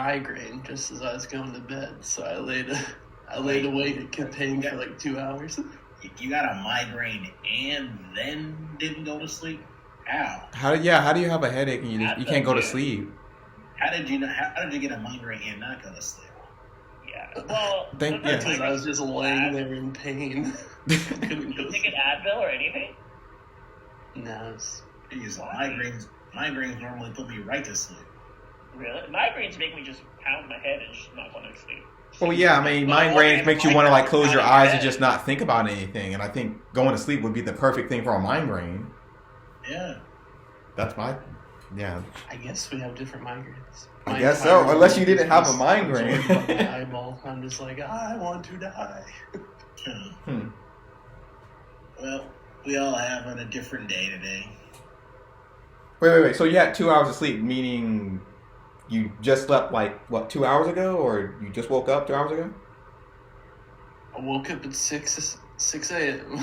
migraine just as I was going to bed, so I laid awake at contained for like 2 hours. You got a migraine and then didn't go to sleep? How? How do you have a headache and you can't go to sleep? How did you get a migraine and not go to sleep? Yeah. Well, because I was just laying there in pain. Couldn't go take an Advil or anything? No. Migraines normally put me right to sleep. Really? Migraines make me just pound my head and just not want to sleep. Well, yeah, I mean, migraines makes you want to like close your eyes and just not think about anything. And I think going to sleep would be the perfect thing for a migraine. Yeah. That's yeah. I guess we have different migraines. I guess so, unless you didn't have a migraine. My eyeball, I'm just like, I want to die. Well, we all have on a different day today. Wait. So you had 2 hours of sleep, meaning you just slept like, 2 hours ago? Or you just woke up 2 hours ago? I woke up at 6 a.m.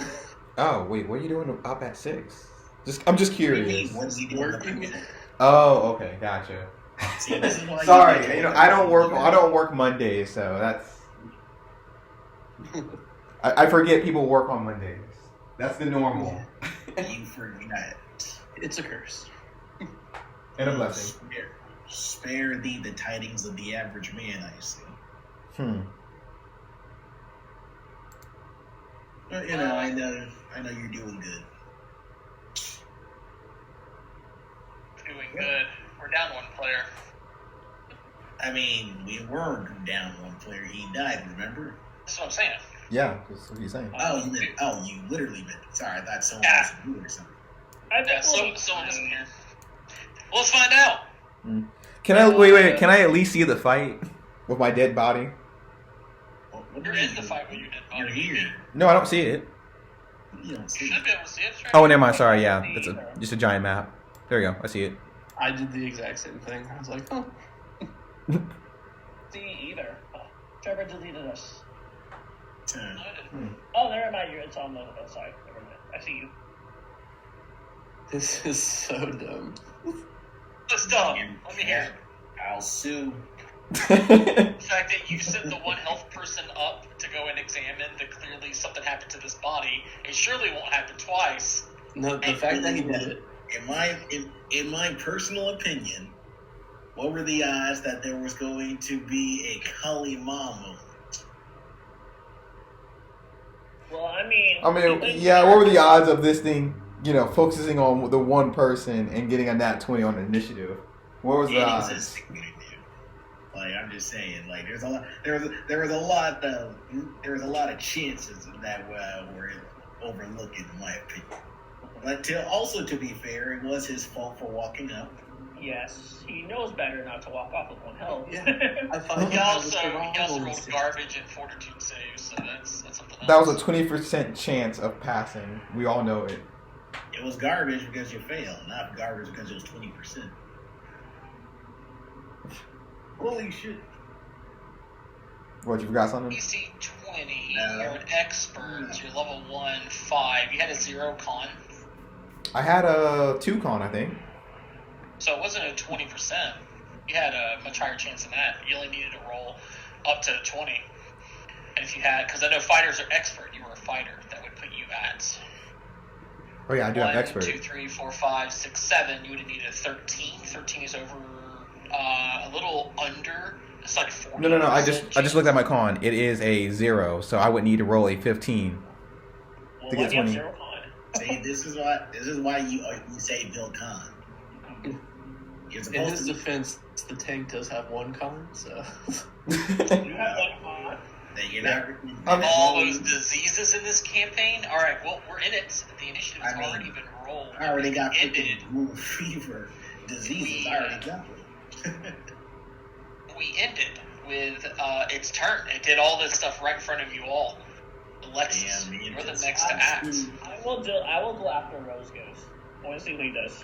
Oh, wait, what are you doing up at 6? I'm just curious. What's he doing? Working. Oh, okay, gotcha. See, this is why Sorry, I don't work Mondays, so that's... I forget people work on Mondays. That's the normal. You forgot. It's a curse. And a blessing. Spare thee the tidings of the average man, I see. But, I know you're doing good. Doing good. We're down one player. I mean, we were down one player. He died, remember? That's what I'm saying. Yeah, that's what he's saying. You literally meant. Sorry, I thought someone else was doing something. Someone isn't here. Well, let's find out. Can I Can I at least see the fight with my dead body? You're in the fight with your dead body. You're here. No, I don't see it. You don't see You it. should be able to see it. Right? Oh, never mind. Sorry. Yeah, it's just a giant map. There you go. I see it. I did the exact same thing. I was like, oh. See either. Oh, Trevor deleted us. Hmm. Oh, never mind. It's on the side. Never mind. I see you. This is so dumb. Let's dumb. Let me hear it. I'll sue. The fact that you sent the one health person up to go and examine that clearly something happened to this body, it surely won't happen twice. No, the fact that he did it. In my personal opinion, what were the odds that there was going to be a Kali Ma moment? Well, I mean, yeah. What were the odds of this thing, focusing on the one person and getting a nat 20 on the initiative? What was the odds? Like, I'm just saying, like, there was a lot of chances that were overlooked, in my opinion. But to be fair, it was his fault for walking up. Yes, he knows better not to walk off with one health. Yeah, I thought He also rolled garbage and fortitude saves, so that's something else. That was a 20% chance of passing. We all know it. It was garbage because you failed, not garbage because it was 20%. Holy shit. What, you forgot something? DC 20, you're an expert, you're level 1, 5. You had a 0 con. I had a 2 con, I think. So it wasn't a 20%. You had a much higher chance than that. You only needed to roll up to 20. And if you had, because I know fighters are expert, you were a fighter, that would put you at... Oh yeah, I do have 1, expert. 2, 3, 4, 5, 6, 7. You would have needed a 13. 13 is over a little under. It's like 40. No. I just looked at my con. It is a 0, so I would need to roll a 15 Well, to get 20. 0 con. See, this is why you say Bill Con. In his defense, the tank does have 1 con, so... You have 1 con. Of all those diseases in this campaign? Alright, well, we're in it. The initiative has already been rolled. I already got ended. fever diseases. I already got it. We ended with its turn. It did all this stuff right in front of you all. Alexis, you're the next to act. I will go after Rose goes. I want to see what he does.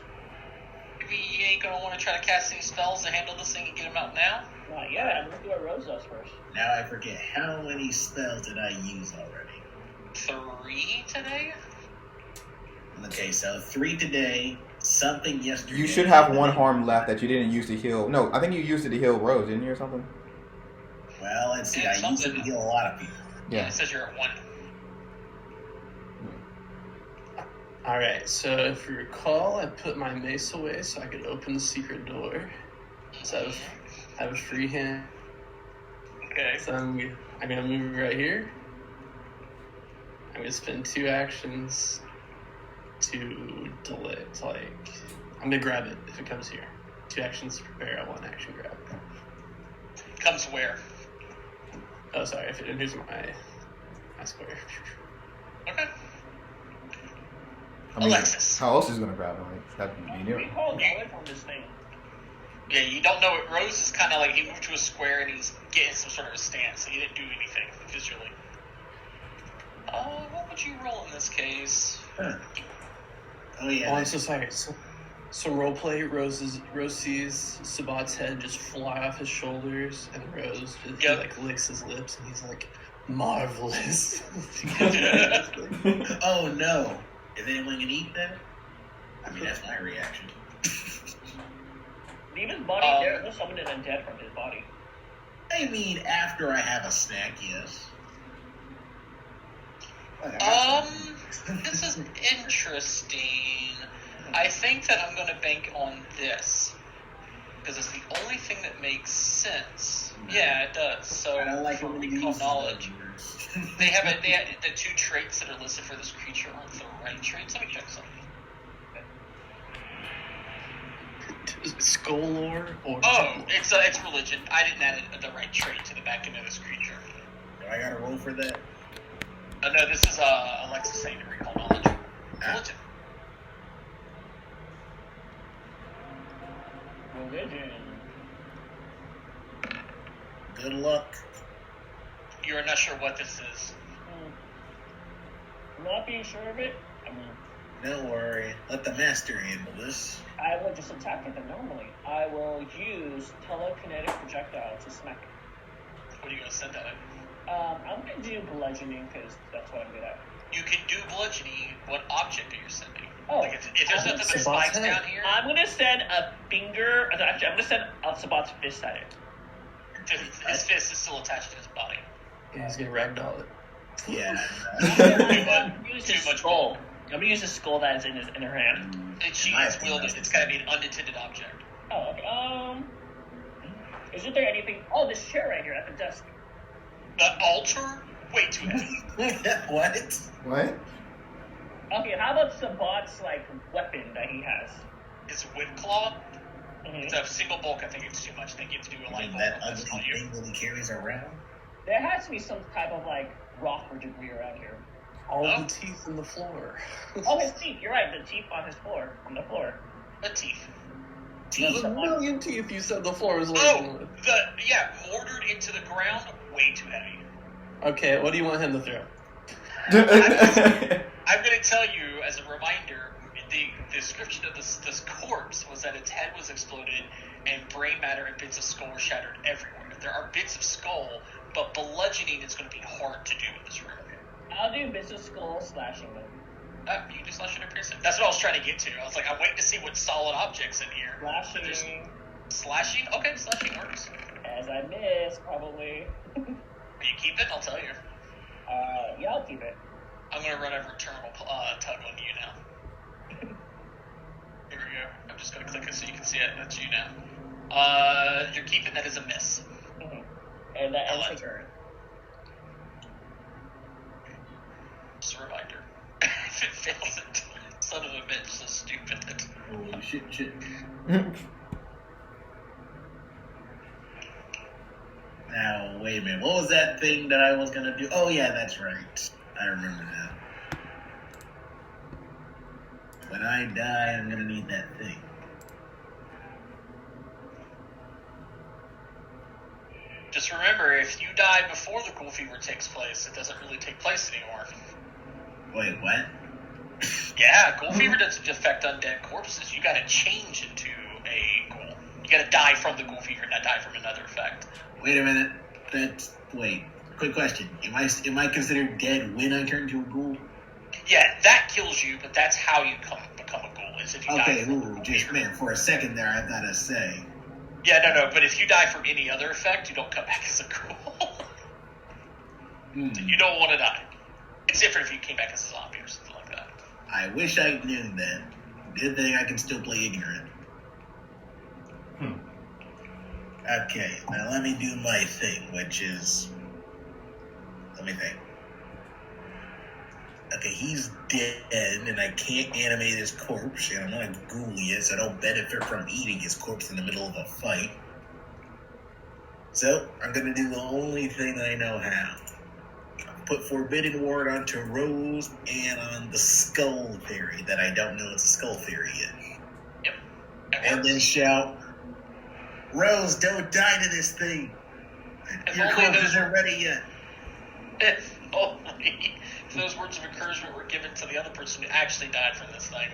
Maybe you ain't gonna want to try to cast any spells to handle this thing and get him out now? Not yet. Let's see what Rose does first. Now I forget, how many spells did I use already? 3 today? Okay, so 3 today, something yesterday. You should have one harm left that you didn't use to heal. No, I think you used it to heal Rose, didn't you, or something? Well, let's see. I used it to heal a lot of people. Yeah, it says you're at 1. Alright, so if you recall, I put my mace away so I could open the secret door. So I have a free hand. Okay. So I'm going to move right here. I'm going to spend 2 actions to delay. To I'm going to grab it if it comes here. 2 actions to prepare, 1 action grab. Comes where? Oh, sorry. Here's my square. Okay. I mean, Alexis. how else is gonna grab him? Like, that would be new. We call knowledge on this thing. Yeah, you don't know it. Rose is kind of like he moved to a square and he's getting some sort of a stance. He didn't do anything visually. What would you roll in this case? Huh. Oh yeah. Oh, I'm so sorry. So roleplay, Rose sees Sabat's head just fly off his shoulders, and Rose he licks his lips, and he's like, marvelous. Oh no. Is anyone gonna eat that? I mean, that's my reaction. Leave his body there. We'll summon an undead from his body. I mean, after I have a snack, yes. This is interesting. I think that I'm going to bank on this because it's the only thing that makes sense. Yeah, it does. So I don't like for when we recall use knowledge, they have the 2 traits that are listed for this creature aren't the right traits. Let me check something. Skull lore or it's religion. I didn't add the right trait to the back end of this creature. Do I gotta roll for that? No, this is Alexis saying to recall knowledge. Religion. Religion. Good luck. You're not sure what this is. Not being sure of it, Don't worry. Let the master handle this. I will just attack it normally. I will use telekinetic projectile to smack it. What are you going to send at it? I'm going to do bludgeoning because that's what I'm good at. You can do bludgeoning. What object are you sending? Oh, like if there's nothing but spikes down here, I'm going to send a finger. Actually, I'm going to send Sabat's fist at it. his fist is still attached to his body. Yeah, he's gonna ragdoll it. Yeah. Too much skull. I'm going to use the skull that is in her hand. It's wielded. It's got to be an unintended object. Oh, okay. Isn't there anything? Oh, this chair right here at the desk. The altar? Way too heavy. What? What? Okay, how about Sabat's weapon that he has? It's a wood claw. Mm-hmm. It's a single bulk. I think it's too much. I think you have to do a light bulk. That ugly thing that he carries around? There has to be some type of rock or debris around here. All the teeth in the floor. Oh, his teeth. You're right. The teeth on the floor. The teeth. There's a million teeth. You said the floor was mortared into the ground. Way too heavy. Okay, what do you want him to throw? I'm going to tell you as a reminder. The description of this corpse was that its head was exploded and brain matter and bits of skull were shattered everywhere. There are bits of skull, but bludgeoning is going to be hard to do in this room. I'll do bits of skull slashing them. You can do slashing or piercing. That's what I was trying to get to. I was like, I'm waiting to see what solid objects in here. Slashing. Slashing? Okay, slashing works. As I miss, probably. Will you keep it? I'll tell you. Yeah, I'll keep it. I'm going to run a returnable tug on you now. Here we go. I'm just going to click it so you can see it. That's you now. You're keeping that as a miss. Mm-hmm. And that ends the turn. Just a reminder. If it fails it, son of a bitch, so stupid. Holy shit. Now, wait a minute. What was that thing that I was going to do? Oh, yeah, that's right. I remember now. When I die, I'm going to need that thing. Just remember, if you die before the ghoul fever takes place, it doesn't really take place anymore. Wait, what? Yeah, ghoul fever doesn't affect undead corpses. You gotta change into a ghoul. You gotta die from the ghoul fever, not die from another effect. Wait a minute. Wait. Quick question. Am I considered dead when I turn to a ghoul? Yeah, that kills you, but that's how you become a ghoul. is if you Okay, die. ooh, just man, for a second there, I thought I'd say. Yeah, no, but if you die from any other effect, you don't come back as a ghoul. You don't want to die. It's different if you came back as a zombie or something like that. I wish I knew that. Good thing I can still play ignorant. Okay, now let me do my thing, which is... Let me think. Okay, he's dead, and I can't animate his corpse, and I'm not a ghoul yet, so I don't benefit from eating his corpse in the middle of a fight. So, I'm gonna do the only thing I know how. Put Forbidden Ward onto Rose and on the Skull Fairy that I don't know it's a Skull Fairy yet. Yep. And then shout, Rose, don't die to this thing. If Your only corpse those- isn't ready yet. If only those words of encouragement were given to the other person who actually died from this thing.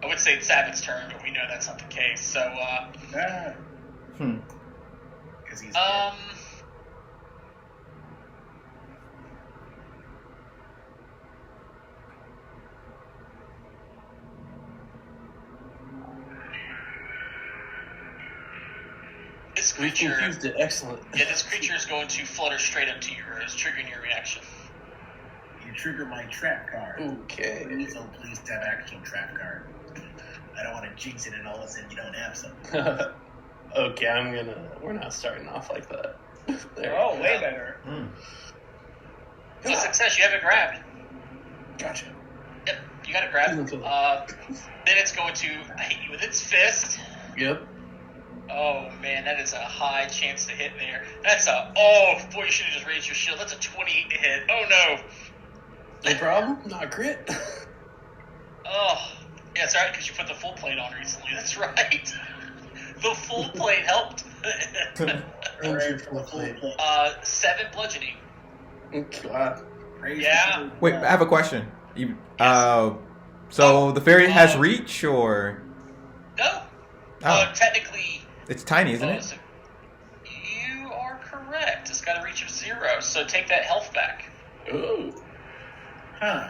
I would say it's Sabbath's turn, but we know that's not the case. So, Because he's dead. This We creature, confused it. Excellent. yeah, this creature is going to flutter straight up to you, Rose, triggering your reaction. You trigger my trap card. Okay. Please have actual trap card. I don't want to jinx it and all of a sudden you don't have something. Okay, we're not starting off like that. There Oh, we go. way better. So success, you have it grabbed. Gotcha. Yep, you got it grabbed. Okay. Then it's going to hit you with its fist. Yep. Oh man, that is a high chance to hit there. That's oh boy, you should have just raised your shield. That's a 28 to hit. Oh no. No problem. Not crit. Oh, yeah, it's alright because you put the full plate on recently. That's right. The full plate helped. Injured from the plate. 7 bludgeoning. God. Yeah. Wait, I have a question. So the fairy has reach, or No. Oh. Technically. it's tiny, isn't oh, it? so you are correct. It's got a reach of 0, so take that health back. Ooh. Huh.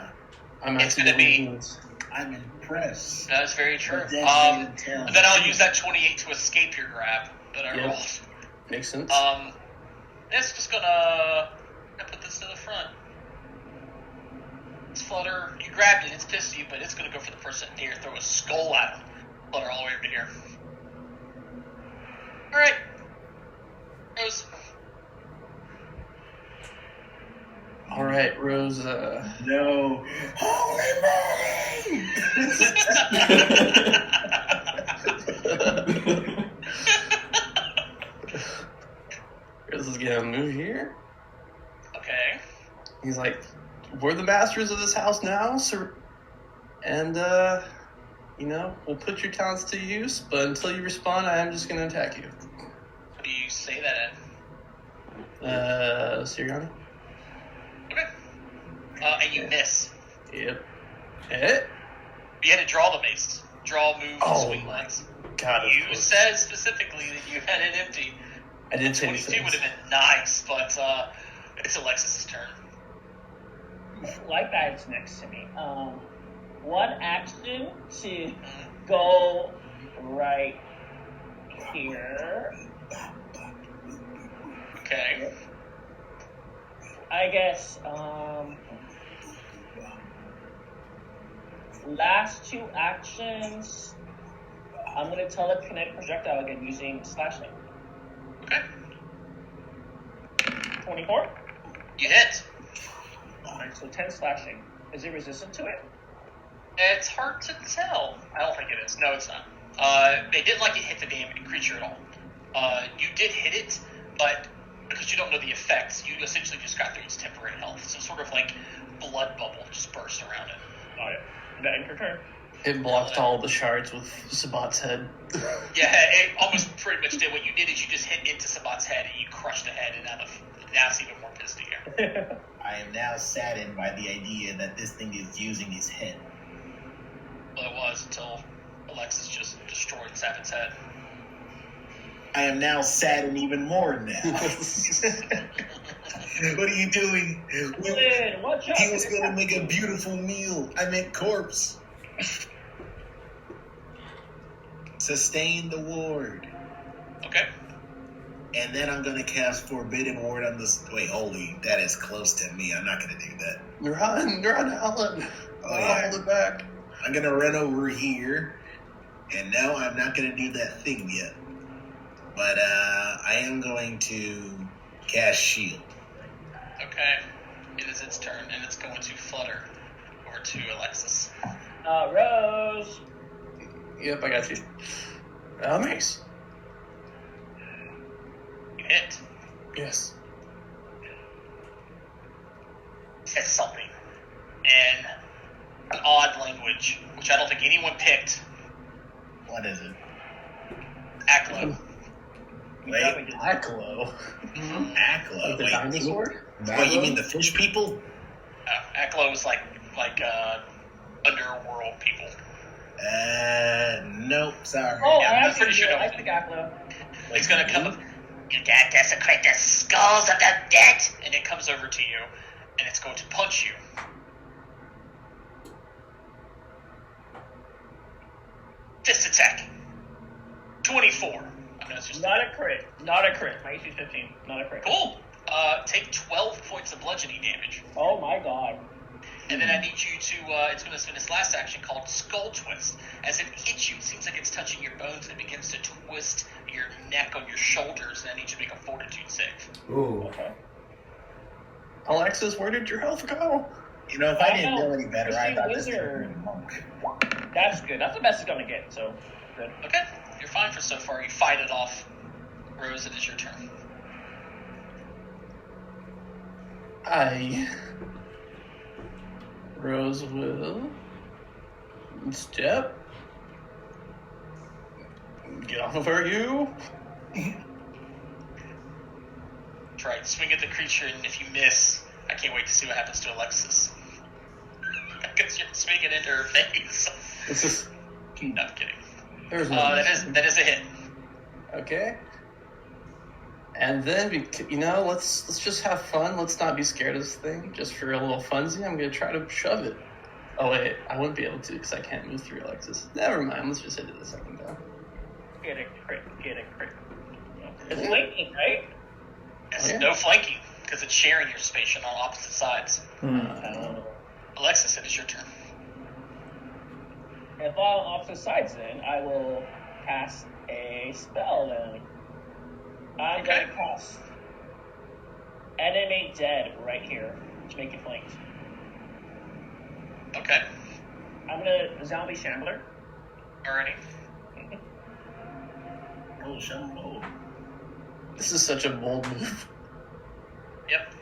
I'm It's actually gonna be- gonna use- I'm impressed. That's very true. But then tell Then I'll use that 28 to escape your grab that I Yep. rolled. Makes sense. It's just gonna put this to the front. It's Flutter. You grabbed it. It's pissed at you, but it's gonna go for the person near. Throw a skull at him. Flutter all the way over here. All right. Rose. All right, Rose. No. Holy moly! Rose is gonna move here. Okay. He's like, "We're the masters of this house now, sir, and we'll put your talents to use. But until you respond, I am just gonna attack you." What do you say that Sirianni? at? Okay. And you miss. Yep. Hit. You had to draw the mace. Draw, move, Oh swing my lines. God. of You course. said specifically that you had it empty. I didn't say 22 anything. would have been nice, but it's Alexis's turn. Like that's next to me. One action to go right here. Okay. I guess, last 2 actions, I'm going to telekinetic projectile again using slashing. Okay. 24? You hit. Alright, so 10 slashing. Is it resistant to it? It's hard to tell. I don't think it is. No, it's not. They didn't like it hit the damn creature at all. You did hit it, but because you don't know the effects, you essentially just got through its temporary health. So sort of like blood bubble just burst around it. Alright. That end your turn. It blocked all the shards with Sabat's head. Yeah, it almost pretty much did. What you did is you just hit into Sabat's head and you crushed the head, and now it's even more pissed at you. I am now saddened by the idea that this thing is using his head. Well, it was until Alexis just destroyed Sabin's head. I am now saddened even more now. What are you doing? Lynn, watch out. He was going to make a beautiful meal. I meant corpse. sustain the ward. Okay. And then I'm gonna cast Forbidden Ward on this. Wait, holy, that is close to me. I'm not gonna do that. Run, Alan. Oh, yeah. Hold it back. I'm gonna run over here, and no, I'm not gonna do that thing yet. But I am going to cast Shield. Okay. It is its turn, and it's going to flutter over to Alexis. Rose. Yep, I got you. Mace. You hit. Yes. Says something in an odd language, which I don't think anyone picked. What is it? Aklo. Wait, Aklo. Aklo. Like the Wait, dinosaur? wait, you mean the fish people? Aklo is like underworld people. Nope, sorry. Oh, Yeah, I I'm actually pretty sure do. that I was- think Aklo. He's gonna come up. You gotta desecrate the skulls of the dead, and it comes over to you, and it's going to punch you. Fist attack. 24. I mean, it's just Not a crit. Not a crit. My AC 15. Not a crit. cool. Take 12 points of bludgeoning damage, Oh my god. and then I need you to. It's going to spend its last action called Skull Twist. As it hits you, it seems like it's touching your bones, and it begins to twist your neck on your shoulders, and I need you to make a Fortitude save. Ooh. Okay. Alexis, where did your health go? You know, if I I didn't know. know any better, I Fishing thought this thing wizard. was a monk. That's good. That's the best it's gonna get. So good. Okay, you're fine for so far. You fight it off. Rose, it is your turn. Rose will step. Get off of her, you. Try and swing at the creature, and if you miss, I can't wait to see what happens to Alexis. Because you're swinging into her face. It's just. No, I'm kidding. There's no. That is a hit. Okay. And then, let's just have fun. Let's not be scared of this thing. Just for a little funsie, I'm going to try to shove it. Oh, wait. I wouldn't be able to because I can't move through Alexis. Never mind. Let's just hit it the second time. Get a crit. Get a crit. It's flanking, right? It's Oh, yeah. no flanking, because it's sharing your space on opposite sides. Alexis, it is your turn. If all on opposite sides, then I will cast a spell. Then I'm Okay. going to cast Animate Dead right here to make it flanked. Okay. I'm gonna Zombie Shambler. Alrighty. Oh, Shumbo. This is such a bold move. Yep.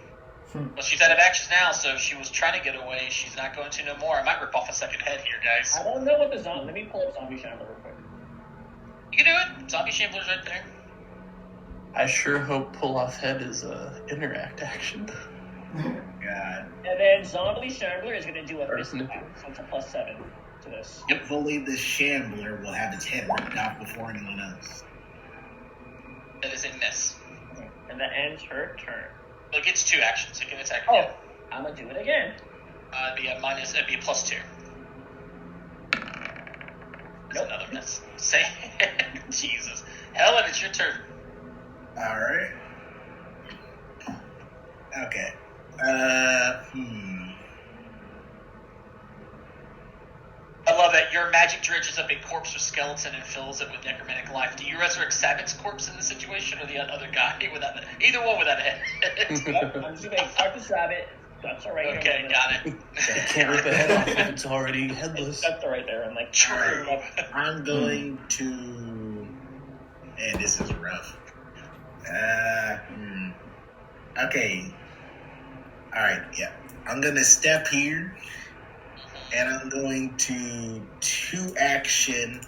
Well, she's out of actions now, so if she was trying to get away, she's not going to no more. I might rip off a second head here, guys. I don't know what the zombie. Let me pull up Zombie Shambler real quick. You can do it. Zombie Shambler's right there. I sure hope pull off head is a interact action. God. And then Zombie Shambler is gonna do a fist Person. attack, so it's a +7 to this. Hopefully this shambler will have its head ripped off before anyone else. That is a miss. And that ends her turn. Well, it gets 2 actions. It can attack Oh, again. I'm gonna do it again. It'd be a +2. That's Nope. another miss. Say, Jesus. Helen, it's your turn. Alright. Okay. I love that your magic dredges up a corpse or skeleton and fills it with necromantic life. Do you resurrect Sabbath's corpse in this situation, or the other guy without either one without a head? Yep, I'm just gonna start to stab it. That's alright. Okay, got it. Can't rip a head off if it's already headless. That's alright there. I'm like, True. I'm going to... Man, this is rough. Okay. Alright, yeah. I'm going to step here, and I'm going to 2-action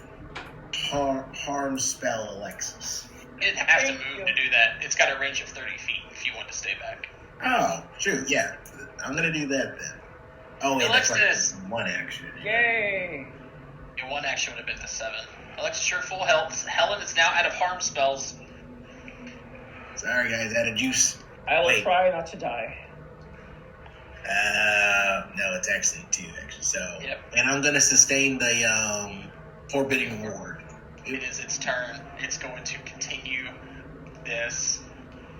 harm spell Alexis. It has to move to do that. It's got a range of 30 feet if you want to stay back. Oh, shoot, yeah. I'm going to do that then. Oh, wait, that's Alexis. like 1 action. yay! Your 1 action would have been the 7. Alexis, you're full health. Helen is now out of harm spells. Sorry, guys, out of juice. I will Wait. try not to die. No, it's actually 2, actually. So, Yep. and I'm gonna sustain the Forbidden Ward. It is its turn. It's going to continue this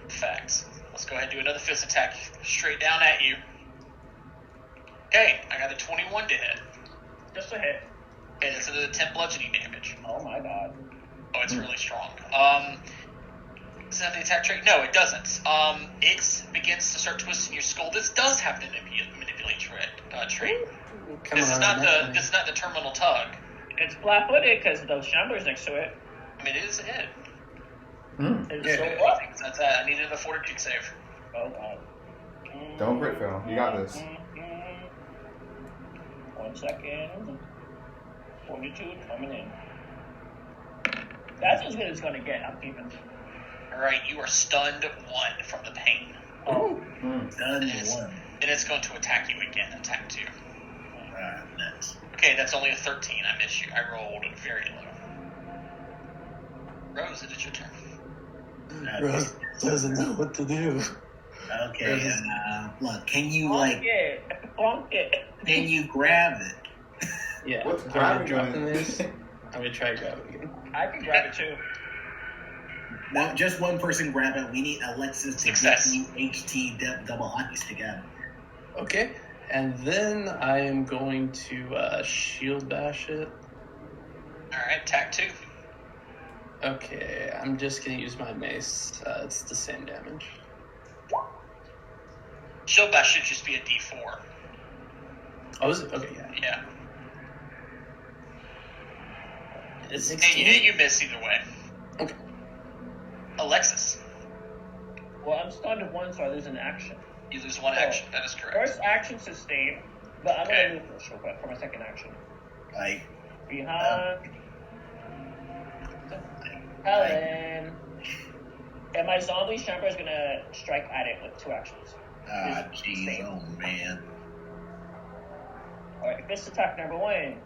effect. Let's go ahead and do another fist attack straight down at you. Okay, I got a 21 to hit. Just a hit. Okay, that's another 10 bludgeoning damage. Oh my god. Oh, it's really strong. Does it have the attack trait? No, it doesn't. It begins to start twisting your skull. This does have the manipulate trait. This is not the terminal tug. It's flat-footed because the shambler's next to it. I mean, it is a hit. It's so what? That's that. I needed a fortitude save. Oh god. Don't crit fail. You got this. 1 second. Fortitude coming in. That's as good as it's gonna get. I'm keeping. Alright, you are stunned 1 from the pain. Oh. Done one. And it's going to attack you again. Attack 2. Nuts. Okay, that's only a 13. I missed you. I rolled very low. Rose, it is your turn. Rose doesn't know what to do. Okay, look, can you, Bonk it. Bonk it. can you grab it? Yeah. What's I'm grabbing dropping on it? this. I'm gonna try to grab it again. I can grab it too. Now, just one person grab it. We need Alexis to Success. get you HT double hockey stick out. Okay. And then I am going to shield bash it. Alright, attack 2. Okay, I'm just gonna use my mace. It's the same damage. Shield bash should just be a D4. Oh, is it? Okay, yeah. Yeah. It's And 16. you miss either way. Okay. Alexis, Well, I'm stunned at 1, so I lose an action. you lose 1 action. That is correct. First action sustain, but I'm Okay. gonna move first real quick for my second action. Like, Behind Helen. And my zombie chamber is gonna strike at it with 2 actions. jeez, oh man. Alright, fist attack number 1.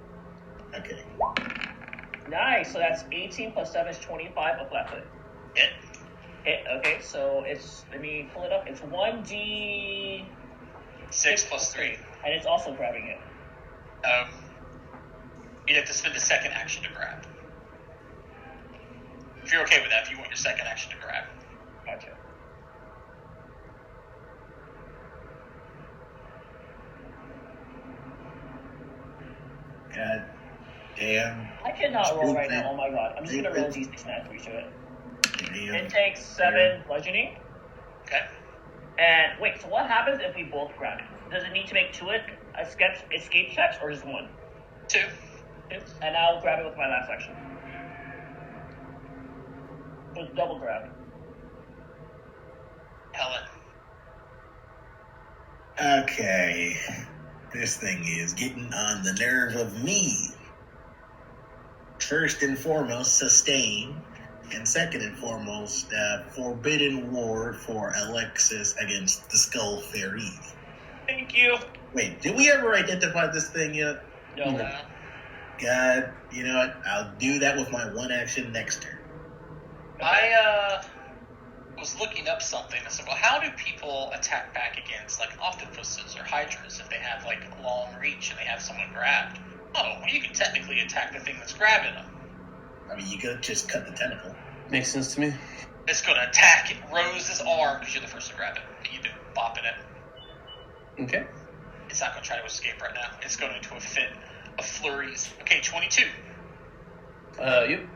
Okay. Nice, so that's 18 plus 7 is 25 of flat foot. Hit. Hit, okay, so it's, let me pull it up, it's 1d... 6 plus 3. And it's also grabbing it. You'd have to spend a second action to grab. If you're okay with that, if you want your second action to grab. Gotcha. God damn. I cannot roll right now, oh my god. I'm just gonna roll d6 naturally to it. Damn. It takes 7 bludgeoning. Okay. And wait, so what happens if we both grab it? Does it need to make 2 escape checks or just 1? 2. 2. And I'll grab it with my last action. With double grab. Helen. Okay. This thing is getting on the nerve of me. First and foremost, sustain. And second and foremost, forbidden ward for Alexis against the Skull Fairy. Thank you. Wait, did we ever identify this thing yet? No. No. God, you know what? I'll do that with my 1 action next turn. I was looking up something. I said, well, how do people attack back against, like, octopuses or hydras if they have, like, long reach and they have someone grabbed? Oh, well, you can technically attack the thing that's grabbing them. I mean, you could just cut the tentacle. Makes sense to me. It's going to attack Rose's arm because you're the first to grab it. And you've been bopping it. Okay. It's not going to try to escape right now. It's going into a fit of flurries. Okay, 22. Yep.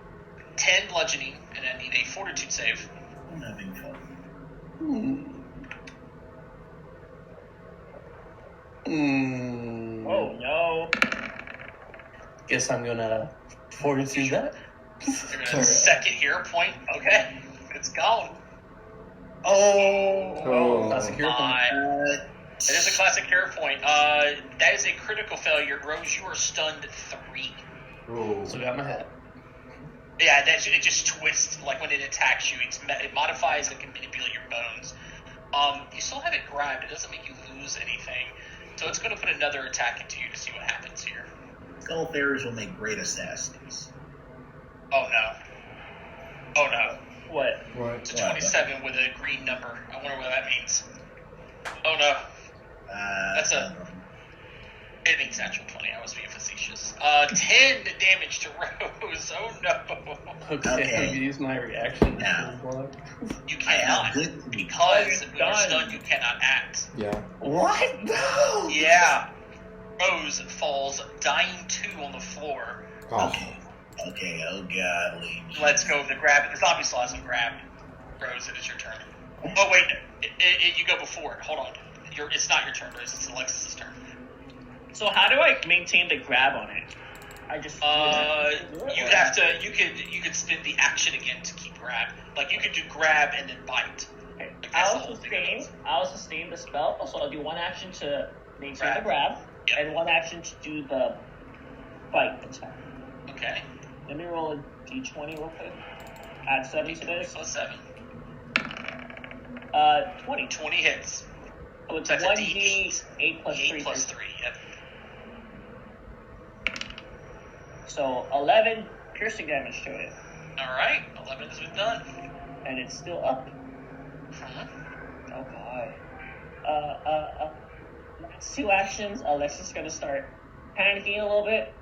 10 bludgeoning, and I need a fortitude save. I'm having fun. Oh no. Guess I'm gonna fortitude that. You're going to second hero point. Okay, it's gone. Oh, classic hero point. My. It is a classic hero point. That is a critical failure. Rose, you are stunned 3. Oh. So got my hat. Yeah, it just twists. Like when it attacks you, it modifies and can manipulate your bones. You still have it grabbed. It doesn't make you lose anything. So it's going to put another attack into you to see what happens here. Skull Fairies will make great assassins. Oh no. Oh no. What? It's a 27 with a green number. I wonder what that means. Oh no. That's a It means natural 20. I was being facetious. 10 damage to Rose. Oh no. Okay, Okay. I can use my reaction Now. to block. You I have cannot. good. Because you're when you're done. stunned, you cannot act. Yeah. What? No! Yeah. Rose falls, dying 2 on the floor. Oh. Okay. Oh godly. Let's go with the grab. The zombie still hasn't grabbed. Rose, it is your turn. Oh, wait. You go before it. Hold on. It's not your turn, Rose. It's Alexis' turn. So how do I maintain the grab on it? I just You'd have to. You could spend the action again to keep grab. Like you could do grab and then bite. Okay. Like, that's the I'll whole thing of it. sustain the spell, so I'll do one action to maintain Grab. the grab, Yep. and one action to do the bite attack. Okay. Let me roll a d20 real quick. Add 7 to this. Plus 7. 20. 20 hits. So it's That's a 1d8 plus 3. 8 plus 3. Yep. So 11 piercing damage to it, All right. 11 has been done. and it's still up. Mhm. Oh god. Last 2 actions. Alexis is gonna start panicking a little bit,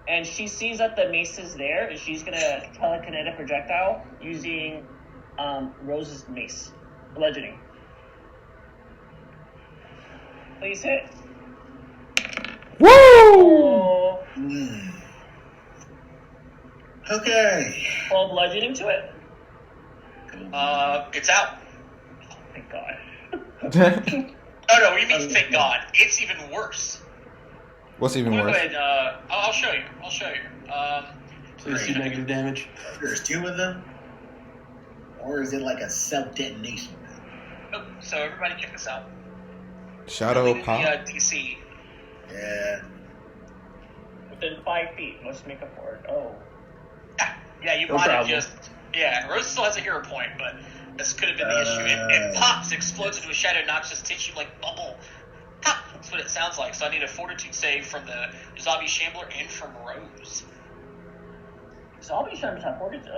and she sees that the mace is there, and she's gonna telekinetic projectile using Rose's mace, bludgeoning. Please hit. Woo! Oh, Okay. all bludgeoning to it. It's out. Thank God. Oh no, you mean thank God. It's even worse. What's even Go worse? ahead. I'll show you. Please do negative damage. There's 2 of them, or is it like a self-detonation? Oh, so everybody check this out. Shadow Leave pop. The DC. Yeah. Within 5 feet. Let's make up for it. Oh. Yeah, you No might have problem. just. Yeah, Rose still has a hero point, but this could have been the issue. It pops, explodes into a shadow, noxious tissue like bubble. Pop! That's what it sounds like. So I need a fortitude save from the zombie shambler and from Rose. Zombie shamblers have fortitude.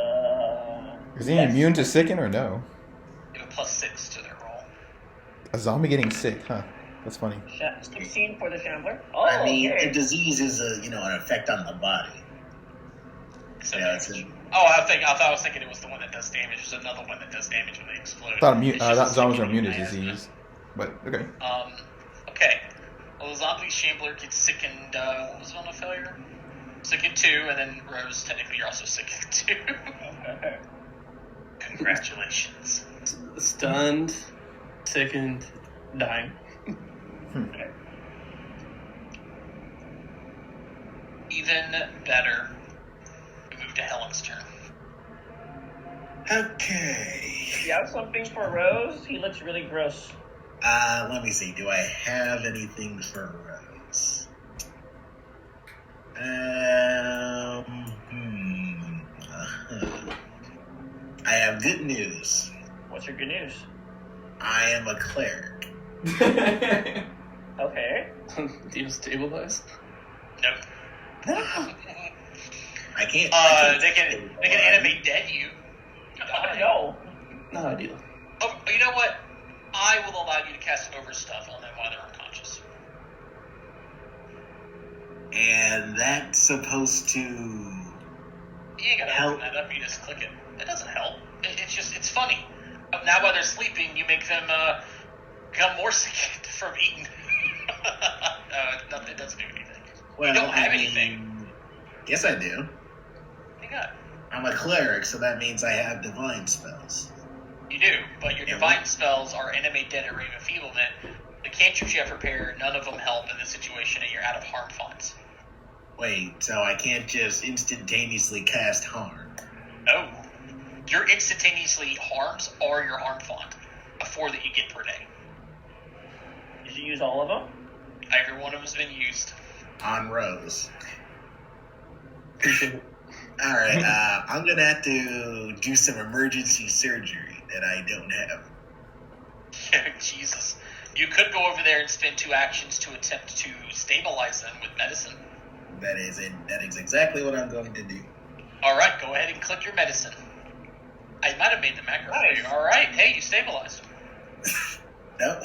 Is he immune to sicken or no? They have a +6 to their roll. A zombie getting sick, huh? That's funny. 16 for the shambler. Oh, I mean, okay. the disease is an effect on the body. So Yeah, it's I thought I was thinking it was the one that does damage. There's another one that does damage when they explode. I thought It's just that a zombies are sickening immune to miasma. disease. But, okay. Okay. Well, the zombie shambler gets sickened. What was it on a failure? Sickened 2, and then Rose, technically, you're also sickened 2. Okay. Congratulations. Stunned, sickened, dying. Okay. Even better. We move to Helen's turn. Okay. You have something for Rose? He looks really gross. Let me see. Do I have anything for Rose? I have good news. What's your good news? I am a cleric. Okay. Do you stabilize? Nope. I can't. They can animate dead you. No. Not ideal. Oh, you know what? I will allow you to cast over stuff on them while they're unconscious. And that's supposed to. You ain't gotta Help. open that up. You just click it. That doesn't help. It's funny. Now while they're sleeping, you make them become more sick from eating. It doesn't do anything. Well, You don't have I mean, anything. Yes, I do. What you got? I'm a cleric, so that means I have divine spells. You do, but your Yeah, divine what? spells are animate, dead, or enfeeblement. The cantrips you have prepared, none of them help in this situation, and you're out of harm fonts. Wait, so I can't just instantaneously cast harm? No. Your instantaneously harms are your harm font. A 4 that you get per day. Did you use all of them? Every one of them has been used. On Rose. Appreciate it. Alright, I'm gonna have to do some emergency surgery that I don't have. Jesus. You could go over there and spend 2 actions to attempt to stabilize them with medicine. That is exactly what I'm going to do. Alright, go ahead and click your medicine. I might have made the macro for you. Nice. Alright, hey, you stabilized them. No,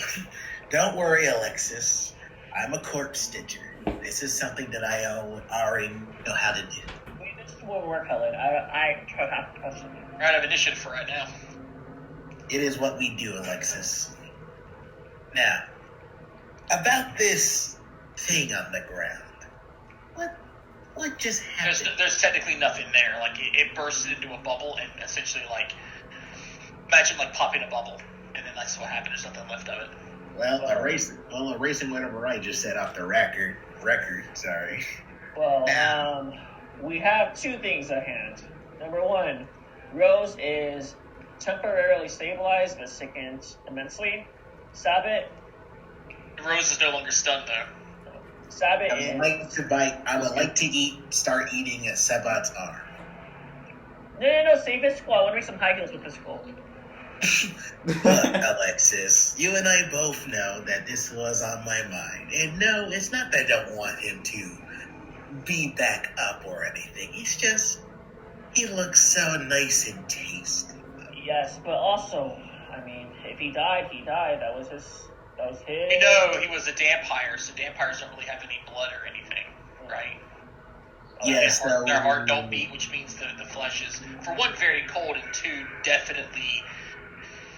don't worry, Alexis. I'm a corpse stitcher. This is something that I already know how to do. This will work, Helen. I have to question you. We're out of initiative for right now. It is what we do, Alexis. Now, about this thing on the ground. What just happened? There's technically nothing there. Like it bursts into a bubble and essentially like imagine like popping a bubble and then that's what happened. There's nothing left of it. Well, erasing whatever I just said off the record. Sorry. Well, we have two things at hand. Number one, Rose is temporarily stabilized but sickened immensely. Sabbath. Rose is no longer stunned though. Sabbath I would like to start eating at Sabat's arm. No, save physical. I want to make some high heels with physical. Look, Alexis, you and I both know that this was on my mind. And no, it's not that I don't want him to be back up or anything. It's just, he looks so nice and tasty. Yes, but also, I mean, if he died, he died. That was his. You know, he was a vampire, so vampires don't really have any blood or anything, right? Yes, their heart don't beat, which means the flesh is, for one, very cold, and two, definitely,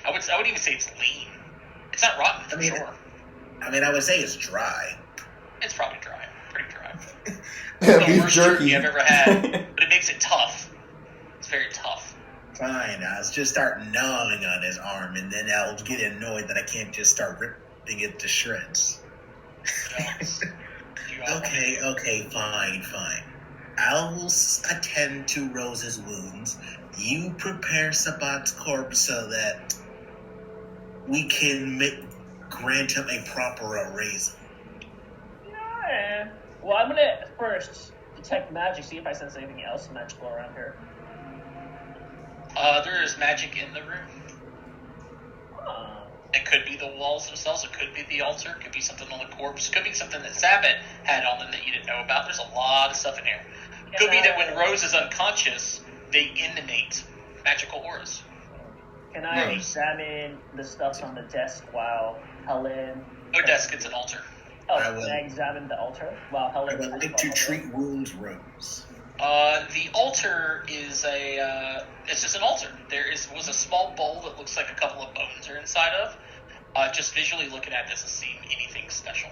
I would even say it's lean. It's not rotten for sure. I would say it's dry. It's probably dry, pretty dry. Beef the worst jerky I've ever had, but it makes it tough. It's very tough. Fine, I'll just start gnawing on his arm, and then I'll get annoyed that I can't just start ripping it to shreds. Okay, fine. I will attend to Rose's wounds. You prepare Sabat's corpse so that we can grant him a proper erasal. Yeah. Well, I'm gonna first detect magic, see if I sense anything else magical around here. There is magic in the room. It could be the walls themselves. It could be the altar. It could be something on the corpse. It could be something that Sabbath had on them that you didn't know about. There's a lot of stuff in here. It could be that when Rose is unconscious, they emanate magical auras. Can I examine the stuff on the desk while Helen... No desk, it's an altar. Oh, can I examine the altar while Helen... I would like to treat wounds, Rose. The altar is it's just an altar. Was a small bowl that looks like a couple of bones are inside of. Just visually looking at this, doesn't seem anything special.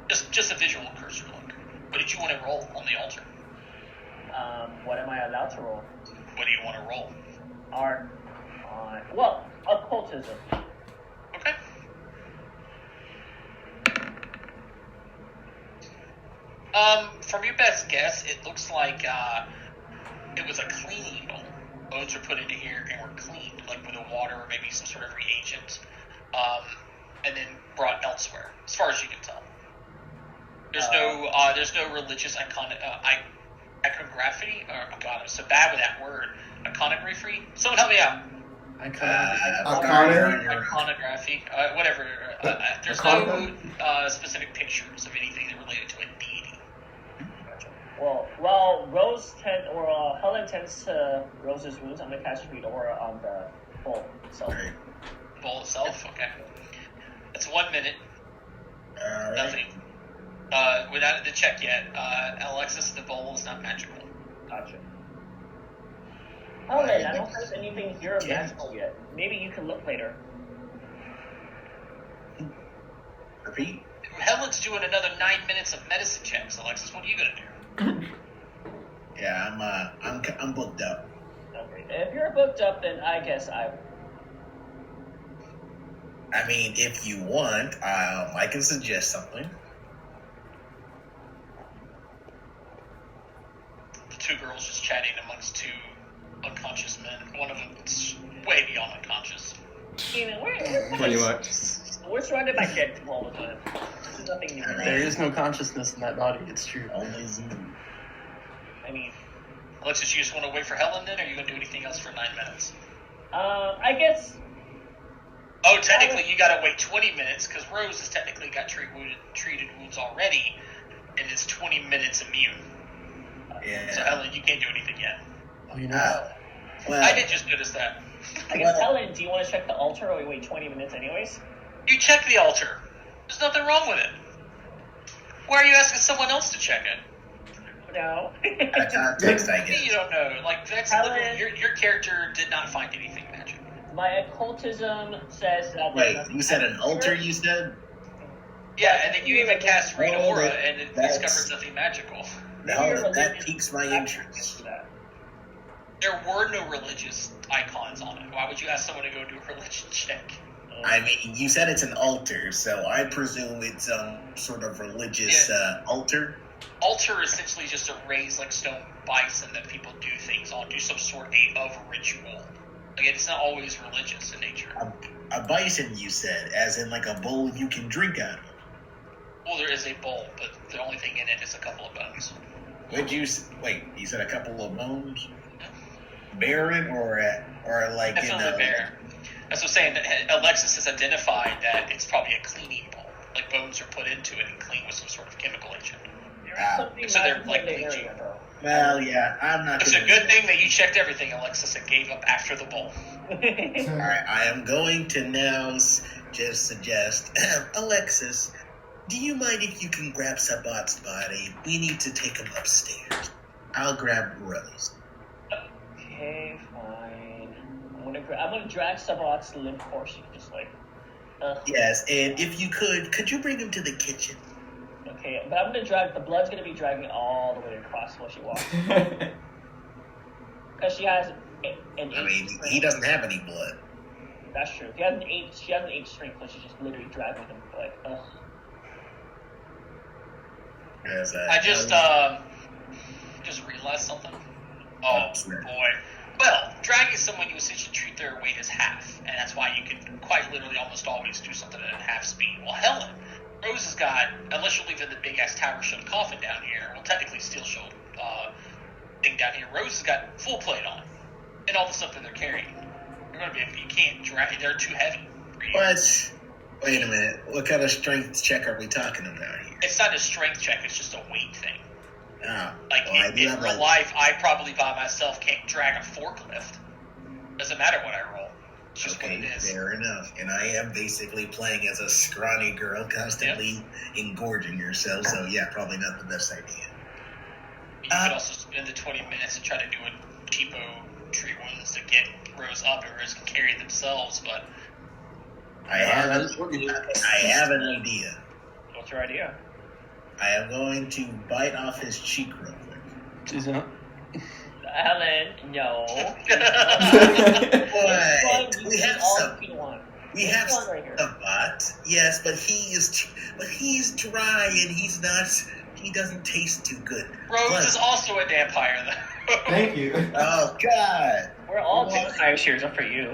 Just a visual cursor look. What did you want to roll on the altar? What am I allowed to roll? What do you want to roll? Art. Well, occultism. Okay. From your best guess, it looks like it was a cleaning bowl. Bones were put into here and were cleaned, like with a water or maybe some sort of reagent, and then brought elsewhere, as far as you can tell. There's no religious iconography. Oh God, I'm so bad with that word. Iconography. Someone help me out. Iconography. Whatever. There's no specific pictures of anything that related to a deity. Well, while Helen tends to Rose's wounds, I'm gonna cast Read Aura on the bowl itself. Bowl itself? Okay. That's 1 minute. Alright. Nothing. Without the check yet, Alexis, the bowl is not magical. Gotcha. Helen, I don't have anything here magical yet. Maybe you can look later. Repeat? Helen's doing another 9 minutes of medicine checks. Alexis, what are you gonna do? Yeah, I'm booked up. Okay. If you're booked up, then I guess I will. I mean, if you want, I can suggest something. The two girls just chatting amongst two unconscious men. One of them is way beyond unconscious. Pretty much. We're surrounded by dead people all the time. There's nothing new. There is no consciousness in that body. It's true. Only Zoom. I mean, Alexis, you just want to wait for Helen then, or are you going to do anything else for 9 minutes? I guess... Oh, technically you got to wait 20 minutes, because Rose has technically got treated wounds already, and is 20 minutes immune. Yeah. So Helen, you can't do anything yet. Oh, you know. Well, I did just notice that. I guess, Helen, do you want to check the altar, or we wait 20 minutes anyways? You check the altar. There's nothing wrong with it. Why are you asking someone else to check it? No. That context, I You guess. don't know. Like that's Helen. literally, your character did not find anything magic. My occultism says that. Wait, you said an altar, you said? Yeah, and then you even cast Read Oh, Aura, and it that's- discovers nothing magical. No, that piques my interest. There were no religious icons on it. Why would you ask someone to go do a religion check? I mean, you said it's an altar, so I presume it's sort of religious altar. Altar is essentially just a raised like stone bison that people do things on, do some sort of ritual. Like it's not always religious in nature. A bison, you said, as in like a bowl you can drink out of. Well, there is a bowl, but the only thing in it is a couple of bones. Would you wait? You said a couple of bones, barren or like Definitely bear. That's what I'm saying. That Alexis has identified that it's probably a cleaning bowl. Like bones are put into it and cleaned with some sort of chemical agent. So they're like bleaching. Well, yeah, I'm not. It's a good thing that you checked everything, Alexis, and gave up after the bowl. All right, I am going to now just suggest, Alexis, do you mind if you can grab Sabat's body? We need to take him upstairs. I'll grab Rose. Okay, fine. I'm gonna drag Sabat's limp corpse. Just like. Yes, and if you could you bring him to the kitchen? Okay, but I'm gonna drag. The blood's gonna be dragging all the way across while she walks. Because she has an 8 strength. He doesn't have any blood. That's true. She has an 8 strength, so she's just literally dragging him. Like, ugh. I just realized something. Oh boy. Well, dragging someone, you essentially treat their weight as half, and that's why you can quite literally almost always do something at half speed. Well, Helen, Rose has got, unless you're leaving the big ass tower shield coffin down here, well, technically steel shield thing down here. Rose has got full plate on, and all the stuff that they're carrying. You can't drag. They're too heavy for you. What? Wait a minute. What kind of strength check are we talking about here? It's not a strength check. It's just a weight thing. Oh, Like well, in real life, I probably by myself can't drag a forklift. Doesn't matter what I roll. It's just what it is. Fair enough. And I am basically playing as a scrawny girl, constantly engorging herself. So yeah, probably not the best idea. You could also spend the 20 minutes and try to do a cheapo treat ones to get Rose up, and Rose can carry themselves. But I have an idea. What's your idea? I am going to bite off his cheek real quick. She's not. Helen, no. What? We have some. We have one right here. Sabat, yes, but he's dry and he doesn't taste too good. Rose is also a vampire, though. Thank you. Oh God! We're all vampires here, except for you.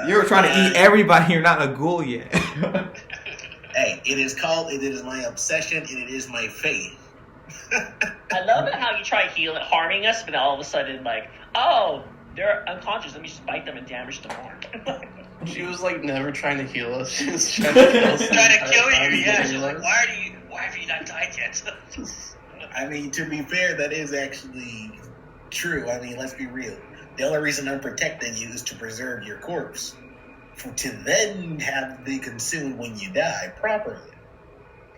You were trying to eat everybody. You're not a ghoul yet. Hey, it is my obsession and it is my faith. I love it how you try healing, harming us, but then all of a sudden, like, oh, they're unconscious. Let me just bite them and damage them more. She was like never trying to heal us. She was trying to kill us. Trying to kill you, yeah. She's like, why have you not died yet? I mean, to be fair, that is actually true. I mean, let's be real. The only reason I'm protecting you is to preserve your corpse, to then have it consumed when you die properly.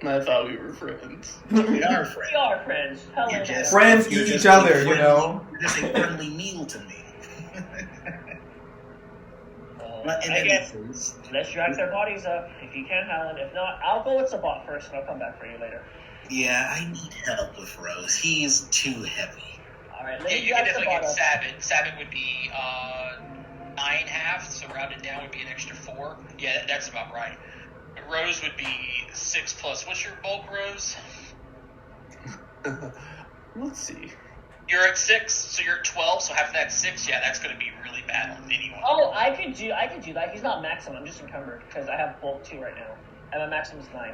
I thought we were friends. We are friends. We are friends. You're just, Friends you're eat just each other, a you know. You're just a friendly meal to me. But in I any guess case, let's drag their bodies up if you can, Helen. If not, I'll go with Sabat first, and I'll come back for you later. yeah, I need help with Rose. He's too heavy. All right, Yeah, let me you can drag definitely Sabat get up. Sabbat. Sabbat would be 9.5, so rounded down would be an extra 4. Yeah, that's about right. Rose would be 6 plus. What's your bulk, Rose? Let's see. You're at 6, so you're at 12. So half of that 6, yeah, that's going to be really bad on anyone. Oh, I could do that. He's not maximum. I'm just encumbered because I have bulk 2 right now, and my maximum is 9.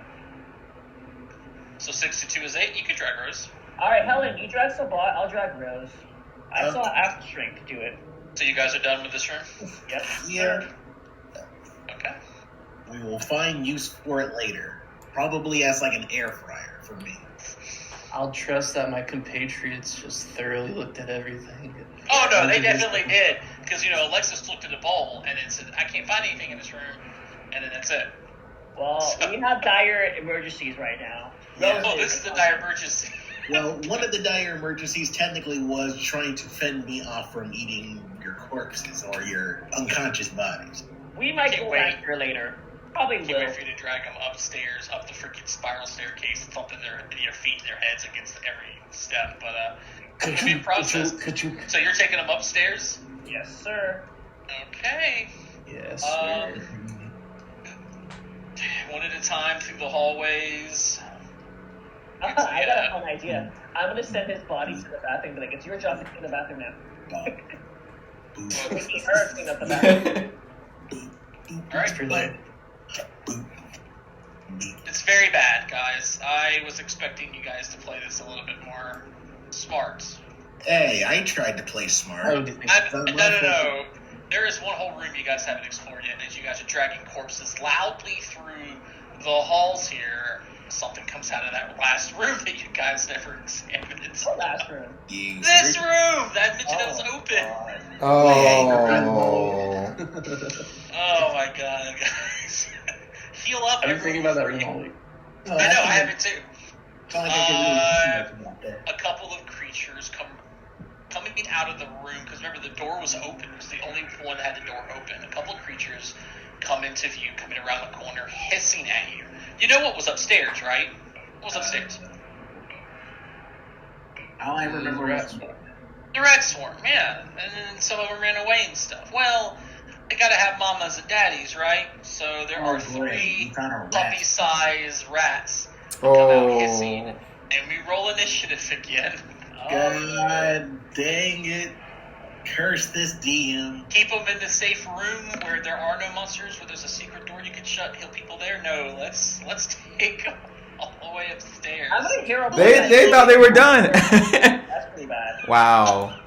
So 6 to 2 is 8. You could drag Rose. All right, Helen, you drag Sabat. I'll drag Rose. I still have the strength to do it. So you guys are done with this room? Yep. Yeah, Okay. we will find use for it later. Probably as like an air fryer for me. I'll trust that my compatriots just thoroughly looked at everything. Oh, no, they definitely did. Because, Alexis looked at the bowl and then said, I can't find anything in this room. And then that's it. Well, we have dire emergencies right now. Yeah. Oh, this is the dire emergency. Well, one of the dire emergencies technically was trying to fend me off from eating your corpses or your unconscious bodies. We might Can't go wait. back here later. Probably Can't will. wait for you to drag them upstairs, up the freaking spiral staircase, and thumping your feet and their heads against every step. But it's gonna be a process. So you're taking them upstairs? Yes, sir. Okay. Yes, sir. One at a time through the hallways. I got a fun idea. I'm gonna send his body to the bathroom. Like, it's your job to clean the bathroom now. Making her clean up the bathroom. All right. Pretty late. It's very bad, guys. I was expecting you guys to play this a little bit more smart. Hey, I tried to play smart. Oh, No. There is one whole room you guys haven't explored yet, as you guys are dragging corpses loudly through the halls here. Something comes out of that last room that you guys never examined. What last room? This room! That mentioned it was open. Oh. Oh my god, guys. Heal up. I've been thinking about that room everyone. all week. Oh, I know, I have it too. I feel like I can really do about that. A couple of creatures coming out of the room, because remember the door was open. It was the only one that had the door open. A couple of creatures come into view, coming around the corner, hissing at you. You know what was upstairs, right? What was upstairs? All I remember was The rat swarm, yeah. And then some of them ran away and stuff. Well, they gotta have mamas and daddies, right? So there are three puppy-sized rats that come out hissing. And we roll initiative again. God dang it. Curse this DM. Keep them in the safe room where there are no monsters, where there's a secret door you can shut, heal people there. No, let's take them all the way upstairs. I'm gonna hear about They thought they were done. That's pretty bad. Wow.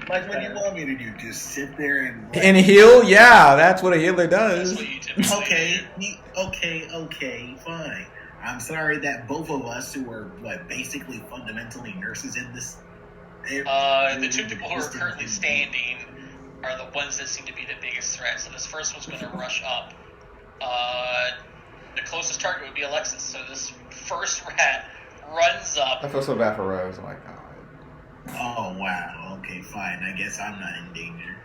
Like, what do you want me to do? Just sit there and... And heal? Yeah, that's what a healer That's does. what you typically do. Okay, fine. I'm sorry that both of us who are, basically fundamentally nurses in this... The two people who are currently standing are the ones that seem to be the biggest threat. So this first one's going to rush up. The closest target would be Alexis. So this first rat runs up. I feel so bad for Rose. I'm like, God. Oh, wow. Okay, fine. I guess I'm not in danger.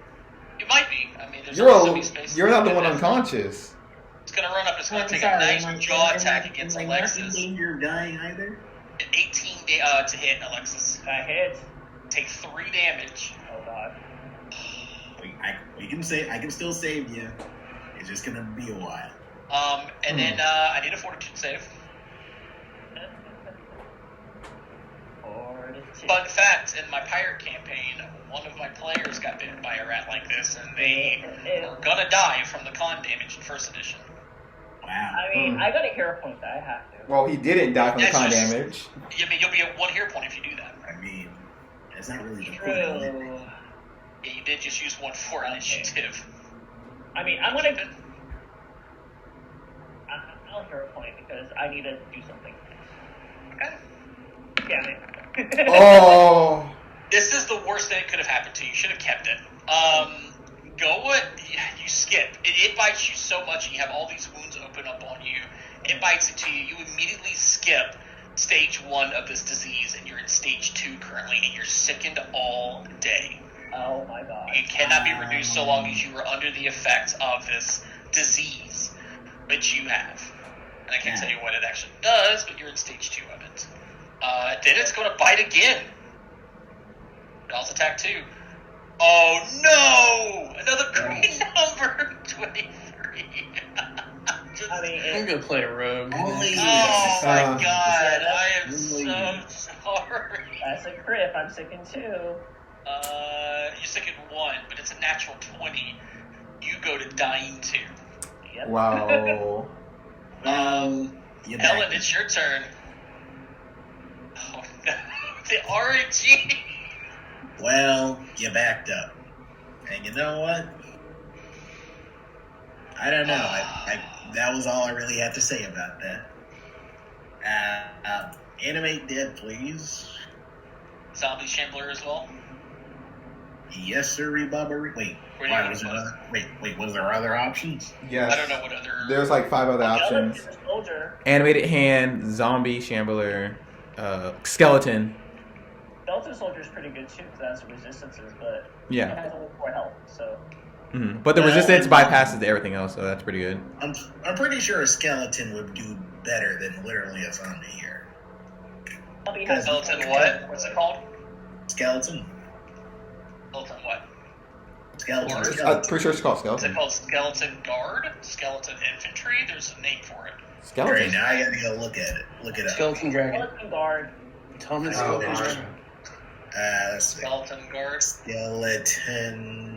You might be. I mean, there's only so many spaces. You're not the one unconscious. It's going to run up. It's going to take a nice jaw attack against Alexis. Not in danger of dying either? 18 to hit, Alexis. That hits. Take 3 damage. Oh god. I can still save you. It's just gonna be a while. And then I need a fortitude save. Fun fact, in my pirate campaign, one of my players got bitten by a rat like this, and they were gonna die from the con damage in first edition. Wow. I mean, I got a hero point that I have to. Well, he didn't die from the That's con just- damage. I mean, you'll be at 1 hero point if you do that. I mean, that's not really the point. True. Yeah, you did just use 1 for initiative. I mean, I'm gonna. I'll hero point because I need to do something. Okay. Damn it. Oh. This is the worst thing that could have happened to you. You should have kept it. You skip. It bites you so much, and you have all these wounds open up on you. It bites into you. You immediately skip stage 1 of this disease, and you're in stage 2 currently, and you're sickened all day. Oh my god. You cannot be reduced so long as you are under the effects of this disease, which you have. And I can't tell you what it actually does, but you're in stage 2 of it. Then it's going to bite again. Dolls attack 2. Oh no! Another green number! 23. I mean, I'm gonna play a rogue. Oh my god, I am Really? so sorry. that's a crit. I'm sickened too. You're sick at 1, but it's a natural 20. You go to dying 2. Yep. Wow. You Ellen, back. it's your turn. Oh no, the RNG. Well, you backed up. And you know what? I don't know. That was all I really had to say about that. Animate dead, please. Zombie Shambler as well. Yes, sir, Bubba. Wait, Where do you why wanna was there put? other? Wait, was there other options? Yes. I don't know what other. There's like 5 other options. Skeleton soldier. Animated hand, zombie, shambler, skeleton. Skeleton soldier is pretty good too because it has resistances, but Yeah. it has only 4 health. So Mm-hmm. But the Well, resistance bypasses everything else, so that's pretty good. I'm pretty sure a skeleton would do better than literally a zombie here. zombie has Skeleton what? What's it called? Skeleton. Skeleton what? Skeleton. Or- I'm Skeleton. pretty sure it's called Is it skeleton. called skeleton guard? Skeleton infantry? There's a name for it. All right, Skeleton. now I gotta go look at it. Look it up. Skeleton Dragon. skeleton guard. Tell me Oh, Skeleton gosh. Dragon. Let's see. Skeleton guard. Skeleton.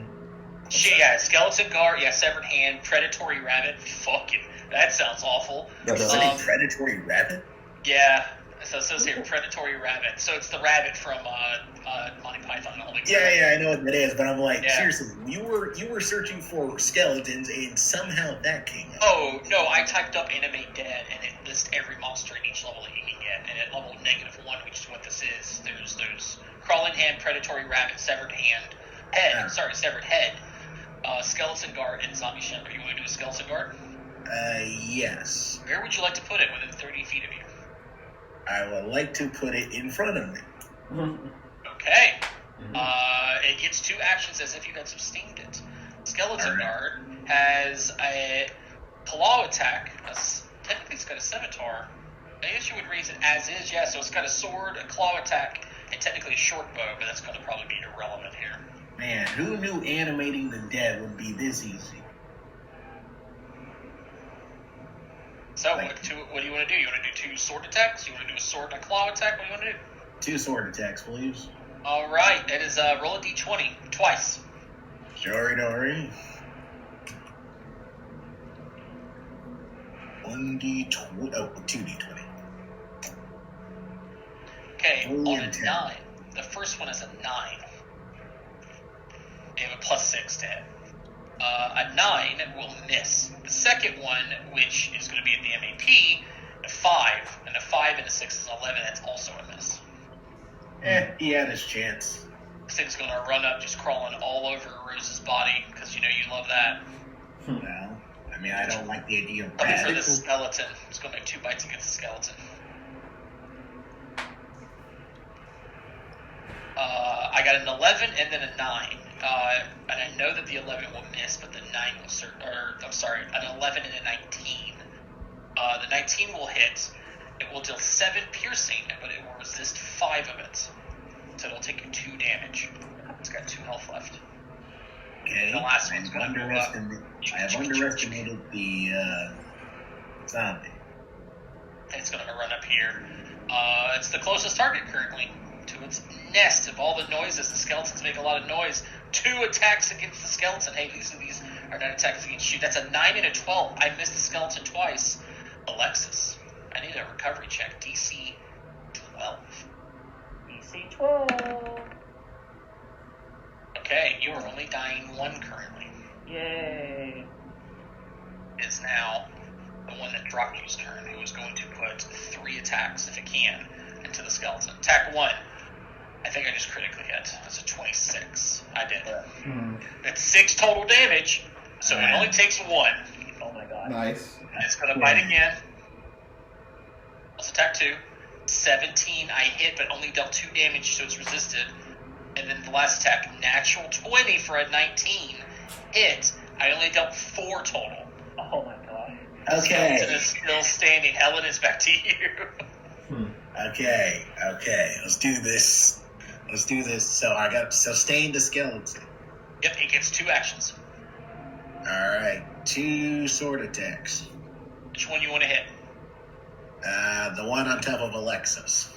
Yeah, skeleton guard. Yeah, severed hand. Predatory rabbit. Fucking. That sounds awful. That Is does. it a predatory rabbit? Yeah. So it says here predatory rabbit. So it's the rabbit from Monty Python and the Holy Grail. Yeah, I know what that is, but I'm like, Yeah. seriously, you were searching for skeletons, and somehow that came up. Oh, no, I typed up anime dead, and it lists every monster in each level that you can get. And at level -1, which is what this is, there's crawling hand, predatory rabbit, severed hand, severed head, skeleton guard, and zombie shambler. You want to do a skeleton guard? Yes. Where would you like to put it within 30 feet of you? I would like to put it in front of me. Okay. It gets 2 actions as if you had sustained it. Skeleton Alright. guard has a claw attack. Technically, it's got a scimitar. I guess you would raise it as is, yeah. So it's got a sword, a claw attack, and technically a short bow, but that's going to probably be irrelevant here. Man, who knew animating the dead would be this easy? So, Like- what do you want to do? You want to do 2 sword attacks? You want to do a sword and a claw attack? What do you want to do? 2 sword attacks, please. All right, that is roll a d20 twice. Sorry, Dory. 1d20. Oh, 2d20. Okay, Ooh, on a okay. 9. The first one is a 9. You have a +6 to hit. A 9 will miss. The second one, which is going to be at the MAP, a 5. And a 5 and a 6 is 11. That's also a miss. He had his chance. This thing's going to run up, just crawling all over Rose's body, because you know you love that. Well, I mean, I don't like the idea of Coming for that. the skeleton. It's going to make 2 bites against the skeleton. I got an 11 and then a 9. And I know that the 11 will miss, but the 9 will an 11 and a 19. The 19 will hit. It will deal 7 piercing, but it will resist 5 of it. So it'll take you 2 damage. It's got 2 health left. Okay. The last one's gonna move up. I have underestimated the zombie. And it's going to run up here. It's the closest target currently to its nest. Of all the noises, the skeletons make a lot of noise. 2 attacks against the skeleton. Hey, these are not attacks against you. That's a 9 and a 12. I missed the skeleton twice. Alexis, I need a recovery check. DC 12. DC 12. Okay, you are only dying 1 currently. Yay. Is now the one that dropped you's turn, who is going to put 3 attacks, if it can, into the skeleton. Attack 1. I think I just critically hit. That's a 26. I did. That's 6 total damage, so it only takes 1. Oh my god. Nice. And it's going to bite again. Let's attack 2. 17, I hit, but only dealt 2 damage, so it's resisted. And then the last attack, natural 20 for a 19. Hit. I only dealt 4 total. Oh my god. Okay. Skeleton is still standing. Helen, it's back to you. Okay. Let's do this. So I got sustained the skeleton. Yep, he gets 2 actions. Alright. 2 sword attacks. Which one you want to hit? The one on top of Alexis.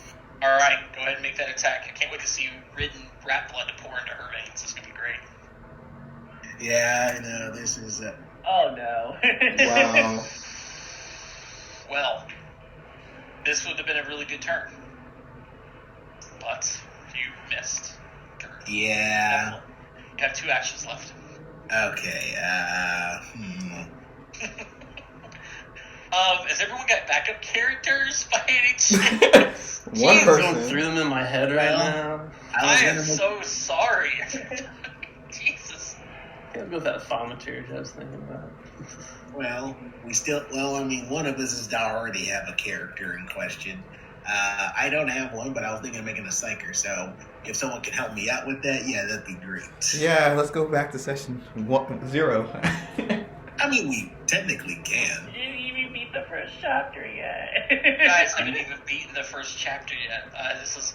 All right, go ahead and make that attack. I can't wait to see you ridden rat blood to pour into her veins. It's going to be great. Yeah, I know. This is Oh no. Wow. Well, this would have been a really good turn. But you missed. yeah. You have 2 actions left. Okay. Has everyone got backup characters by any chance? One Jeez, person. Going through them in my head right now. I am gonna so sorry. I'll go with that thaumaturge I was thinking about. Well, I mean, one of us is already have a character in question. I don't have one, but I was thinking of making a psyker. So if someone can help me out with that, yeah, that'd be great. Yeah, let's go back to session 0. I mean, we technically can. You didn't even beat the first chapter yet. Guys haven't even beaten the first chapter yet. This is.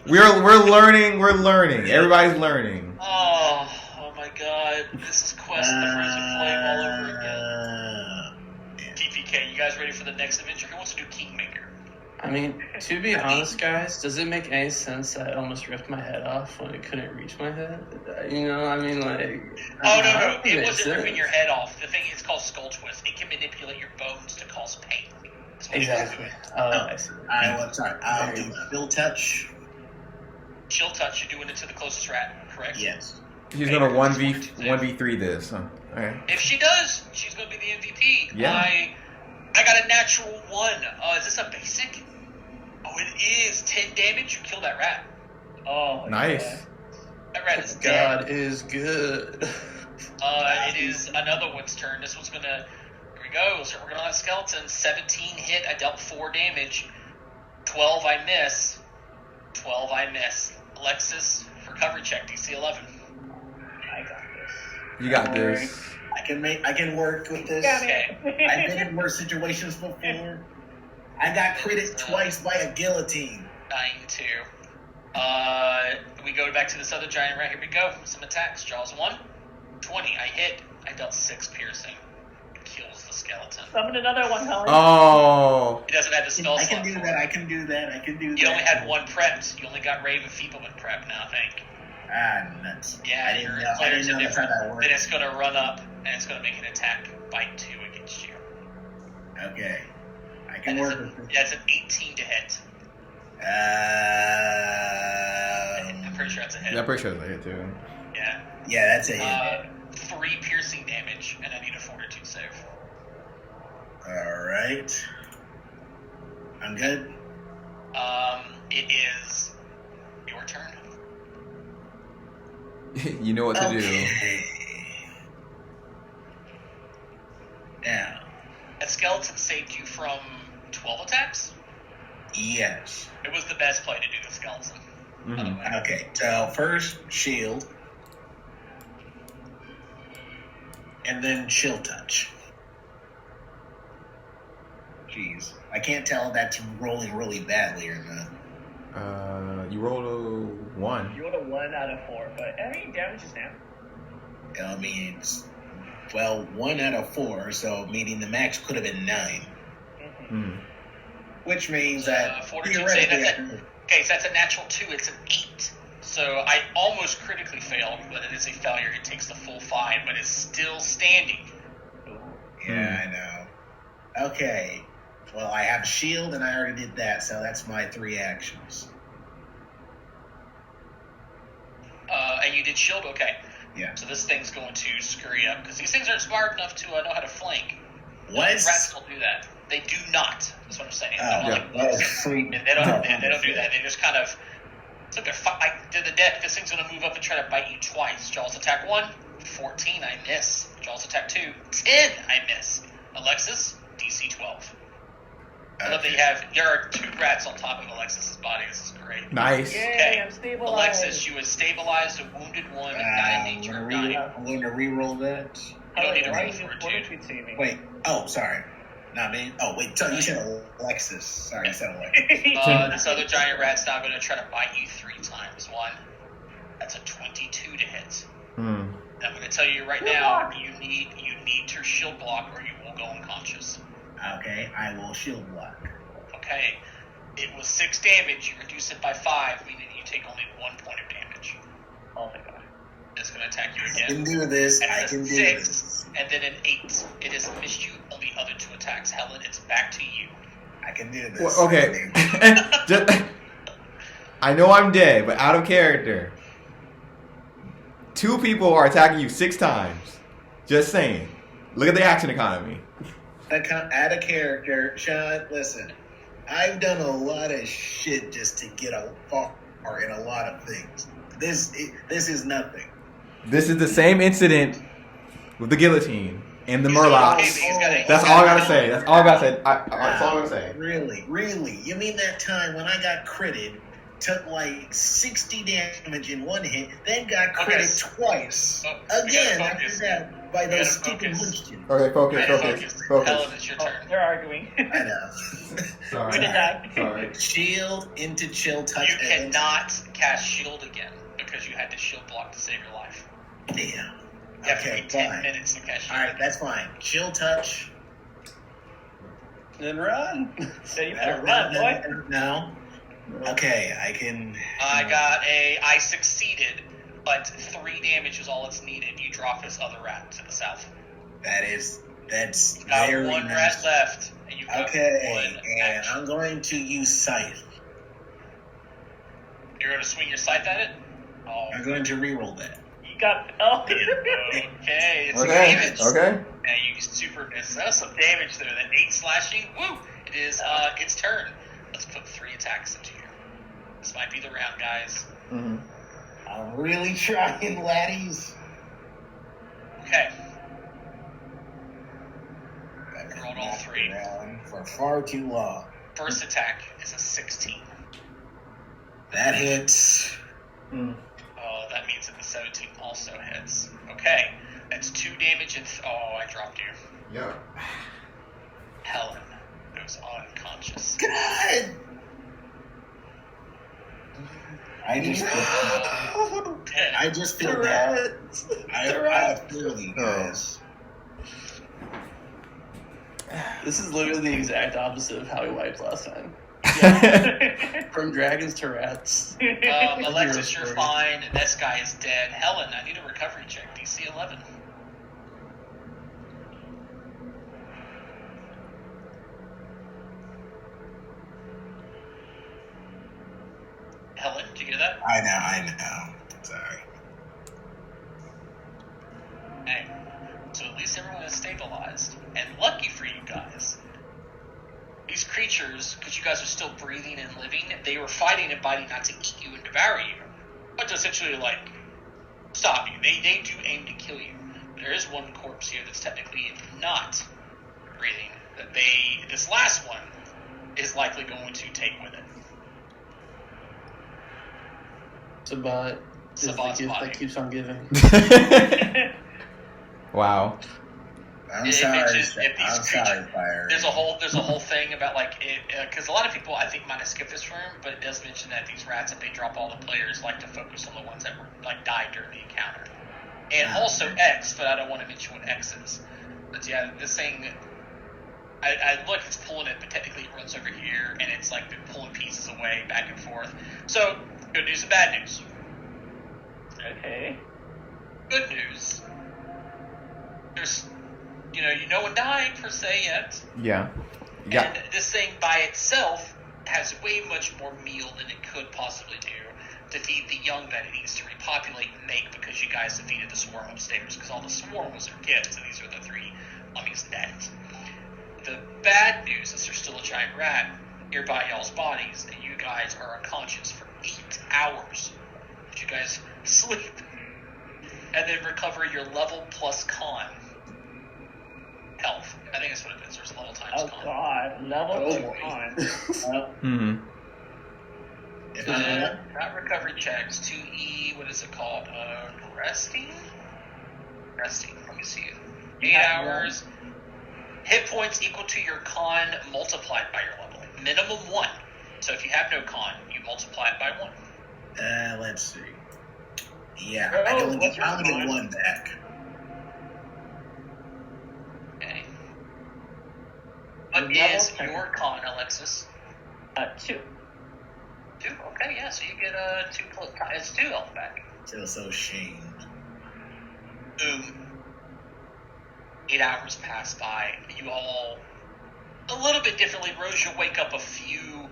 We're learning. We're learning. Everybody's learning. Oh my God! This is Quest of the Frozen Flame all over again. TPK, you guys ready for the next adventure? Who wants to do Kingmaker? I mean, to be honest, guys, does it make any sense that I almost ripped my head off when it couldn't reach my head? You know, I mean, like... Oh, no. It wasn't ripping your head off. The thing is called Skull Twist. It can manipulate your bones to cause pain. Exactly. I see. I'll do Chill Touch. Chill Touch, you're doing it to the closest rat, correct? Yes. She's gonna 1v3 this, huh? Okay. If she does, she's gonna be the MVP. Yeah. I got a natural 1. Is this a basic? Oh, it is 10 damage. You kill that rat. Oh, Nice. yeah. That rat is dead. God is good. It is another one's turn. This one's gonna. Here we go. So we're gonna let skeleton. 17 hit. I dealt 4 damage. 12 I miss. 12 I miss. Alexis for cover check. DC 11. I got this. You got this. I can work with this. Okay. I've been in worse situations before. I got critted twice by a guillotine. 9-2. We go back to this other giant rat. Here we go. Some attacks. Jaws 1. 20. I hit. I dealt 6 piercing. Kills the skeleton. Summon another one, Helen. Oh. He doesn't have the spell I slot can do for that. it. I can do that. You only had 1 prepped. You only got Raven Feeblement prepped now, I think. Nuts. Yeah, I your didn't players know are that's how different. that worked. Then it's going to run up, and it's going to make an attack, bite 2 against you. Okay. I can And work with this. yeah, it's an 18 to hit. I'm pretty sure that's a hit. Yeah, I'm pretty sure it's a hit too. Yeah. Yeah, that's a hit. 3 piercing damage, and I need a fortitude save. Alright. I'm good. It is your turn. You know what to do. Okay. Now, That skeleton saved you from 12 attacks? yes. It was the best play to do the skeleton. By the way. Okay, so first shield. And then chill touch. Jeez. I can't tell if that's rolling really badly or not. You rolled a 1. You rolled a 1 out of 4, but I mean, damage is down. I mean, it's, 1 out of 4, so meaning the max could have been 9. Hmm. Which means that Fortitude save. theoretically, Okay, so that's a natural 2. It's an 8. So I almost critically failed, but it is a failure. It takes the full 5, but it's still standing. yeah, I know. Okay. Well, I have shield, and I already did that, so that's my 3 actions. And you did shield? Okay. Yeah. So this thing's going to scurry up, because these things aren't smart enough to know how to flank. What? Rats don't do that. They do not. That's what I'm saying. They're not yeah. like That was bugs. sweet. And they don't do that. They just kind of... It's like they're to the death. This thing's going to move up and try to bite you twice. Jaws attack 1, 14, I miss. Jaws attack 2, 10, I miss. Alexis, DC 12. I love that there are 2 rats on top of Alexis's body. This is great. Nice. Yay, Okay. I'm stabilized. Alexis, you have stabilized a wounded one and got a nature 9. I'm going to re-roll that. You don't need to Why roll are you fortitude. fortitude saving? Wait. Oh, sorry. Not me. Oh, wait. So you said Alexis. Sorry, I said Alexis. This other giant rat's now going to try to bite you 3 times. 1. That's a 22 to hit. Hmm. I'm going to tell you right now, you need to shield block or you will go unconscious. Okay, I will shield block. Okay. It was 6 damage. You reduce it by 5, meaning you take only 1 point of damage. Oh my god. It's going to attack you I again. can do this. And I it's can a do 6, this. and then an 8. It has missed you on the other 2 attacks. Helen, it's back to you. I can do this. Well, okay. I know I'm dead, but out of character. 2 people are attacking you 6 times. Just saying. Look at the action economy. Out of character, Sean. Listen, I've done a lot of shit just to get far in a lot of things. This is nothing. This is the same incident with the guillotine and the He's doing okay, but Murlocs. That's all I gotta say. That's all I gotta say. That's all I'm gonna say. Really? You mean that time when I got critted, took like 60 damage in one hit, then got critted twice again after that by those stupid munchkins? Okay, focus. Helen, it's your turn. They're arguing. I know. Sorry. We're gonna die. Sorry. Shield into chill touch. You cannot cast shield again because you had to shield block to save your life. Damn. You have to wait 10 minutes to cast shield. Alright, that's fine. Chill touch. Then run. So you better run, boy. No. Okay, I can. I succeeded, but 3 damage is all it's needed. You drop this other rat to the south. That's You got very one nice. rat left, and you've got Okay, one and action. I'm going to use Scythe. You're going to swing your scythe at it? Oh, I'm going to reroll that. You got. Oh. okay. It's Okay. damage. Okay. Yeah, you super miss. That's some damage there. That 8 slashing. Woo! It is its turn. Let's put 3 attacks into you. This might be the round, guys. Mm-hmm. I'm really trying, laddies. Okay. I've Rolled all knocked 3. around for far too long. First attack is a 16. That hits. Mm. Oh, that means that the 17 also hits. Okay. That's 2 damage and... I dropped you. Yeah. Helen goes unconscious. God! I just feel bad. I feel you guys. This is literally the exact opposite of how we wiped last time. From dragons to rats. Alexis, you're fine. This guy is dead. Helen, I need a recovery check. DC 11. Helen, did you get that? I know. Sorry. Hey. So at least everyone is stabilized. And lucky for you guys, these creatures, because you guys are still breathing and living, they were fighting and biting not to eat you and devour you, but to essentially, stop you. They do aim to kill you. There is one corpse here that's technically not breathing. This last one is likely going to take with it. Sabat is the Sabat's gift body. that keeps on giving. Wow. I'm sorry, Fire. There's a whole thing about because a lot of people I think might have skipped this room, but it does mention that these rats, if they drop all the players, like to focus on the ones that were died during the encounter, and also X, but I don't want to mention what X is. But yeah, this thing, I look, it's pulling it, but technically it runs over here, and it's been pulling pieces away back and forth. So good news and bad news. Okay. Good news. There's, no one died per se yet. Yeah. And this thing by itself has way much more meal than it could possibly do to feed the young that it needs to repopulate and make, because you guys defeated the swarm upstairs, because all the swarm was their kids, and these are the 3 mummies dead. The bad news is there's still a giant rat nearby y'all's bodies, and you guys are unconscious for 8 hours. You guys sleep and then recover your level plus con health. I think that's what it is. There's a level times con. God, level on. Mm-hmm. Not recovery checks. 2E, what is it called? Resting? Resting. Let me see it. 8 hours. Hit points equal to your con multiplied by your level. Minimum 1. So if you have no con, you multiply it by 1. Let's see. Yeah, I only get 1 back. Okay. What is your con, Alexis? 2. 2? Okay, yeah, so you get 2 plus. It's 2 health back. Feel so shamed. Boom. 8 hours pass by. You all a little bit differently. Rose, you'll wake up a few,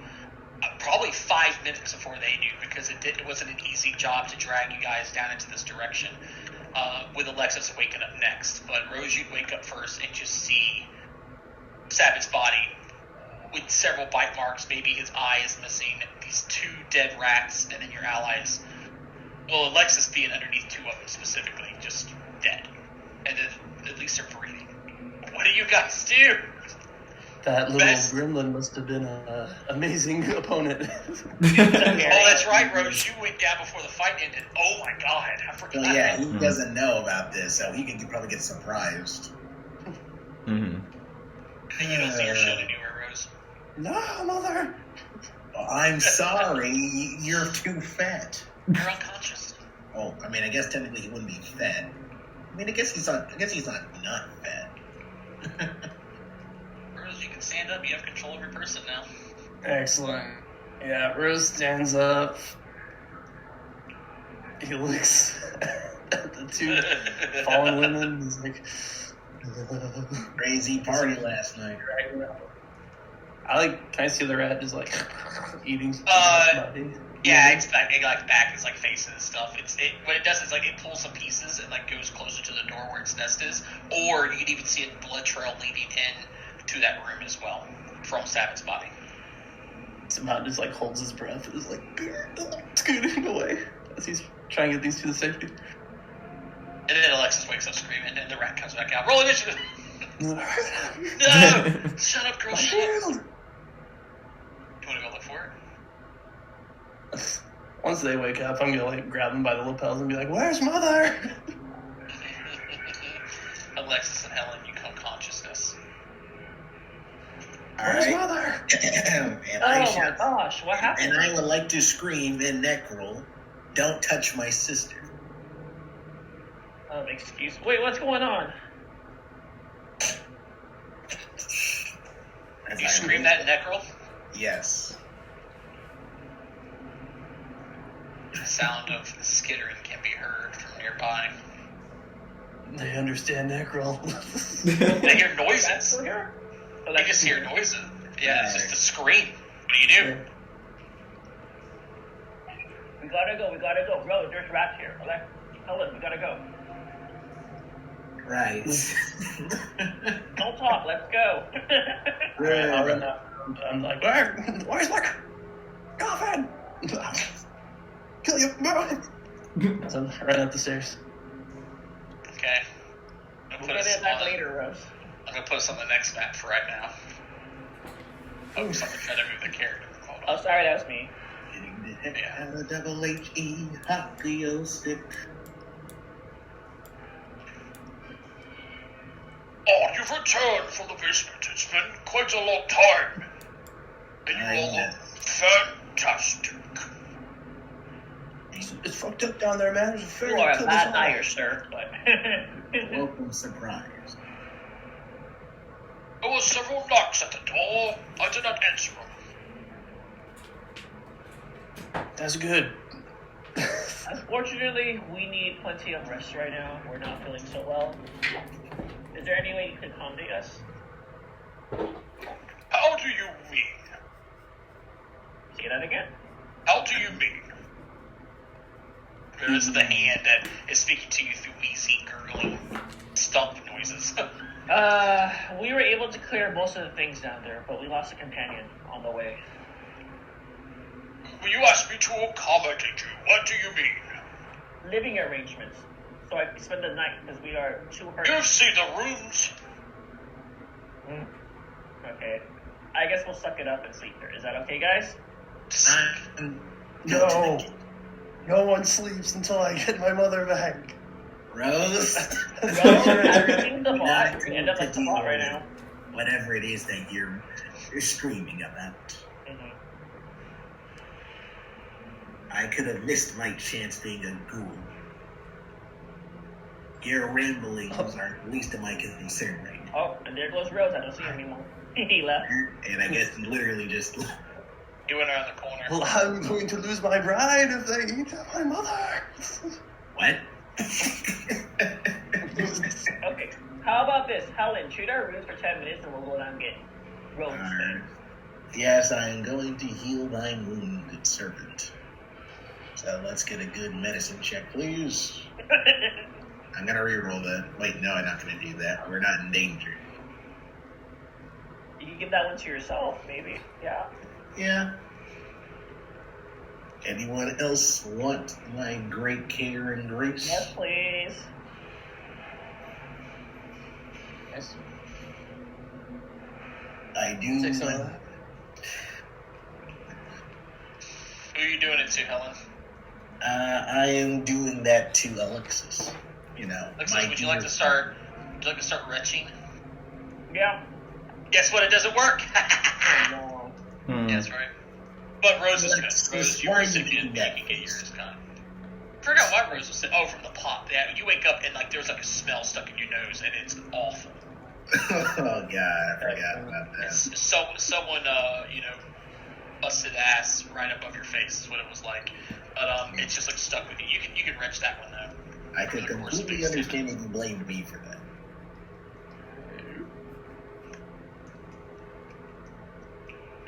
probably 5 minutes before they do, because it wasn't an easy job to drag you guys down into this direction. With Alexis waking up next, but Rose, you'd wake up first and just see Sabbath's body with several bite marks. Maybe his eye is missing. These 2 dead rats, and then your allies Well, Alexis being underneath two of them specifically, just dead. And then at least they're breathing. What do you guys do? That little Best- gremlin must have been an amazing opponent. Oh, that's right, Rose. You went down before the fight ended. Oh my god, I forgot. So yeah, he doesn't know about this, so he can probably get surprised. Mm-hmm. You don't see your shit anywhere, Rose. No, mother. I'm sorry, you're too fat. You're unconscious. Oh, I mean, I guess technically he wouldn't be fat. I mean, I guess he's not fat. Rose, you can stand up. You have control of your person now. Excellent. Yeah, Rose stands up. He looks at the two fallen women. He's like, Crazy party last night. can I see the rat just like eating? Yeah, it's back. It like back its like faces and stuff. What it does is like it pulls some pieces and like goes closer to the door where its nest is, or you can even see a blood trail leading in to that room as well from Sabbath's body. Somehow just like holds his breath and is like scooting away as he's trying to get these two to safety. And then Alexis wakes up screaming, and the rat comes back out. Roll initiative. No, shut up, girl. Shut up. You want to go look for it? Once they wake up, I'm gonna like grab them by the lapels and be like, "Where's mother?" Alexis and Helen, you come consciousness. Where's Alright. mother? And Oh I my shall- gosh, what happened? And I would like to scream in Necrol, "Don't touch my sister." Excuse. Wait, what's going on? As You I scream read- that in Necrol? Yes. The sound of skittering can be heard from nearby. They understand Necrol. They hear That's noises. still here? Oh, They just hear noises. Yeah, it's just a scream. What do you do? We gotta go. Bro, there's rats here. Okay? Helen, we gotta go. Right. Don't talk, let's go. I'll run out. I'm like, where's my coffin? Kill you, bro. So I run up the stairs. Okay. I'm We'll gonna get put it back us on. later, Rose. I'm gonna put us on the next map for right now. Focus on the trying to move the character. Hold Oh, on. sorry, that was me. Getting the heck out of double HE hockey stick. Oh, you've returned from the basement. It's been quite a long time. And you I all know. look fantastic. It's fucked up down there, man. There's a You fairy are a killed us bad all. liar, sir, but... Welcome surprise. There were several knocks at the door. I did not answer them. That's good. Unfortunately, we need plenty of rest right now. We're not feeling so well. Is there any way you can accommodate us? How do you mean? Say that again. How do you mean? There is the hand that is speaking to you through wheezy, gurgling, stump noises. We were able to clear most of the things down there, but we lost a companion on the way. When you asked me to accommodate you, what do you mean? Living arrangements. So I can spend the night because we are too hurt. You've seen the rooms. Okay. I guess we'll suck it up and sleep here. Is that okay, guys? No. No one sleeps until I get my mother back. Rose. Everything's the Not bot. We end up like the bot right now. Whatever it is that you're screaming about. Mhm. I could have missed my chance being a ghoul. Your ramblings are least of my concern right now. Oh, and there goes Rose. I don't see him anymore. He left. And I guess he literally just He went around the corner. Well, I'm going to lose my bride if they eat my mother. what? Okay. How about this? Helen, treat our rooms for 10 minutes and we'll go down and get Rose. Yes, I am going to heal thy wounded servant. So let's get a good medicine check, please. I'm gonna reroll that. Wait, no, I'm not gonna do that. We're not in danger. You can give that one to yourself, maybe. Yeah. Yeah. Anyone else want my great care and grace? Yes, please. Yes. I do. Take some of that. Who are you doing it to, Helen? I am doing that to Alexis. You know, Alexis, would you like to start? Would you like to start retching? Yeah. Guess what? It doesn't work. No. Yeah, that's right. But Rose is good. Alexis, Rose, why you're are you recipient. doing You that? can get yours. Kind of. Forgot why Rose was saying. Oh, from the pop. Yeah, you wake up and like there's like a smell stuck in your nose, and it's awful. Oh God, I forgot about that. Someone busted ass right above your face is what it was like. But it's just like stuck with you. You can wrench that one though. I could completely understand if you blamed me for that.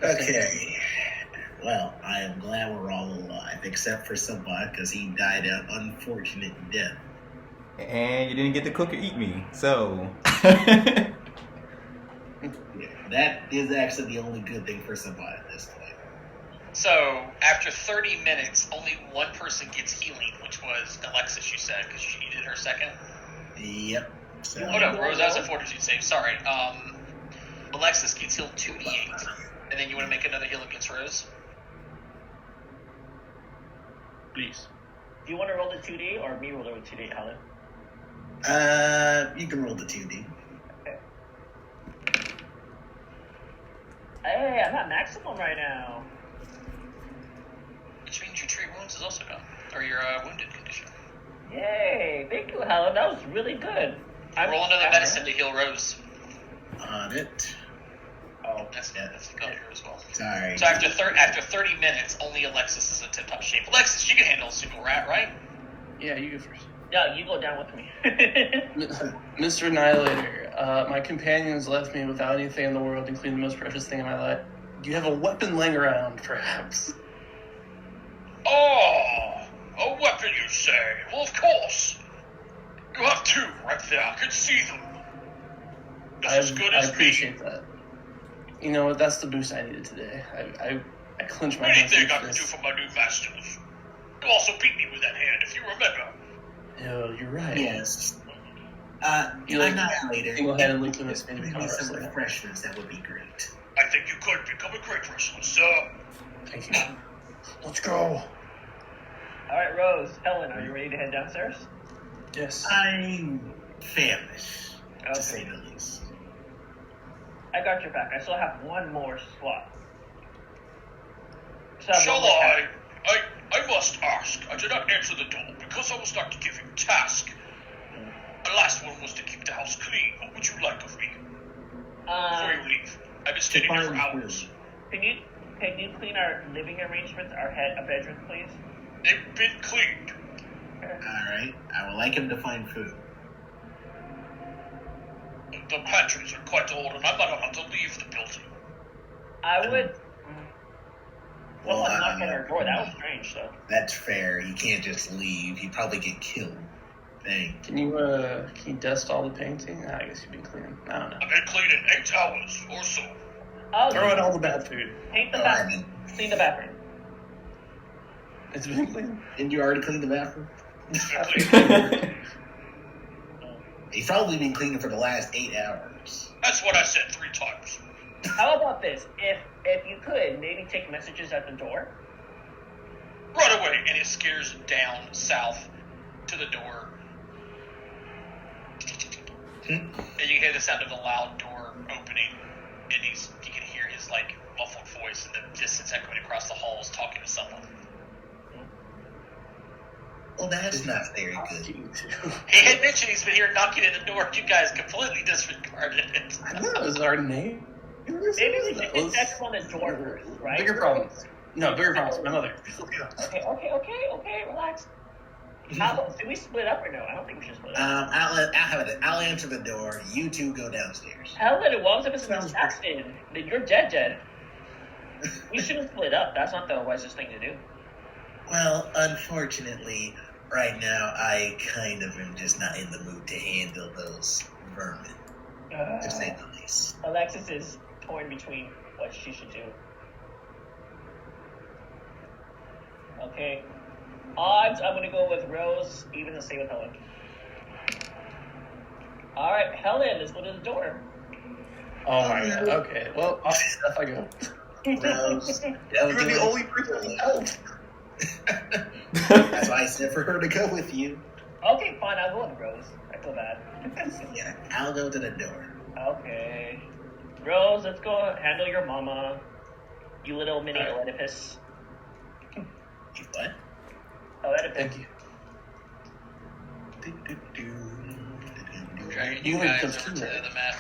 Okay. Well, I am glad we're all alive, except for Sabah, because he died an unfortunate death. And you didn't get to cook or eat me, so. Yeah, that is actually the only good thing for Sabah at this point. So after 30 minutes, only one person gets healing, which was Alexis. You said because she did her second. Yep. So, Oh no, Rose, that was a fortitude save. Sorry. Alexis gets healed 2d8, and then you want to make another heal against Rose. Please. Do you want to roll the 2D or me roll the 2D, Helen? you can roll the 2D. Okay. Hey, I'm at maximum right now. Which means your treat wounds is also gone, or your wounded condition. Yay! Thank you, Helen. That was really good. Roll another medicine to heal Rose. On it. Oh, that's gone here as well. Sorry. So after 30 minutes, only Alexis is in tip-top shape. Alexis, you can handle a single rat, right? Yeah, you go first. Yeah, you go down with me. Mr. Annihilator, my companions left me without anything in the world, including the most precious thing in my life. Do you have a weapon laying around, perhaps? Oh, a weapon, you say? Well, of course. You have two right there. I can see them. Just as good I as appreciate that. You know what? That's the boost I needed today. I clenched my hands. Anything I can do for my new masters. You also beat me with that hand, if you remember. Oh, you're right. Yes. You like Annihilator. single-handedly convinced me to Give become me a some wrestler. refreshments. That would be great. I think you could become a great wrestler, sir. Thank you. Let's go. Alright, Rose, Helen, are you ready to head downstairs? Yes. I'm famished, Okay. to say the least. I got your back. I still have one more slot. So Shall I? I must ask. I did not answer the door because I was not giving task. The last one was to keep the house clean. What would you like of me before you leave? I've been standing here for hours. Can you clean our living arrangements, our bedroom, please? They've been cleaned. Alright, I would like him to find food. The pantries are quite old, and I'm not allowed to leave the building. I would. Well, Someone knocked on our door. That was strange, though. That's fair. You can't just leave. You'd probably get killed. Dang. Can you dust all the painting? I guess you've been cleaning. I don't know. I've been cleaning 8 hours or so. Oh, Throw out all the bad food. paint the Oh, I bathroom. mean, Clean the bathroom. It's been clean. didn't you already clean the bathroom? It's been cleaned. He's probably been cleaning for the last 8 hours. That's what I said 3 times. How about this? If you could, maybe take messages at the door. Right away, and it scares down south to the door. And you hear the sound of a loud door opening, and you can hear his like muffled voice in the distance echoing across the halls, talking to someone. Well, that's not very good. He had mentioned he's been here knocking at the door. You guys completely disregarded it. I know it was our name. Maybe we should just check on the door first, right? Bigger problems. No, bigger problems. My mother. Okay, relax. How about, do we split up or no? I don't think we should split up. I'll answer the door. You two go downstairs. Helen, what was if it's an assassin? Then you're dead. We shouldn't split up. That's not the wisest thing to do. Well, unfortunately, right now I kind of am just not in the mood to handle those vermin, to say the least. Alexis is torn between what she should do. Okay. Odds, I'm gonna go with Rose, even to stay with Helen. Alright, Helen, let's go to the door. Oh my god. Okay. Well, off I go. Rose, You're the only person who helped. That's why I said for her to go with you. Okay, fine, I'll go with Rose. I feel bad. Yeah, I'll go to the door. Okay. Rose, let's go handle your mama. You little mini Alright. Oedipus. You what? Oedipus. Thank you. Dragging You you would guys come over too, to right? the map.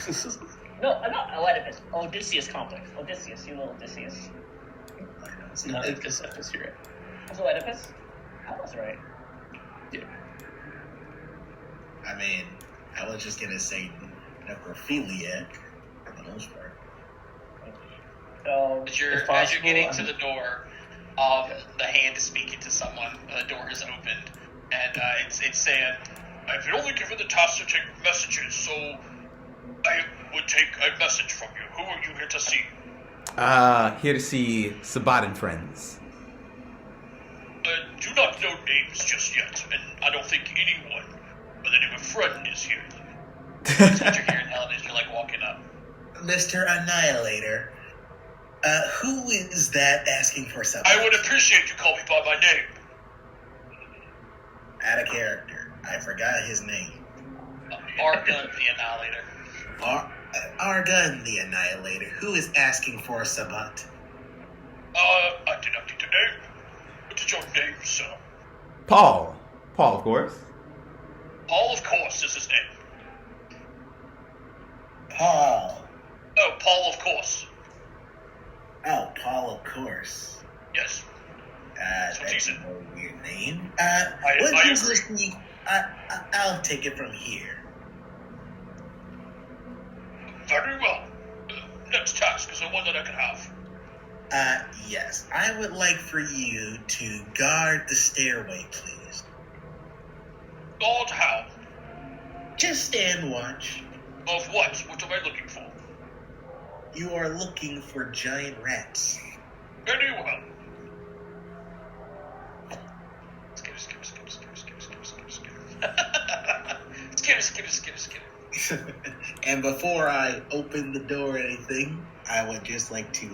No, not Oedipus. Odysseus complex. Odysseus, you little Odysseus. It's not Oedipus, you're right. Also Oedipus? I was right. Yeah. I mean, I was just gonna say necrophiliac for the most part. So, As you're If possible, getting to the door, the hand is speaking to someone. The door is opened, and it's saying, "I've been only given the task to take messages, so I would take a message from you. Who are you here to see?" Here to see Sabat and friends. I do not know names just yet, and I don't think anyone by the name of Friend is here. That's what you're hearing, Helen, as you're like walking up. Mr. Annihilator, who is that asking for something? I would appreciate you call me by my name. Out of character. I forgot his name. Argon the Annihilator. Argon the Annihilator. Who is asking for Sabat? I did not need a name. What is your name, sir? Paul. Paul, of course. Paul, of course, is his name. Paul. Oh, Paul, of course. Oh, Paul, of course. Yes. what he That's said. a weird name. I What gives agree. us the... I'll take it from here. Very well. Next task is the one that I can have. Yes. I would like for you to guard the stairway, please. God, how? Just stand watch. Of what? What am I looking for? You are looking for giant rats. Very well. Skip. And before I open the door or anything, I would just like to,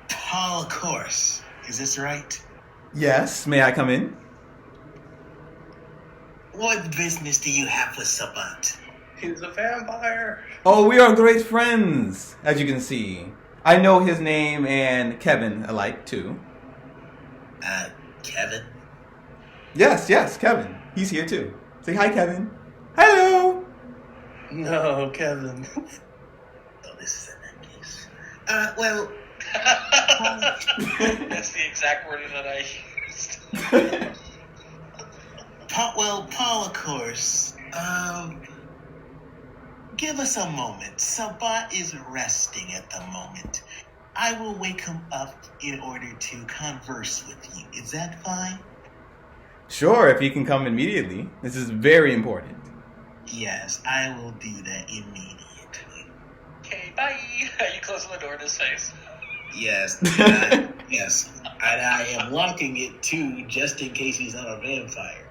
Paul, of course. Is this right? Yes, may I come in? What business do you have with Sabat? He's a vampire. Oh, we are great friends, as you can see. I know his name and Kevin alike, too. Kevin? Yes, Kevin. He's here, too. Say hi, Kevin. Hello! No, Kevin. Oh, this is in that case. Well, That's the exact wording that I used. Paul, of course. Give us a moment. Sabat is resting at the moment. I will wake him up in order to converse with you. Is that fine? Sure, if you can come immediately. This is very important. Yes, I will do that immediately. Okay, bye. You closing the door in his face. Yes, yes. And I am locking it too, just in case he's not a vampire.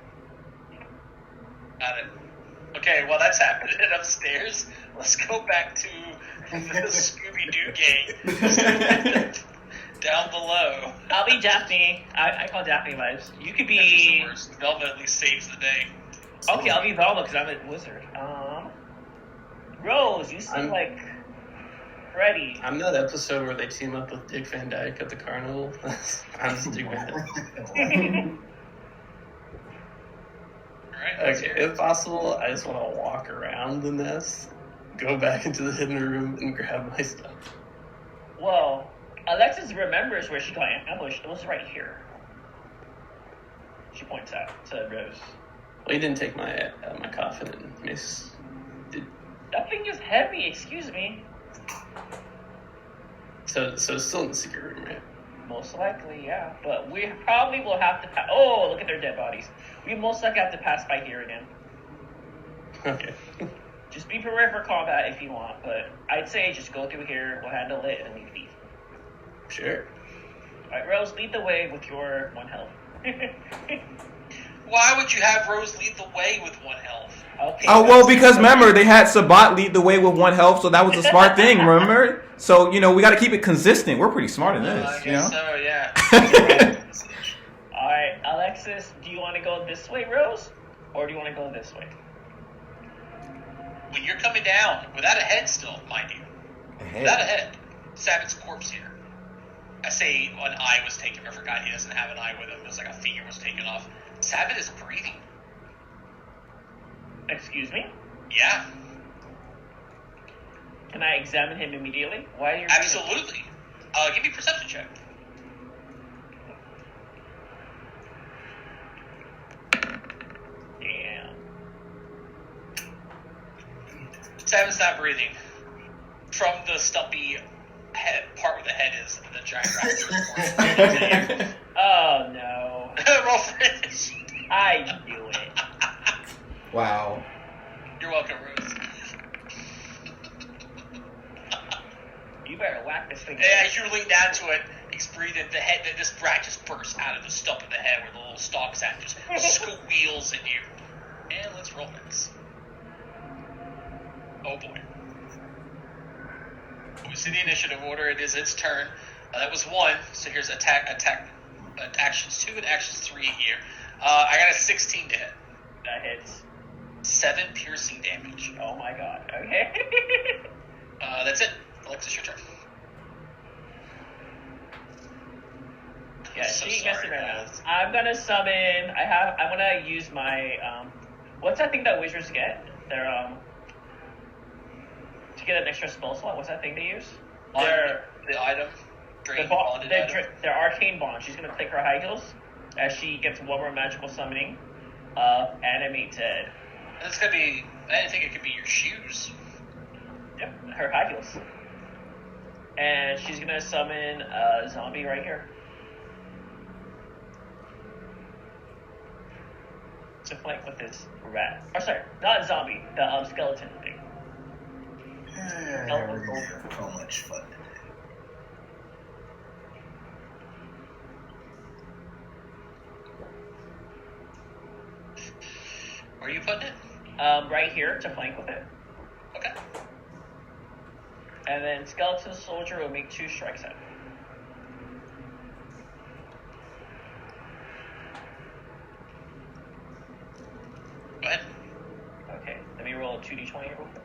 Got it. Okay, well that's happening upstairs. Let's go back to the Scooby-Doo gang. Down below. I'll be Daphne. I call Daphne vibes. You could That's just be... the worst. Velma at least saves the day. Okay, I'll be Velma because I'm a wizard. Rose, you seem like Freddy. I'm that episode where they team up with Dick Van Dyke at the carnival. I'm just Dick Van Dyke. Alright, Okay, if possible, I just want to walk around the nest, go back into the hidden room, and grab my stuff. Well, Alexis remembers where she got ambushed. It was right here. She points out to Rose. Well, you didn't take my my coffin and mace. That thing is heavy, excuse me. So it's still in the secret room, right? Most likely, yeah. But we probably will have to pass. Oh, look at their dead bodies. We most likely have to pass by here again. Okay. Just be prepared for combat if you want, but I'd say just go through here, we'll handle it, and leave. Sure. Alright, Rose, lead the way with your 1 health. Why would you have Rose lead the way with 1 health? Okay. Oh, well, because remember, they had Sabat lead the way with 1 health, so that was a smart thing, remember? So, we got to keep it consistent. We're pretty smart in I this, guess so, yeah. Alright, Alexis, do you want to go this way, Rose? Or do you want to go this way? When you're coming down, without a head still, mind you. Without a head. Sabbath's corpse here. I say an eye was taken. I forgot he doesn't have an eye with him. It was like a finger was taken off. Sabbath is breathing. Excuse me? Yeah. Can I examine him immediately? Why are you Absolutely. Give me a perception check. Damn. Sabbath's not breathing. From the stumpy head part where the head is, the giant raptor. Oh no. Roll finish. I knew it. Wow. You're welcome, Rose. You better whack this thing. As you lean down to it, he's breathing. The head, this brat just bursts out of the stump of the head where the little stalk's at, just squeals at you. And let's roll this. Oh boy. We see the initiative order. It is its turn. That was 1. So here's actions 2 and actions 3 here. I got a 16 to hit. That hits. 7 piercing damage. Oh my god. Okay. That's it. Alexis, your turn. Yeah, So she sorry, messing around. guys. I'm gonna summon. I'm gonna use my. What's that thing that wizards get? They're to get an extra spell slot. What's that thing they use? The item. Drain bonded item. Their arcane bond. She's gonna click her high heels as she gets one more magical summoning of animated. That's gonna be. I didn't think it could be your shoes. Yep, her high heels. And she's gonna summon a zombie right here. To flank with this rat. Or sorry, not zombie, the skeleton thing. We're gonna have so much fun today. Where are you putting it? Right here to flank with it. Okay. And then skeleton soldier will make 2 strikes at it. Go ahead. Okay, let me roll a 2d20 real quick.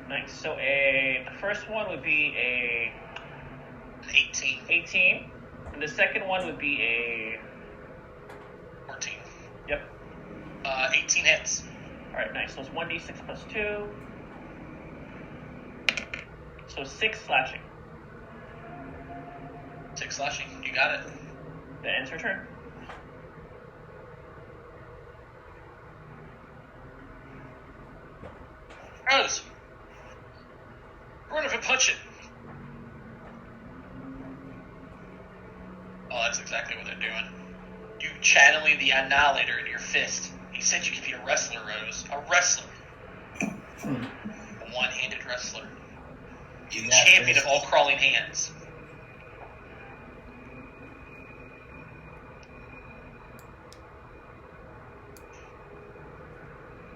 Nice. So the first one would be a 18. 18, and the second one would be a 14. Yep. 18 hits. All right, nice. So it's 1d6 plus 2. So 6 slashing. 6 slashing. You got it. That ends her turn. Rose. Run up and punch it. Oh, that's exactly what they're doing. You channeling the Annihilator in your fist. He said you could be a wrestler, Rose. A wrestler. A one-handed wrestler. You champion of all crawling hands.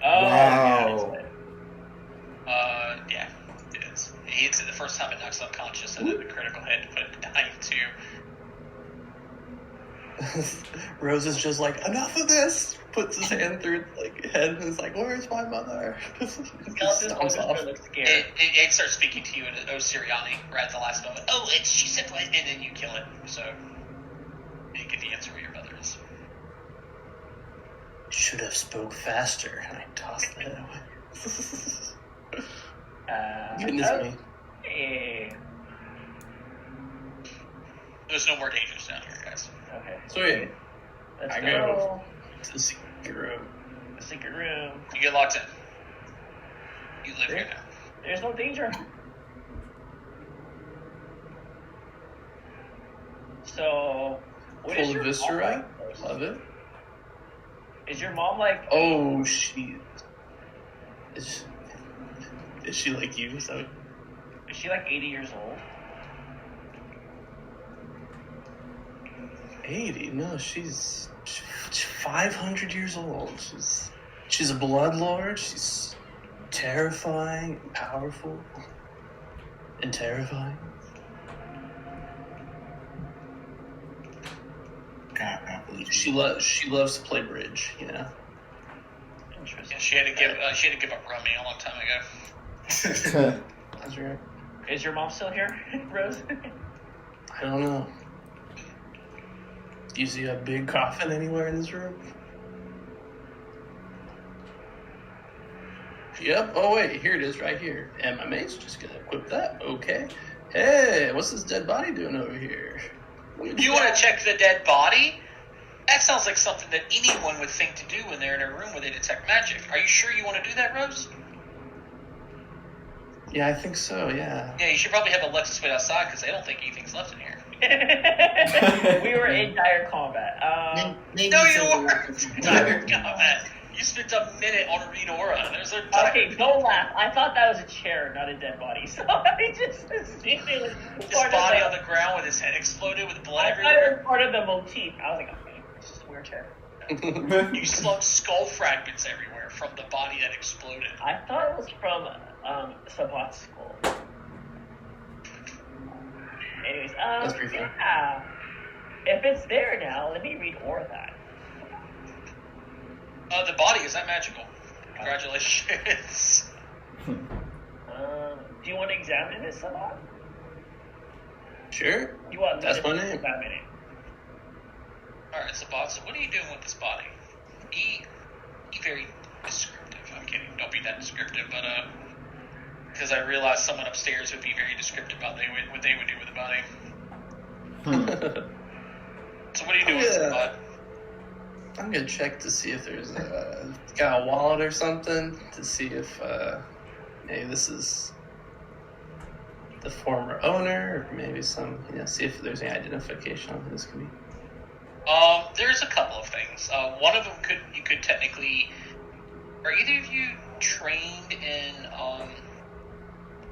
Oh, Wow. Yeah, it is. He hits it the first time, it knocks unconscious, and then the critical hit to put it dying too. Rose is just like, enough of this! Puts his hand through head and is like, where's my mother? Skeleton Stomps soldier off. looks scared. It starts speaking to you in Osiriani right at the last moment. Oh, she said, and then you kill it. So you get the answer where your mother is. Should have spoke faster. And I tossed that away. Goodness me. Hey. There's no more dangers down here, guys. Okay. Sweet. Let's I go. go to the secret room. The secret room. You get locked in. You live here now. There's no danger. So, what is Full your viscera. combat? Love it. Is your mom like? Oh, she is she like you? So Is she like 80 years old? 80? No, she's 500 years old. She's a bloodlord. She's terrifying, and powerful, and terrifying. God, I believe you. She loves to play bridge. You know. Interesting. Yeah, she had to give up rummy a long time ago. That's right. Is your mom still here, Rose? I don't know. Do you see a big coffin anywhere in this room? Yep. Oh wait, here it is, right here. And my mate's just gonna equip that. Okay. Hey, what's this dead body doing over here? You want to check the dead body? That sounds like something that anyone would think to do when they're in a room where they detect magic. Are you sure you want to do that, Rose? Yeah, I think so. Yeah. Yeah, you should probably have Alexis wait outside because they don't think anything's left in here. We were in dire combat. Maybe No, you so. weren't. Dire combat. You spent a minute on Read Aura. There's a dire Okay, don't laugh. I thought that was a chair, not a dead body. So I just assumed it was His part body of on the ground with his head exploded with blood I thought it everywhere. was part of the motif. I was like, okay, it's just a weird chair. You slumped skull fragments everywhere from the body that exploded. I thought it was from Sabat's skull. Anyways, That's pretty fun. yeah. If it's there now, let me read Aura that. The body is that magical. Congratulations. Do you want to examine this, Sabat? Sure. You want me That's to my name. examine it? Alright, Sabat, so what are you doing with this body? Be very descriptive. I'm kidding. Don't be that descriptive, but because I realized someone upstairs would be very descriptive about what they would do with the body. So what are you doing with Sabat? I'm gonna check to see if there's got a wallet or something to see if maybe this is the former owner, or maybe some see if there's any identification on who this could be. There's a couple of things. One of them you could technically. Are either of you trained in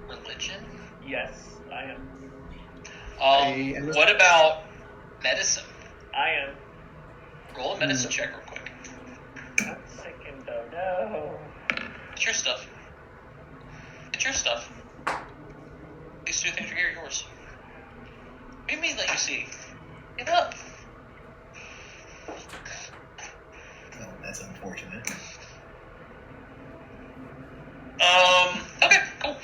religion? Yes, I am. What about medicine? I am. Roll a medicine check real quick. I'm sick and don't know. It's your stuff. It's your stuff. These two things are here, yours. What do you mean let you see? Get up. Oh, that's unfortunate. Okay, cool.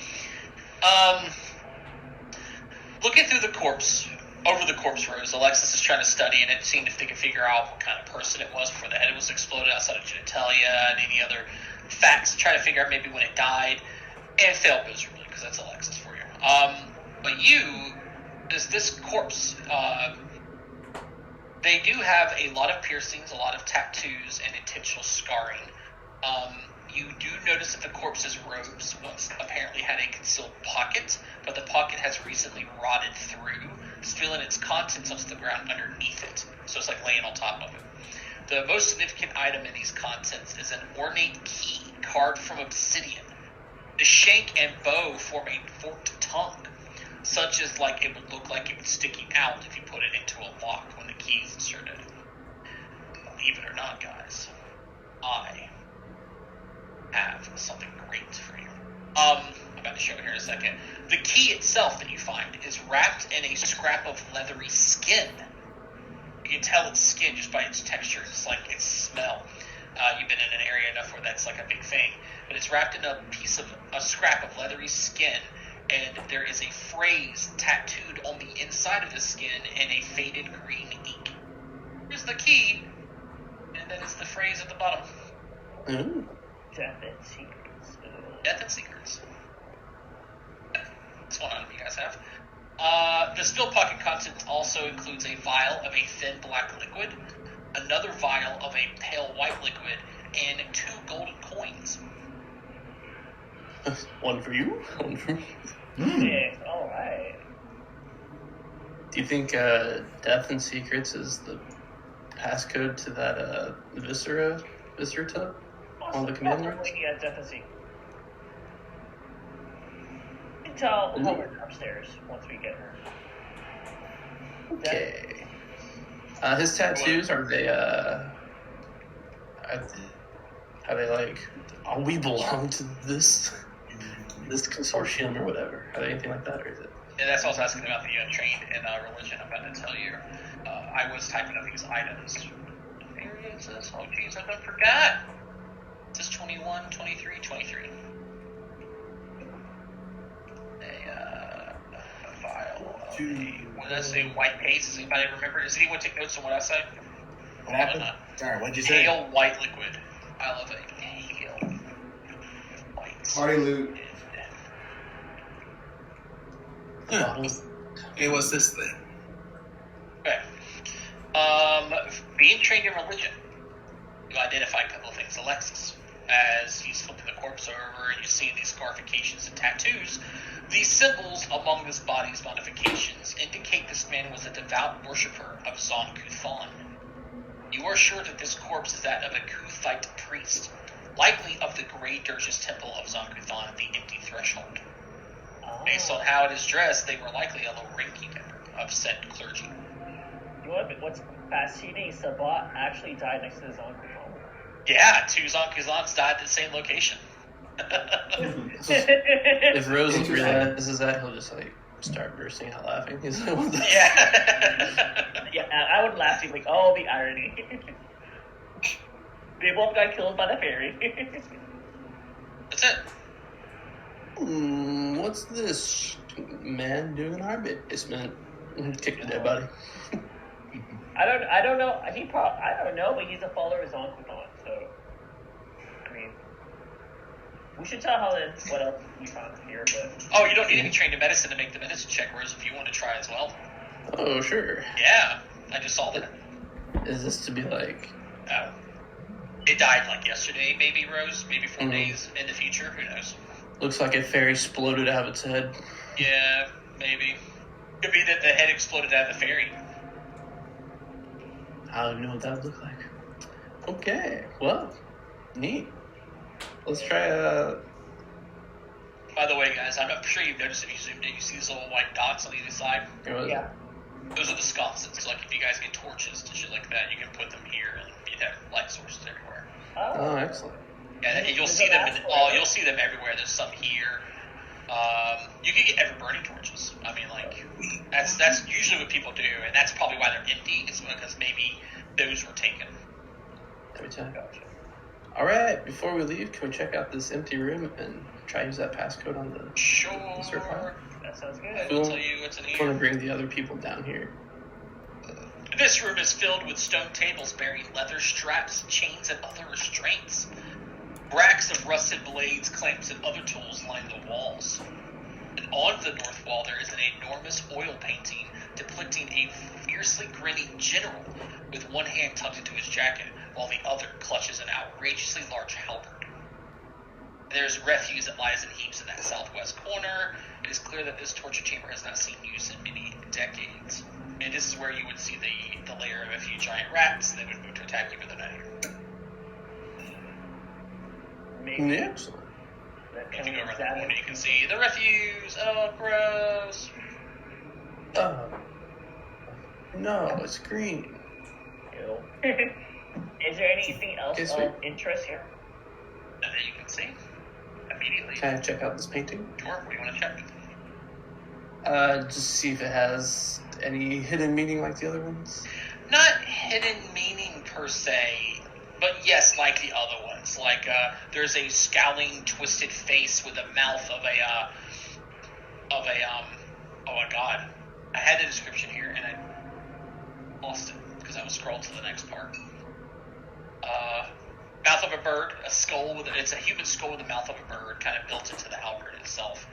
Looking through the corpse, over the corpse rows, Alexis is trying to study it and seeing if they can figure out what kind of person it was before the head was exploded outside of genitalia and any other facts, trying to figure out maybe when it died, and failed miserably, because that's Alexis for you. But this corpse, they do have a lot of piercings, a lot of tattoos, and intentional scarring. You do notice that the corpse's robes once apparently had a concealed pocket, but the pocket has recently rotted through, spilling its contents onto the ground underneath it. So it's like laying on top of it. The most significant item in these contents is an ornate key carved from obsidian. The shank and bow form a forked tongue, such as like it would look like it was sticking out if you put it into a lock when the key is inserted. Believe it or not, guys, I have something great for you. I'm about to show it here in a second. The key itself that you find is wrapped in a scrap of leathery skin. You can tell it's skin just by its texture, just like its smell. You've been in an area enough where that's like a big thing. But it's wrapped in a scrap of leathery skin, and there is a phrase tattooed on the inside of the skin in a faded green ink. Here's the key, and then it's the phrase at the bottom. Ooh. Death and secrets. Death and secrets. That's one item you guys have. The spill pocket content also includes a vial of a thin black liquid, another vial of a pale white liquid, and 2 golden coins. One for you, one for me. Yes, alright. Do you think Death and Secrets is the passcode to that Viscera visitor tub? On the command rooms? Possibly, yeah, definitely. You can tell Helen upstairs once we get her. Okay. His tattoos, are they like, oh, we belong to this consortium or whatever? Are they anything like that, or is it? Yeah, that's what I was asking about the untrained in religion. I'm about to tell you. I was typing up these items. What area is this? Oh, jeez, I forgot. Is this 21, 23, 23? A file of what did I say? White paste. Does anybody remember? Does anyone take notes on what I say? What happened? Sorry, what'd you say? Pale white liquid. I love it. Pale white. Party loot. Hey, what's this thing? Okay. Being trained in religion, you identify a couple of things. Alexis, as he's flipping the corpse over and you see these scarifications and tattoos, these symbols among this body's modifications indicate this man was a devout worshiper of Zon-Kuthon. You are sure that this corpse is that of a Kuthite priest, likely of the Grey Dirge's temple of Zon-Kuthon at the Empty Threshold. Based on how it is dressed, they were likely a low-ranking member of said clergy. You know what's fascinating? Sabat actually died next to his uncle. Yeah, two Zon-Kuthons died at the same location. If Rose realizes that, he'll just like start bursting out laughing. He's like, what the Yeah. Yeah, I would laugh. Like, oh, the irony. They both got killed by the fairy. That's it. What's this man doing in our basement? Kick the dead body. I don't know. I don't know, but he's a follower of Zon-Kuthon, so I mean, we should tell Helen what else we found here. But Oh, you don't need to be trained in medicine to make the medicine check, Rose, if you want to try as well. Oh, sure. Yeah, I just saw that. Is this to be like... It died like yesterday, maybe, Rose? Maybe 4 days in the future? Who knows? Looks like a fairy exploded out of its head. Yeah, maybe. Could be that the head exploded out of the fairy. I don't even know what that would look like. Okay, well, neat. Let's try By the way, guys, I'm sure you've noticed if you zoomed in, you see these little white dots on either side. yeah. Those are the sconces. So, like, if you guys get torches and shit like that, you can put them here, and you'd have light sources everywhere. Oh, excellent. Yeah, and you'll see them. You'll see them everywhere. There's some here. You can get ever burning torches. I mean, like that's usually what people do, and that's probably why they're empty. Is because maybe those were taken. Every time. All right. Before we leave, can we check out this empty room and try to use that passcode on the Sure. file? That sounds good. I will tell you what's in I want here. to bring the other people down here. This room is filled with stone tables bearing leather straps, chains, and other restraints. Racks of rusted blades, clamps, and other tools line the walls. And on the north wall, there is an enormous oil painting depicting a fiercely grinning general with one hand tucked into his jacket, while the other clutches an outrageously large halberd. There's refuse that lies in heaps in that southwest corner. It is clear that this torture chamber has not seen use in many decades. And this is where you would see the lair of a few giant rats that would move to attack you with the knife. Maybe. Excellent. If you go around the corner, you can see the refuse. Oh, gross. Oh. No, it's green. Ew. Is there anything else Yes, of interest here? And then you can see immediately. Can I check out this painting? Sure, what do you want to check? Just see if it has any hidden meaning like the other ones. Not hidden meaning per se, but yes, like the other ones. Like there's a scowling, twisted face with a mouth of a oh my god, I had the description here and I lost it because I was scrolled to the next part. Mouth of a bird, a skull with it's a human skull with the mouth of a bird, kind of built into the halberd itself.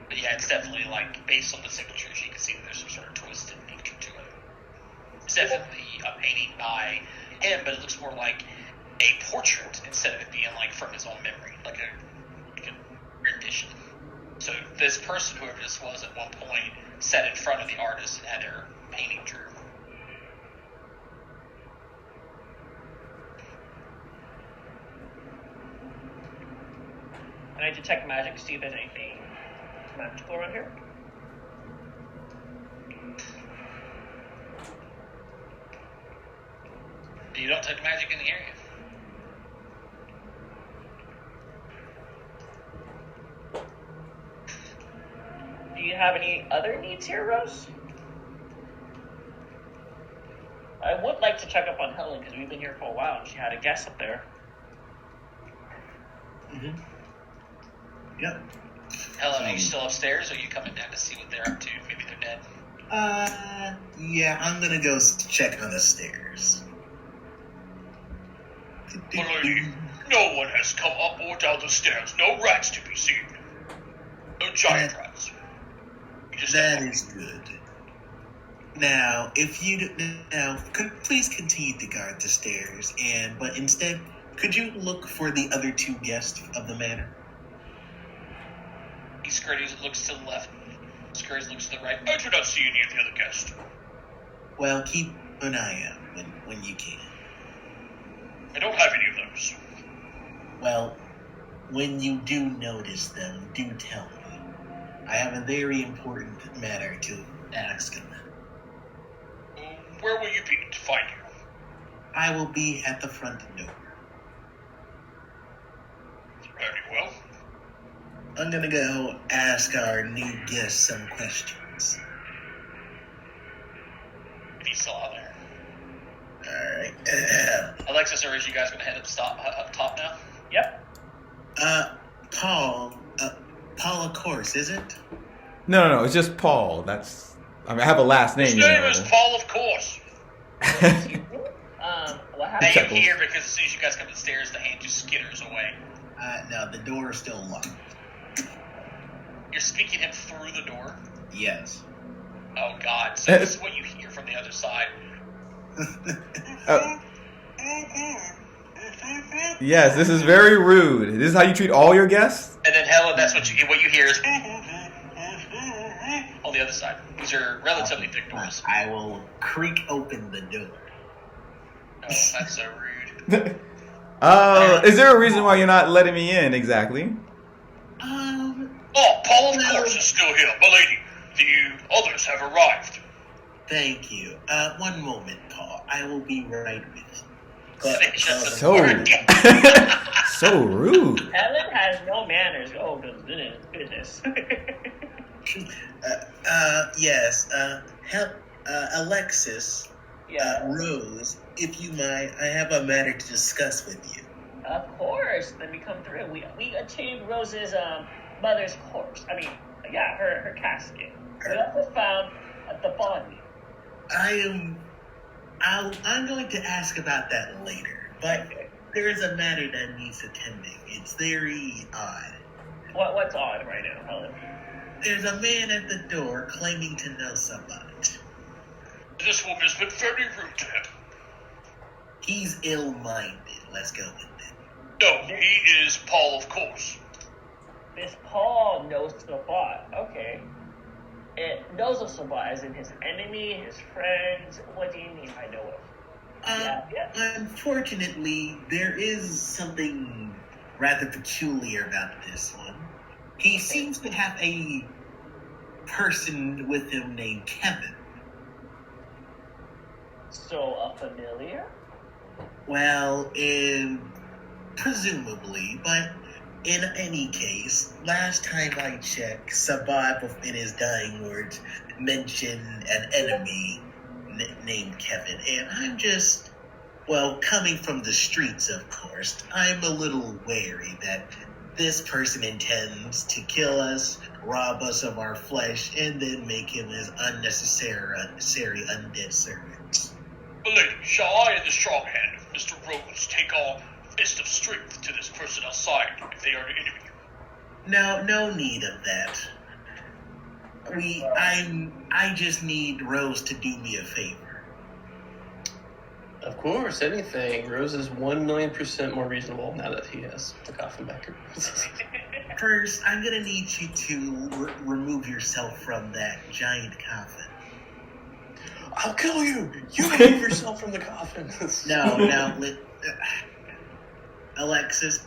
But yeah, it's definitely like based on the signatures, you can see that there's some sort of twisted nature to it. It's definitely a painting by him, but it looks more like a portrait instead of it being like from his own memory, like a rendition. So this person, whoever this was at one point, sat in front of the artist and had their painting drew. Can I detect magic to see if there's anything magical around here? You don't detect magic in the area. Do you have any other needs here, Rose? I would like to check up on Helen because we've been here for a while and she had a guest up there. Mm-hmm. Yep. Helen, are you still upstairs, or are you coming down to see what they're up to? Maybe they're dead. Yeah, I'm gonna go check on the stairs. Milady, no one has come up or down the stairs. No rats to be seen. No giant rats. That is good. Now, please continue to guard the stairs, but instead, could you look for the other two guests of the manor? He scurries, looks to the left. Scurries, looks to the right. I do not see any of the other guests. Well, keep an eye out when you can. I don't have any of those. Well, when you do notice them, do tell me. I have a very important matter to ask them. Where will you be to find you? I will be at the front door. Very well. I'm gonna go ask our new guest some questions. If he's still out there. Alright. Alexis, or is you guys going to head up top now? Yep. Paul, of course, is it? No. It's just Paul. I have a last name. His name is Paul, of course. What They happened? can hear because as soon as you guys come to the stairs, the hand just skitters away. No, the door is still locked. You're speaking him through the door? Yes. Oh, God. So this is what you hear from the other side. Yes, this is very rude. This is how you treat all your guests? And then Helen, that's what you hear is on the other side. These are relatively thick doors. I will creak open the door. Oh, that's so rude. Is there a reason why you're not letting me in exactly? Oh, Paul, of course, is still here. Milady, the others have arrived. Thank you. One moment, Paul. I will be right with you. So rude. Helen has no manners. Oh, goodness. Yes. Alexis, Yeah. Rose, if you might, I have a matter to discuss with you. Of course. Let me come through. We achieved Rose's mother's corpse. Her casket. That was found at the body. I'm going to ask about that later, but there is a matter that needs attending. It's very odd. What's odd right now, Helen? There's a man at the door claiming to know somebody. This woman has been very rude to him. He's ill-minded. Let's go with that. No, he is Paul, of course. This Paul knows Sabat. Okay. It knows of Sabat as in his enemy, his friends. What do you mean I know of? Unfortunately, there is something rather peculiar about this one. He seems to have a person with him named Kevin. So, a familiar? Well, presumably, but in any case, last time I checked, Sabat, in his dying words, mentioned an enemy named Kevin, and I'm just, coming from the streets, of course, I'm a little wary that this person intends to kill us, rob us of our flesh, and then make him as unnecessary undead servants. Milady, shall I and the strong hand of Mr. Rose take our fist of strength to this person outside if they are an enemy? No need of that. I just need Rose to do me a favor. Of course, anything. Rose is 1,000,000% more reasonable now that he has the coffin back. First, I'm gonna need you to remove yourself from that giant coffin. I'll kill you! You remove yourself from the coffin. No, Alexis,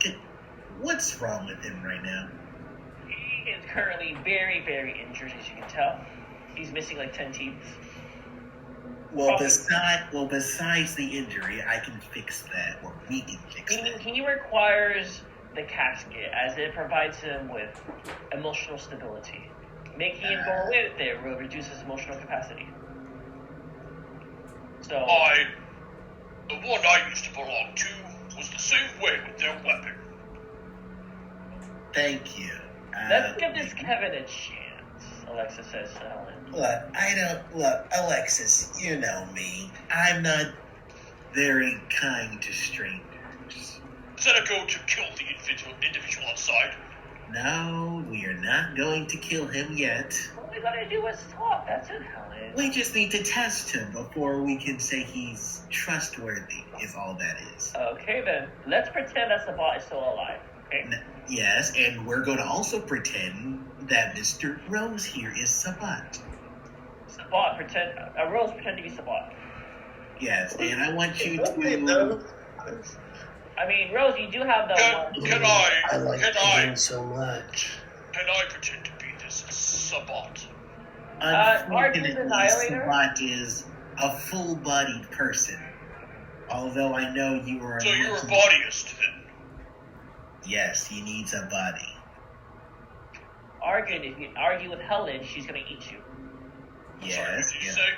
What's wrong with him right now? He is currently very, very injured, as you can tell. He's missing like 10 teeth. Well, besides the injury, I can fix that, or we can fix that. He requires the casket, as it provides him with emotional stability. Making him go away with it will reduce his emotional capacity. So, The one I used to belong to was the same way with their weapon. Thank you. let's give this Kevin a chance, Alexa says to Helen. Look, Alexis, you know me. I'm not very kind to strangers. Is that a go to kill the individual outside? No, we are not going to kill him yet. All we gotta do is talk, that's it, Helen. We just need to test him before we can say he's trustworthy, is all that is. Okay then, let's pretend that Sabat is still alive, okay? Yes, and we're going to also pretend that Mr. Rose here is Sabat. Sabat, Rose pretend to be Sabat. Yes, and I want you to... I mean, Rose, you do have the one. Can I like him so much. Can I pretend to be this Sabat? Unfortunately, Annihilator? Sabat is a full-bodied person. Although I know you are... So you're a bodyist then? Yes, he needs a body. Argon, if you argue with Helen, she's gonna eat you. Sorry, Yes, what did you yes. say?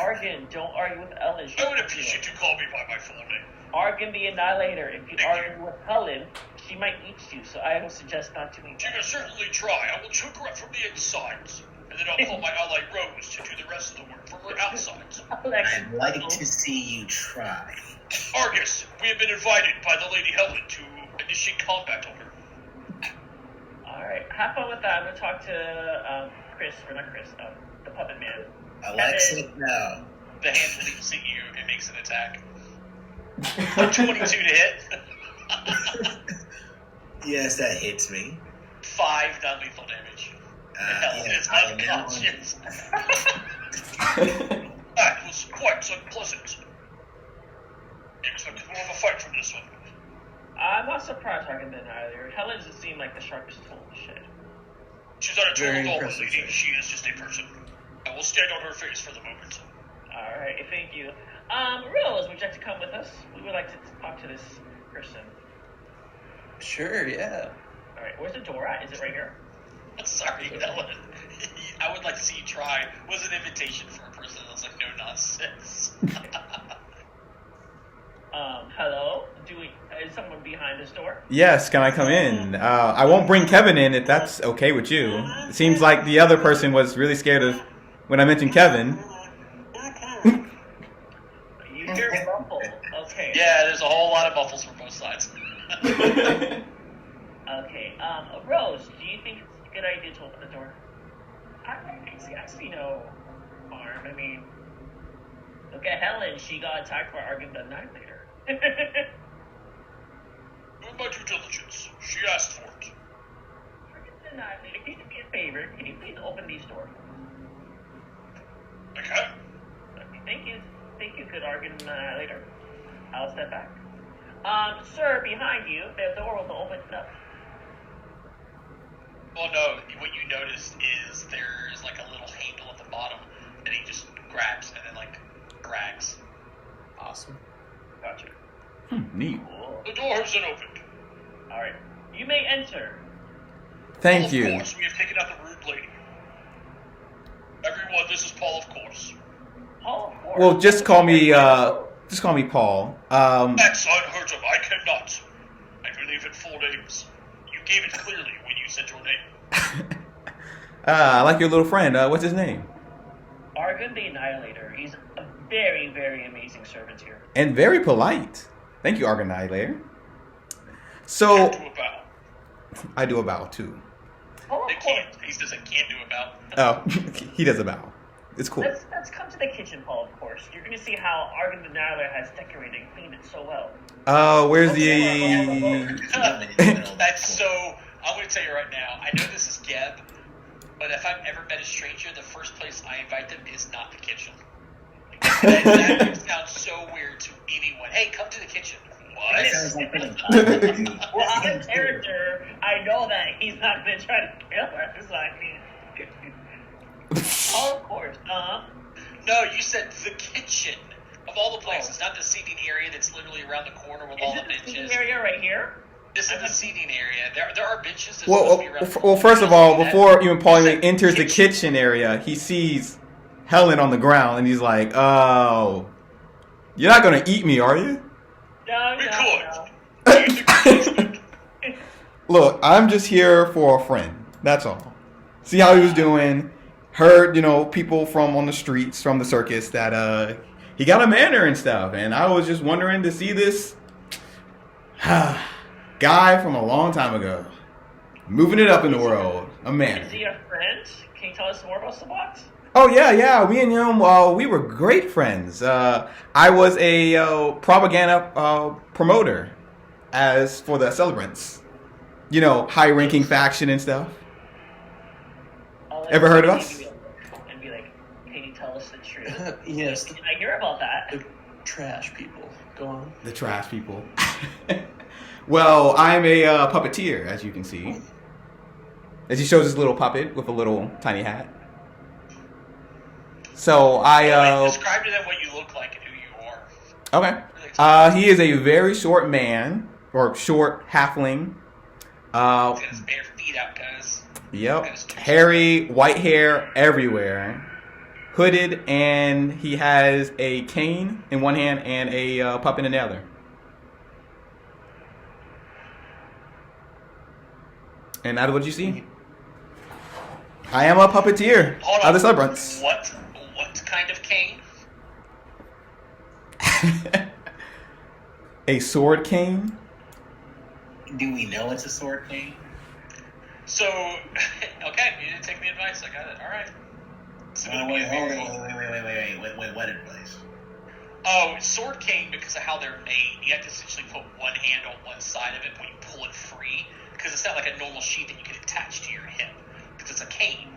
Argon, don't argue with Ellen. I would appreciate you call me by my full name. Argon the Annihilator. If you argue with Helen, she might eat you, so I would suggest not doing She that. can certainly try. I will choke her up from the insides, and then I'll call my ally Rose to do the rest of the work from her outsides. I'd like to see you try. Argus, we have been invited by the Lady Helen to initiate combat on her. Alright, have fun with that. I'm gonna talk to the puppet man. Alexa, no. The hand leaps at you and makes an attack. 22 to hit. Yes, that hits me. 5 non-lethal damage. Helen yes, is I am now unconscious. That was quite unpleasant. I expected more of a fight from this one. I'm not surprised Argon the Annihilator. Helen doesn't seem like the sharpest tool in the shed. She's not a Very total impressive, lady. sir. She is just a person. I will stand on her face for the moment. Alright, thank you. Rose, would you like to come with us? We would like to talk to this person. Sure, yeah. Alright, where's the door at? Is it right here? Sorry, Helen. I would like to see you try. Was an invitation for a person that was like no nonsense. Hello? Is someone behind this door? Yes, can I come in? I won't bring Kevin in if that's okay with you. It seems like the other person was really scared of when I mentioned Kevin. You hear muffled. Okay. Yeah, there's a whole lot of muffles from both sides. Okay. Rose, do you think it's a good idea to open the door? I see no harm. I mean, look at Helen. She got attacked by Argon the Annihilator. Doing my due diligence. She asked for it. Argon the Annihilator, can you do me a favor? Can you please open these doors? Okay. Okay, thank you. Thank you, good Argon Annihilator. I'll step back. Sir, behind you, the door will open up. Well, no, what you notice is there's like a little handle at the bottom that he just grabs and then like drags. Awesome. Gotcha. Neat. Cool. The door has been opened. Alright. You may enter. Thank Of you. course, we have taken out the rude lady. Everyone, this is Paul, of course. Oh, of course. Well, just call me Paul. That's unheard of. I cannot. I believe in full names. You gave it clearly when you said your name. I like your little friend. What's his name? Argon the Annihilator. He's a very, very amazing servant here. And very polite. Thank you, Argon Annihilator. So Can't do a bow. I do a bow too. Oh, They of course. can't. He says I can't do a bow. Oh, he does a bow. It's cool. Let's come to the kitchen, Paul, of course. You're going to see how Argon the Annihilator has decorated and cleaned it so well. Where's the? That's so. I'm going to tell you right now. I know this is Geb, but if I've ever met a stranger, the first place I invite them is not the kitchen. That sounds so weird to anyone. Hey, come to the kitchen. What? That sounds like pretty Well, out of character, I know that he's not going to try to kill her. So I mean, oh, of course. No, you said the kitchen. Of all the places, not the seating area that's literally around the corner with all Is the it the benches. seating area right here? This is the seating area. There are benches. That's Well, supposed to be around the well, first of corner. all, before even Paul You said enters the kitchen area, he sees Helen on the ground, and he's like, "Oh, you're not gonna eat me, are you?" No, We no, could. no. Look, I'm just here for a friend. That's all. See how he was doing. Heard, people from on the streets, from the circus, that he got a manor and stuff. And I was just wondering to see this guy from a long time ago moving it up in the world. A manor. Is he a friend? Can you tell us more about Sabat? Oh, yeah. Me and him, we were great friends. I was a propaganda promoter as for the celebrants. High-ranking faction and stuff. Ever heard of us? And be like, can you tell us the truth? Yes, Did I hear about that? the trash people. Go on. The trash people. Well, I'm a puppeteer, as you can see. As he shows his little puppet with a little tiny hat. So Describe to them what you look like and who you are. Okay. He is a very short man, or short halfling. He's got his bare feet out, guys. Yep. Hairy, white hair everywhere. Hooded, and he has a cane in one hand and a puppet in the other. And that is what you see. I am a puppeteer Hold of on. the celebrants. What kind of cane? A sword cane. Do we know it's a sword cane? So, okay, you didn't take the advice. I got it. All right. So Wait, what advice? Oh, sword cane because of how they're made. You have to essentially put one hand on one side of it when you pull it free, because it's not like a normal sheath that you can attach to your hip, because it's a cane.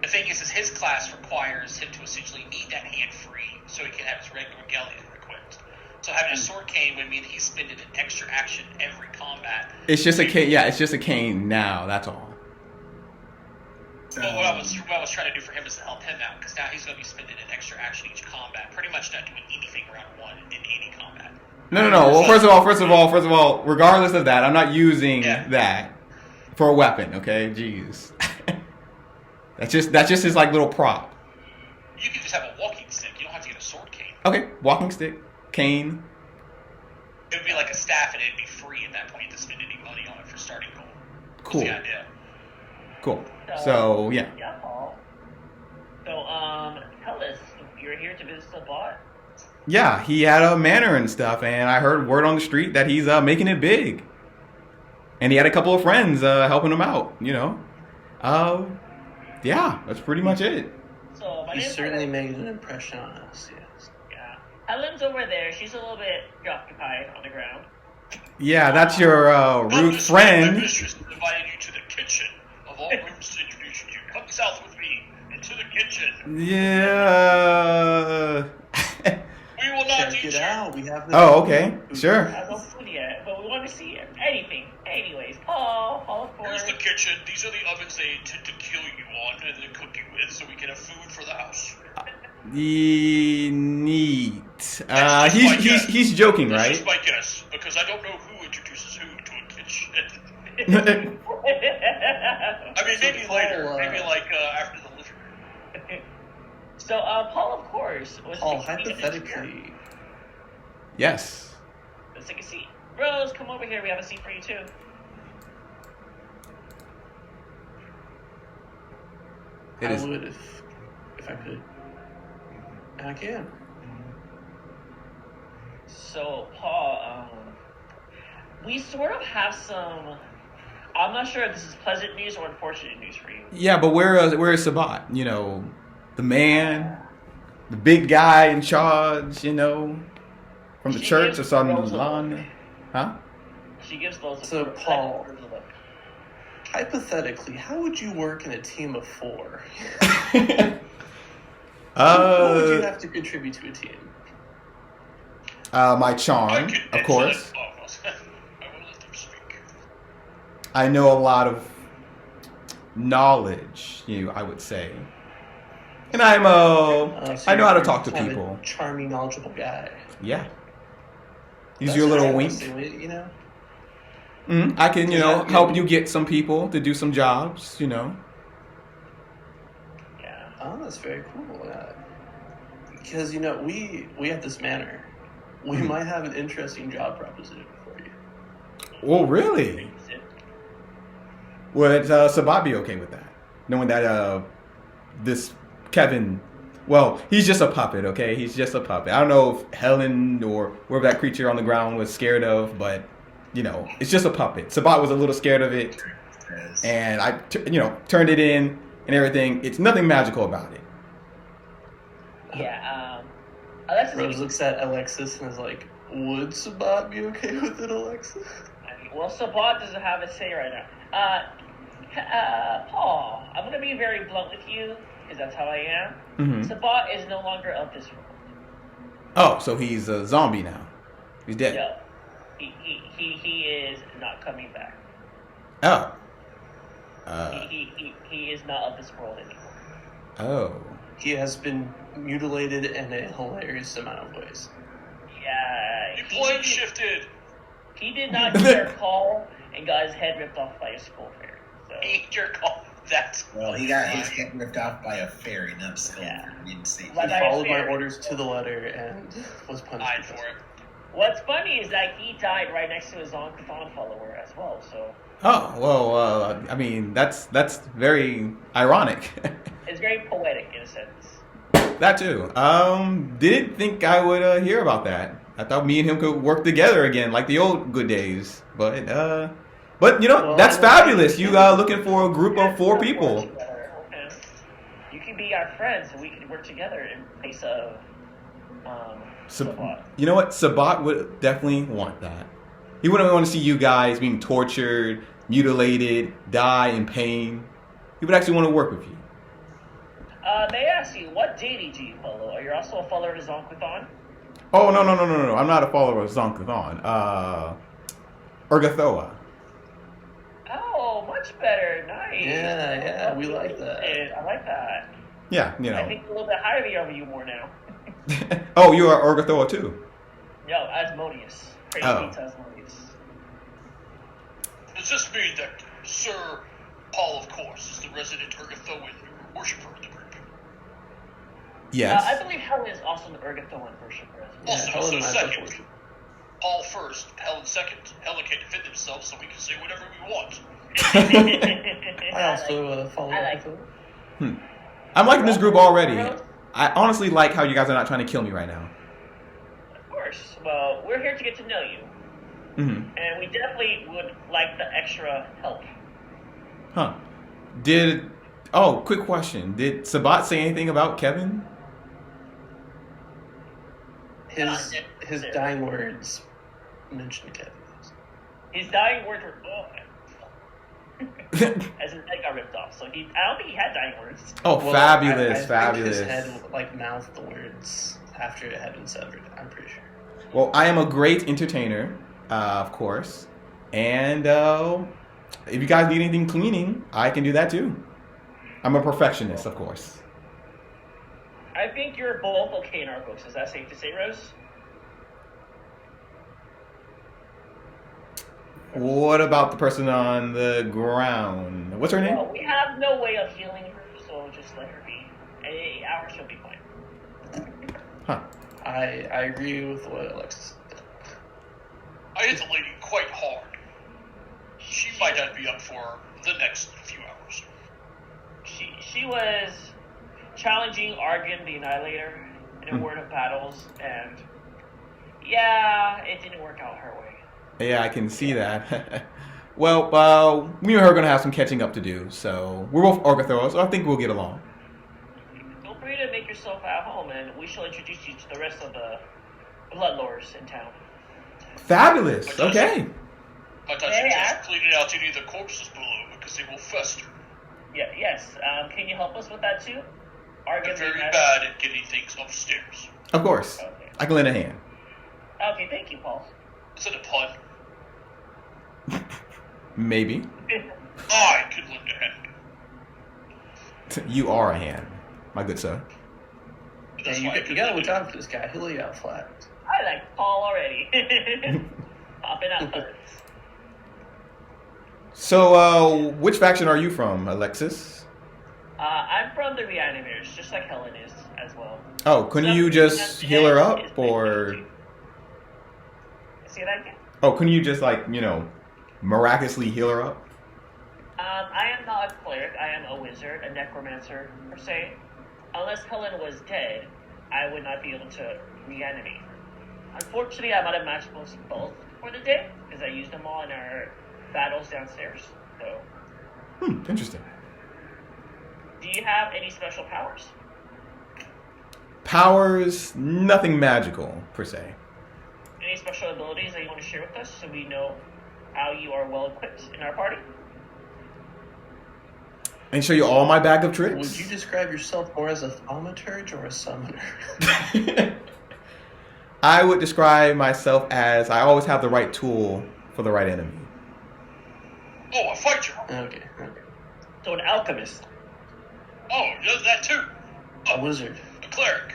The thing is his class requires him to essentially need that hand free so he can have his regular galleon equipped. So having a sword cane would mean that he's spending an extra action every combat. It's just a cane. Yeah, it's just a cane now. That's all. But what I was trying to do for him is to help him out, because now he's going to be spending an extra action each combat, pretty much not doing anything round one in any combat. No. Well, first of all, regardless of that, I'm not using that for a weapon. Okay, jeez. that's just his like little prop. You can just have a walking stick. You don't have to get a sword cane. Okay, walking stick, cane. It would be like a staff, and it'd be free at that point. You have to spend any money on it for starting goal. Cool. That's the idea. Cool. So yeah. Yeah, Paul. So, tell us, you're here to visit Sabat? Yeah, he had a manor and stuff, and I heard word on the street that he's making it big. And he had a couple of friends helping him out, Yeah, that's pretty much it. So, my You name's certainly Helen. made an impression on us, yes. Yeah. Helen's over there. She's a little bit preoccupied on the ground. Yeah, that's your rude My friend. mistress invited you to the kitchen. Of all rooms to introduce you to, come south with me into the kitchen. Yeah. We will not Check eat it you. out. We have the Oh, okay. Sure. I have no food yet, but we want to see it. Anything. Anyways, Paul, of Here's course. the kitchen. These are the ovens they intend to kill you on and then cook you with, so we can have food for the house. Neat. That's just my guess. He's joking, That's right? just my guess, because I don't know who introduces who to a kitchen. I mean, maybe Paul, later. Maybe like after the living room. So, Paul, of course. Was Paul, taking a seat. hypothetically, Yes. Let's take a seat. Rose, come over here. We have a seat for you, too. It I is. would if I could. And I can. So, Paul, we sort of have some... I'm not sure if this is pleasant news or unfortunate news for you. Yeah, but where is Sabat? The man, the big guy in charge. From the She church gives or something. Rose a look. Huh? She gives those... So, Paul- a look. Hypothetically, how would you work in a team of 4? What would you have to contribute to a team? My charm, of course. I know a lot of knowledge, I would say. And I know how to talk to kind of people. A charming, knowledgeable guy. Yeah. Use That's your little honestly, wink. you know. I can, Yeah, help yeah. you get some people to do some jobs, Yeah. Oh, that's very cool. Because we have this manor. We might have an interesting job proposition for you. Oh, really? Would Sabat be okay with that? Knowing that this Kevin, well, he's just a puppet, okay? He's just a puppet. I don't know if Helen or whatever that creature on the ground was scared of, but, it's just a puppet. Sabat was a little scared of it, and I, turned it in and everything. It's nothing magical about it. Yeah. Alexis. Rose looks at Alexis and is like, "Would Sabat be okay with it, Alexis?" Well, Sabat doesn't have a say right now. Paul, I'm gonna be very blunt with you because that's how I am. Mm-hmm. Sabat is no longer of this world. Oh, so he's a zombie now. He's dead. No, he is not coming back. Oh. He is not of this world anymore. Oh. He has been mutilated in a hilarious amount of ways. Yeah. He plane shifted. He did not get a call and got his head ripped off by a skull fairy. So. He your call. That's Well, he got his head ripped off by a fairy, not skull. Yeah. I didn't see. Like He I followed my feared. orders to the letter and was punished. died for it. What's funny is that he died right next to his Zonkathon follower as well. So Oh, well, I mean, that's very ironic. it's very poetic in a sense. That too. Didn't think I would hear about that. I thought me and him could work together again, like the old good days. But Well, that's I- fabulous. You looking for a group of 4 people. Okay. You can be our friends, and we can work together in place of Sabat. You know what? Sabat would definitely want that. He wouldn't want to see you guys being tortured, mutilated, die in pain. He would actually want to work with you. May I ask you, what deity do you follow? Are you also a follower of Zonkathon? Oh, no. I'm not a follower of Zonkathon. Urgathoa. Oh, much better. Nice. Yeah, we like that. I like that. Yeah, I think a little bit highly of you more now. Oh, you are Urgathoa too. No, Asmodeus. Praise Oh. be to Asmodeus. Does this mean that Sir Paul, of course, is the resident Urgathoan worshiper of the group? Yes. I believe Helen is also an Urgathoan worshiper as well. Also, Helen so and I second. both worship. Paul first, Helen second. Helen can't defend himself, so we can say whatever we want. I also follow I like Urgathoa. I'm liking this group already. I honestly like how you guys are not trying to kill me right now. Of course. Well, we're here to get to know you. Mm-hmm. And we definitely would like the extra help. Huh. Quick question. Did Sabat say anything about Kevin? His dying words mentioned Kevin. His dying words were, as his head got ripped off. So I don't think he had dying words. Oh, Well, fabulous, I fabulous. Think his head mouthed the words after it had been severed. I'm pretty sure. Well, I am a great entertainer, of course. And if you guys need anything cleaning, I can do that too. I'm a perfectionist, of course. I think you're both okay in our books. Is that safe to say, Rose? What about the person on the ground? What's her name? Well, we have no way of healing her, so just let her be. Ours she'll be fine. Huh. I agree with what Alexis said. I hit the lady quite hard. She might not be up for the next few hours. She was challenging Argon the Annihilator in a word of battles, and yeah, it didn't work out her way. Yeah, I can see that. Well, me and her are going to have some catching up to do, so we're both Orgathoros, so I think we'll get along. Feel free to make yourself at home, and we shall introduce you to the rest of the bloodlords in town. Fabulous. Okay. But I suggest cleaning out any of the corpses below because they will fester. Yeah, yes. Can you help us with that too? Argon They're the very Annihilator? bad at getting things upstairs. Of course. Okay. I can lend a hand. Okay, thank you, Paul. Is it a pun? Maybe. I could lend a hand. You are a hand, my good sir. Yeah, you gotta look out for this guy. He'll lay you out flat. I like Paul already. Popping out hunts. So, which faction are you from, Alexis? I'm from the Reanimators, just like Helen is as well. Oh, couldn't you just heal her up, or? Say that again? Oh, couldn't you just miraculously heal her up? I am not a cleric. I am a wizard, a necromancer per se. Unless Helen was dead, I would not be able to reanimate. Unfortunately, I'm out of match both for the day because I used them all in our battles downstairs. So, Interesting. do you have any special powers? Powers, nothing magical per se. Any special abilities that you want to share with us so we know how you are well equipped in our party? And show you all my bag of tricks. Would you describe yourself more as a thaumaturge or a summoner? I would describe myself as I always have the right tool for the right enemy. Oh, a fighter. Okay. So an alchemist. Oh, does that too. A wizard. A cleric.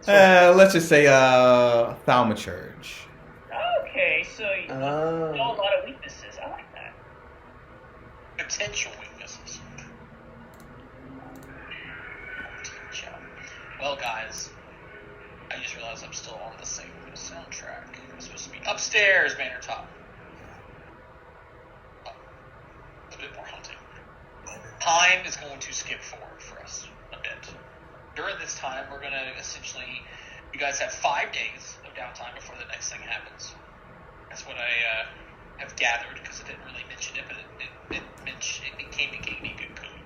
Let's just say thaumaturge. Okay, so you know a lot of weaknesses. I like that. Potential weaknesses. Well, guys, I just realized I'm still on the same soundtrack. I'm supposed to be upstairs, Manor Top. Oh, a bit more hunting. Time is going to skip forward for us a bit. During this time, we're going to essentially, you guys have 5 days of downtime before the next thing happens. That's what I have gathered, because it didn't really mention it, but it became a good clue.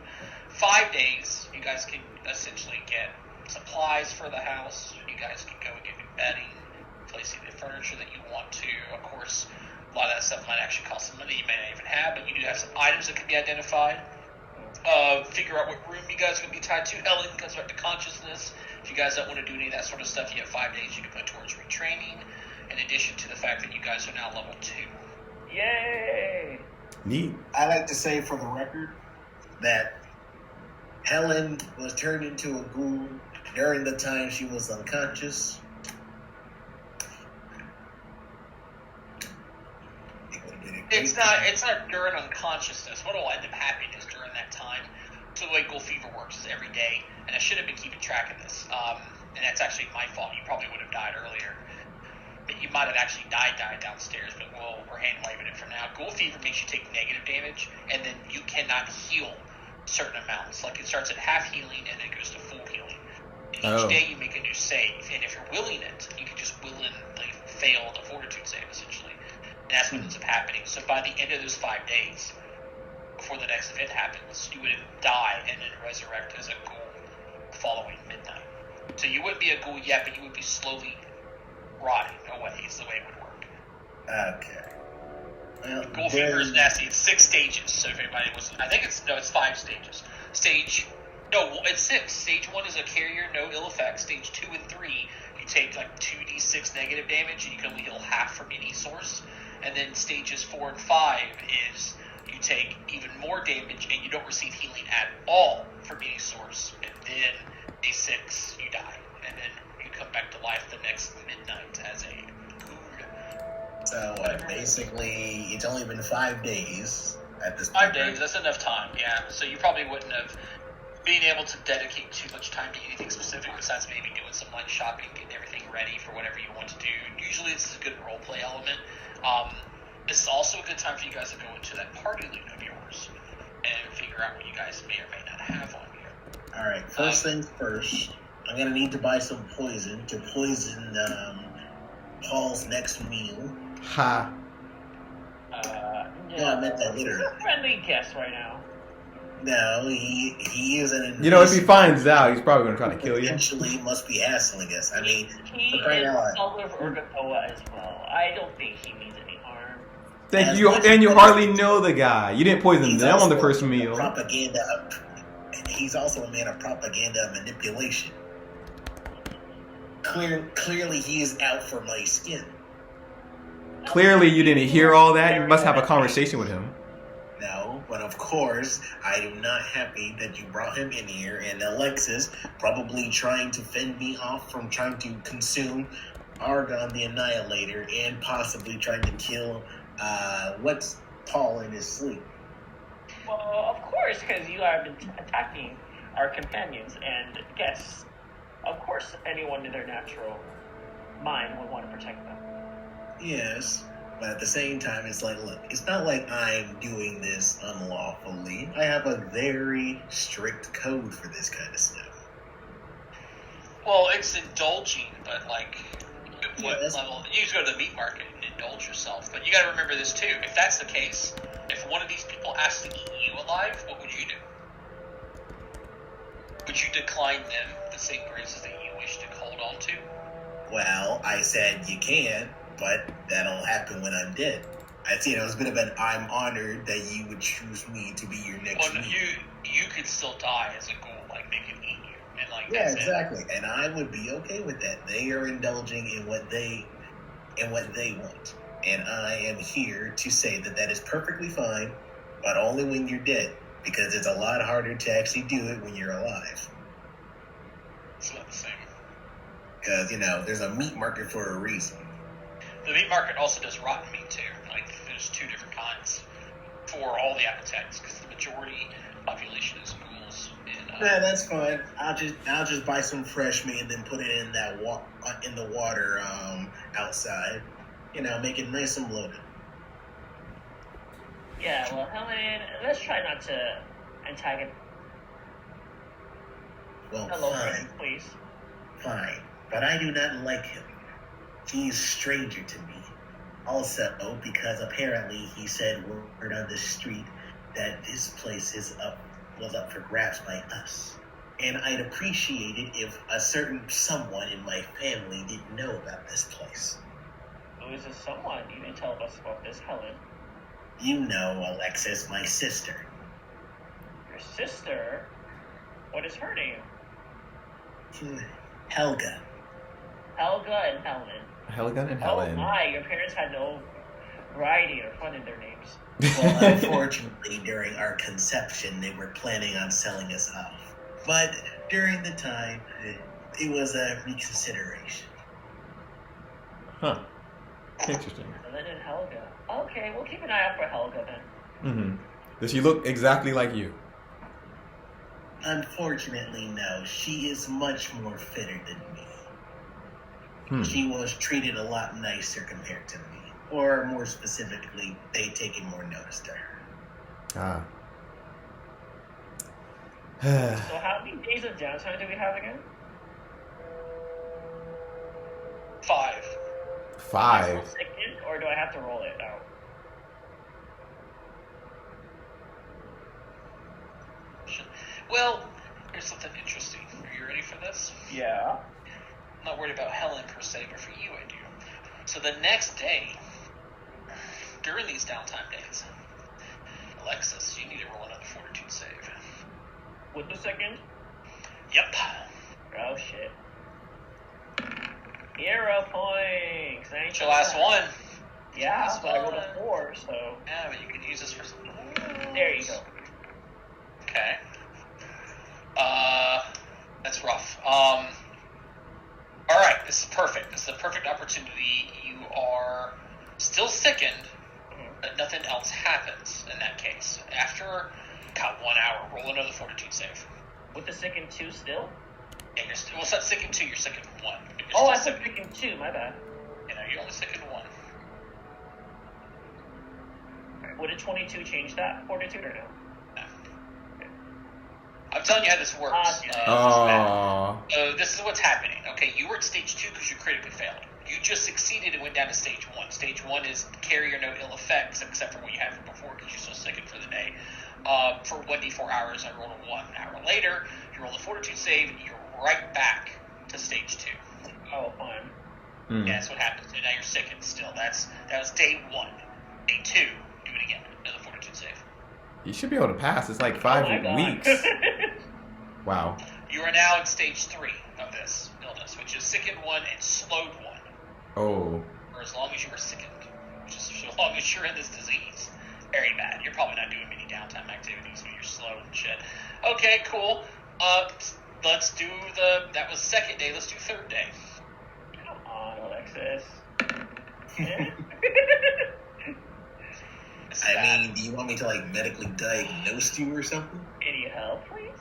5 days, you guys can essentially get supplies for the house. You guys can go and get new bedding, placing the furniture that you want to. Of course, a lot of that stuff might actually cost some money you may not even have, but you do have some items that can be identified. Figure out what room you guys are going to be tied to. Helen comes back to consciousness. If you guys don't want to do any of that sort of stuff, you have 5 days you can put towards retraining, in addition to the fact that you guys are now level 2. Yay! Neat. I like to say for the record that Helen was turned into a ghoul during the time she was unconscious. It's not during unconsciousness. What will end up happening is during that time. So the way Ghoul Fever works is every day, and I should have been keeping track of this. And that's actually my fault. You probably would have died earlier. But you might have actually died downstairs, but we're hand waving it for now. Ghoul Fever makes you take negative damage, and then you cannot heal certain amounts. Like it starts at half healing and it goes to full healing. And each day you make a new save, and if you're willing it, you can just willingly fail the fortitude save essentially. And that's what ends up happening. So by the end of those 5 days, before the next event happens, you would die and then resurrect as a ghoul following midnight. So you wouldn't be a ghoul yet, but you would be slowly rotting away is the way it would work. Okay. Well, Ghoul Fever is nasty. It's 6 stages. So if anybody was, I think it's 5 stages. It's 6. Stage 1 is a carrier, no ill effects. Stage 2 and 3, you take like 2d6 negative damage, and you can only heal half from any source. And then stages 4 and 5 is you take even more damage, and you don't receive healing at all from any source. And then day 6, you die, and then you come back to life the next midnight as a ghoul. So basically, it's only been 5 days at this 5 point. days, that's enough time, yeah. So you probably wouldn't have been able to dedicate too much time to anything specific besides maybe doing some light shopping, getting everything ready for whatever you want to do. Usually this is a good role play element. This is also a good time for you guys to go into that party loot of yours and figure out what you guys may or may not have on you. Alright, first things first, I'm going to need to buy some poison to poison Paul's next meal. Ha. No, I meant that He's later. a friendly guest right now. No, he is an invasive. You know, if he finds out, he's probably going to try to kill you. Eventually, he must be hassling us. I mean, He for crying is out loud. Sultan of Urgapoa as well. I don't think he means any harm. Thank you, and you hardly know the guy. You didn't poison He's them on the also first a meal. He's also a man of propaganda and manipulation. Clearly, he is out for my skin. clearly you didn't hear all that. You must have a conversation with him. No, but of course, I am not happy that you brought him in here, and Alexis probably trying to fend me off from trying to consume Argon the Annihilator and possibly trying to kill what's Paul in his sleep. Well, of course, because you have been attacking our companions and guests. Of course, anyone in their natural mind would want to protect them. Yes, but at the same time, it's like, look, it's not like I'm doing this unlawfully. I have a very strict code for this kind of stuff. Well, it's indulging, but like, at what Yes. level? You just go to the meat market and indulge yourself. But you got to remember this too. If that's the case, if one of these people asked to eat you alive, what would you do? Would you decline them the same graces that you wish to hold on to? Well, I said you can, but that'll happen when I'm dead. It's been a bit. I'm honored that you would choose me to be your next. Well, meat. you could still die as a ghoul. Like they could eat you, and like Yeah, that's exactly. And I would be okay with that. They are indulging in what they want. And I am here to say that that is perfectly fine, but only when you're dead. Because it's a lot harder to actually do it when you're alive. It's not the same. Because, there's a meat market for a reason. The meat market also does rotten meat too. Like there's two different kinds for all the appetites, because the majority population is ghouls. Yeah, that's fine. I'll just buy some fresh meat and then put it in in the water outside. Make it nice and bloated. Yeah, well, Helen, let's try not to antagon. Well, Hello, fine. friend, please. Fine, but I do not like him. He's a stranger to me. Also, because apparently he said word on the street that this place was up for grabs by us. And I'd appreciate it if a certain someone in my family didn't know about this place. Who is this someone? You didn't tell us about this, Helen. You know, Alexis, my sister. Your sister? What is her name? Helga. Helga and Helen. Helga and Oh Helen. my, your parents had no variety or fun in their names. Well, unfortunately, during our conception, they were planning on selling us off. But during the time, it was a reconsideration. Huh. Interesting. Helen and Helga. Okay, we'll keep an eye out for Helga then. Mm-hmm. Does she look exactly like you? Unfortunately, no. She is much more fitter than me. Hmm. She was treated a lot nicer compared to me. Or more specifically, they taken more notice to her. Ah. So how many days of downtime do we have again? 5. 5. Second, or do I have to roll it out? Well, here's something interesting. Are you ready for this? Yeah. I'm not worried about Helen per se, but for you I do. So the next day, during these downtime days, Alexis, you need to roll another fortitude save. With the second? Yep. Oh shit. 0 points. It's your last one. Yeah, Last but I rolled one. a 4, so Yeah, but you could use this for something. there you go. Okay. That's rough. Alright, this is perfect. This is a perfect opportunity. You are still sickened, but nothing else happens in that case. After, 1 hour, roll another fortitude save. With the second 2 still? Yeah, well, it's not sickened 2, you're sickened 1. You're Oh, still I said second 2, my bad. you're only sickened 1. Alright, would a 22 change that fortitude or no? I'm telling you how this works. Oh. So this is what's happening. Okay, you were at stage 2 because you critically failed. You just succeeded and went down to stage 1. Stage 1 is carry or no ill effects, except for what you had from before because you're so sickened for the day. For 1d4 hours, I rolled a 1 hour later. You roll a fortitude save, you're right back to stage 2. Oh, fine. Mm. Yeah, that's what happens. And now you're sickened still. That was day 1. Day 2, do it again. Another fortitude save. You should be able to pass. It's like Oh 5 my God. weeks. Wow. You are now in stage 3 of this illness, which is sickened 1 and slowed 1. Oh. For as long as you were sickened. just so long as you're in this disease. Very bad. You're probably not doing many downtime activities when you're slow and shit. Okay, cool. Let's do that was second day. Let's do third day. Come on, Alexis. I mean, do you want me to like medically diagnose you or something? Any help, please?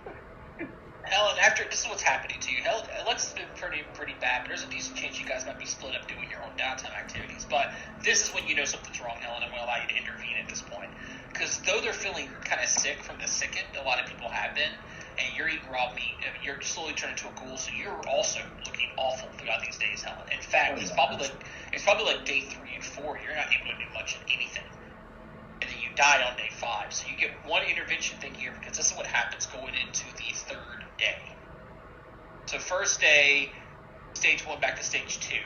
Helen, this is what's happening to you. Alexis has been pretty bad, but there's a decent chance you guys might be split up doing your own downtime activities. But this is when you know something's wrong, Helen, and will allow you to intervene at this point. Because though they're feeling kind of sick from the sickened, a lot of people have been, and you're eating raw meat, you're slowly turning into a ghoul, so you're also looking awful throughout these days, Helen. In fact, it's probably like day 3 and 4. You're not able to do much of anything. And then you die on day 5. So you get one intervention thing here because this is what happens going into the third day. So first day, stage 1 back to stage 2.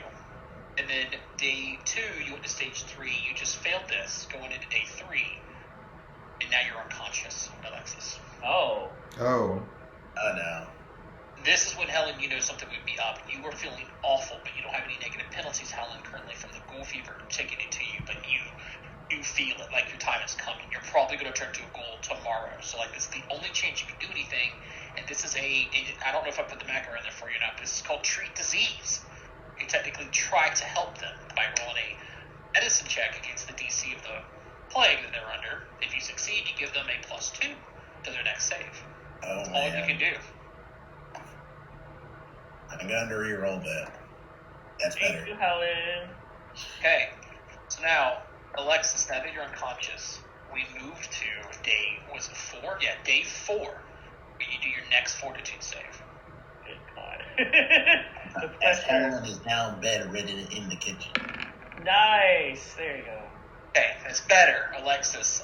And then day 2, you went to stage 3. You just failed this going into day 3. And now you're unconscious, Alexis. Oh. Oh. Oh no. This is when, Helen, you know something would be up. You were feeling awful, but you don't have any negative penalties, Helen, currently from the ghoul fever taking it to you, but you feel it like your time is coming. You're probably going to turn to a ghoul tomorrow. So, like, this is the only chance you can do anything. And this is I don't know if I put the macro in there for you or not, but this is called treat disease. You technically try to help them by rolling a medicine check against the DC of the plague that they're under. If you succeed, you give them a +2 to their next save. Oh, That's all you can do. I'm going to re-roll that. That's Thank better. you, Helen. Okay, so now, Alexis, now that you're unconscious, we move to day 4? Yeah, day 4. When you do your next fortitude save. Good God. The As pressure. Helen is now bedridden in the kitchen. Nice. There you go. Okay, that's better, Alexis.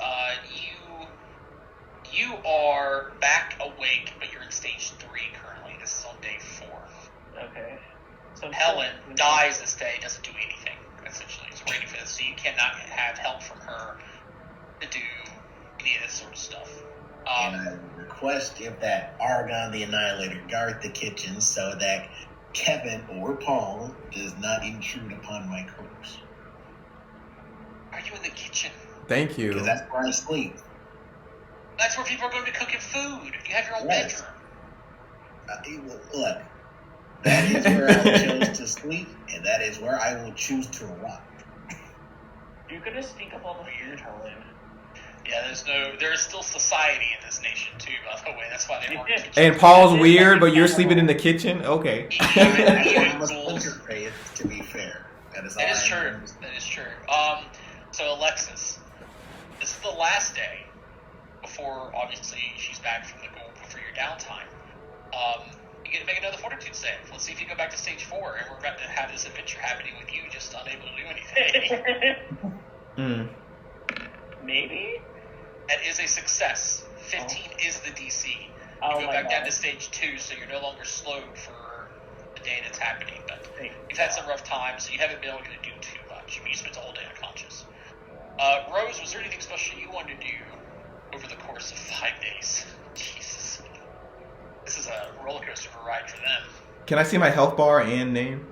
You are back awake, but you're in stage 3 currently. This is on day 4. Okay. So Helen dies this day, doesn't do anything, essentially. It's waiting for this, so you cannot have help from her to do any of this sort of stuff. And I request if that Argon the Annihilator guard the kitchen so that Kevin or Paul does not intrude upon my corpse. Are you in the kitchen? Thank you. Because that's where I sleep. That's where people are going to be cooking food. You have your own Yes. bedroom. Look, that is where I chose to sleep, and that is where I will choose to rot. You're gonna sneak up on the food, Helen. Yeah, there is still society in this nation too, by the way. That's why they weren't kitchens. And Paul's weird, but you're sleeping in the kitchen? Okay. I'm a splinter faith, to be fair. That is all That is I true. know. That is true. So Alexis, this is the last day before, obviously, she's back from the goal for your downtime. You get to make another fortitude save. Let's see if you go back to stage 4, and we're about to have this adventure happening with you just unable to do anything. Maybe? That is a success. 15 is the DC. You Oh go my back down God. to stage 2, so you're no longer slowed for the day that's happening. But Thank you've had some rough times, so you haven't been able to do too much. You spent the whole day unconscious. Rose, was there anything special you wanted to do over the course of 5 days? Jesus. This is a roller coaster of a ride for them. Can I see my health bar and name?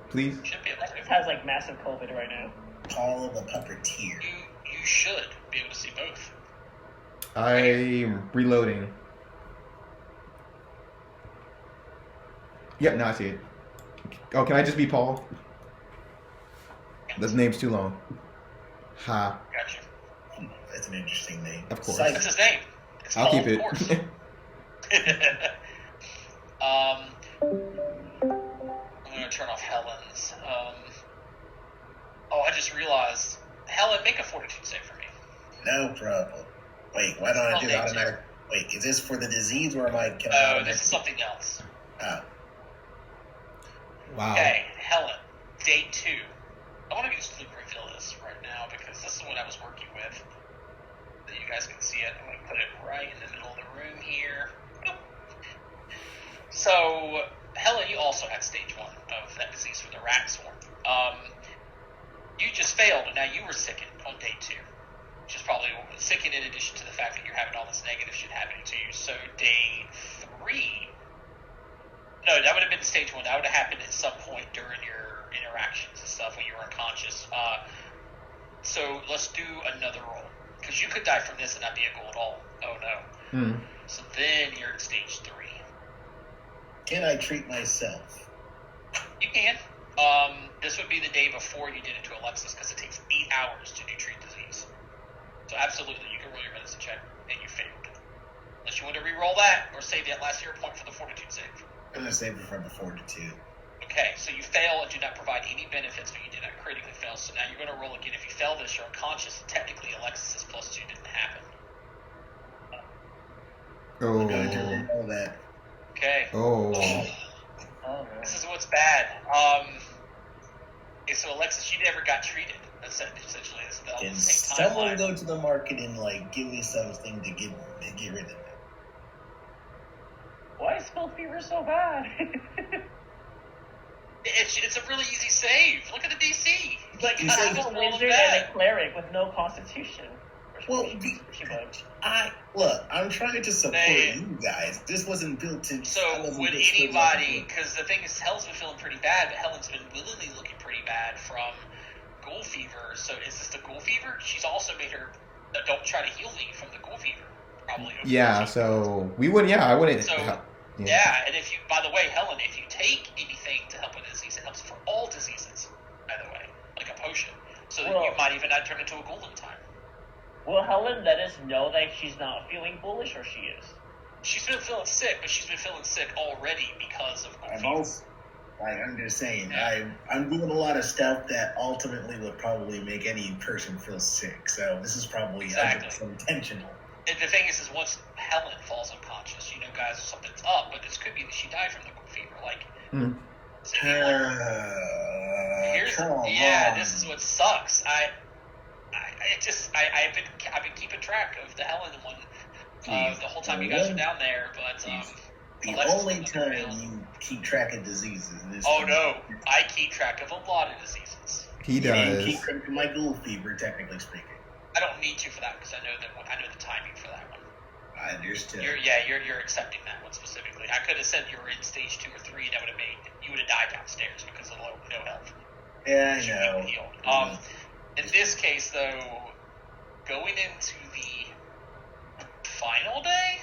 Please? Should be able Alexis to. has like massive COVID right now. Paul the Puppeteer. You should be able to see both. I'm reloading. Yep, now I see it. Oh, can I just be Paul? The name's too long. Ha. Gotcha. That's an interesting name. Of course. That's his name. It's I'll Paul, keep of course. it. I'm going to turn off Helen's. I just realized. Helen, make a fortitude save for me. No problem. Wait, why don't I do automatic? Wait, is this for the disease or am I? Can I No, this is something else. Oh, Wow. Okay, Helen, day 2. I want to just reveal this right now because this is what I was working with. So you guys can see it. I'm going to put it right in the middle of the room here. Boop. So, Helen, you also had stage 1 of that disease for the rat swarm. You just failed, and now you were sickened on day 2. Which is probably sickened in addition to the fact that you're having all this negative shit happening to you. So, day 3... No, that would have been stage 1. That would have happened at some point during your interactions and stuff when you were unconscious. So let's do another roll. Because you could die from this and not be a goal at all. Oh no. Hmm. So then you're at stage 3. Can I treat myself? You can. This would be the day before you did it to Alexis because it takes 8 hours to do treat disease. So absolutely, you can roll your medicine check and you failed. Unless you want to re-roll that or save that last hero point for the fortitude save. I'm gonna save it for the fortitude. Okay, so you fail and do not provide any benefits, but you did not critically fail. So now you're going to roll again. If you fail this, you're unconscious. Technically, Alexis's +2 didn't happen. I'm going to Oh. roll that. Okay. Oh. Oh, man. This is what's bad. Okay, so Alexis, you never got treated. That's essentially this all Can the same someone timeline. go to the market and like give me something to get rid of it? Why is spell fever so bad? It's a really easy save. Look at the DC. Like, You I'm said- a wizard and a cleric with no constitution. Well, She bugged. I'm trying to support Hey. you guys. This wasn't built to. I So wasn't would built to- anybody? Because the thing is, Helen's been feeling pretty bad, but Helen's been willingly looking pretty bad from ghoul fever. So is this the ghoul fever? She's also made her don't try to heal me from the ghoul fever. Probably. Yeah. So we would. Yeah, I wouldn't. So, Yeah, and if you, by the way, Helen, if you take anything to help with a disease, it helps for all diseases, by the way, like a potion. So that Well- you might even not turn into a ghoul in time. Will Helen let us know that she's not feeling bullish, or she is? She's been feeling sick, but she's been feeling sick already because of ghoul I'm fever. also, I'm just saying, I'm doing a lot of stuff that ultimately would probably make any person feel sick. So this is probably Exactly. intentional. And the thing is once Helen falls unconscious, you know, guys, something's up, but this could be that she died from the ghoul fever. Like, Hmm. here's Come on. this is what sucks. I've been keeping track of the Helen one the whole time you guys are down there, but The Alexis only was time real. you keep track of diseases is Oh no, I keep track of a lot of diseases. He You didn't keep does. track of my ghoul fever, technically speaking. I don't need to for that because I know the timing for that one. I understood. You're accepting that one specifically. I could have said you were in stage 2 or 3, and that would have made you would have died downstairs because of no health. Yeah, You I wouldn't know. healed. In this case, though, going into the final day,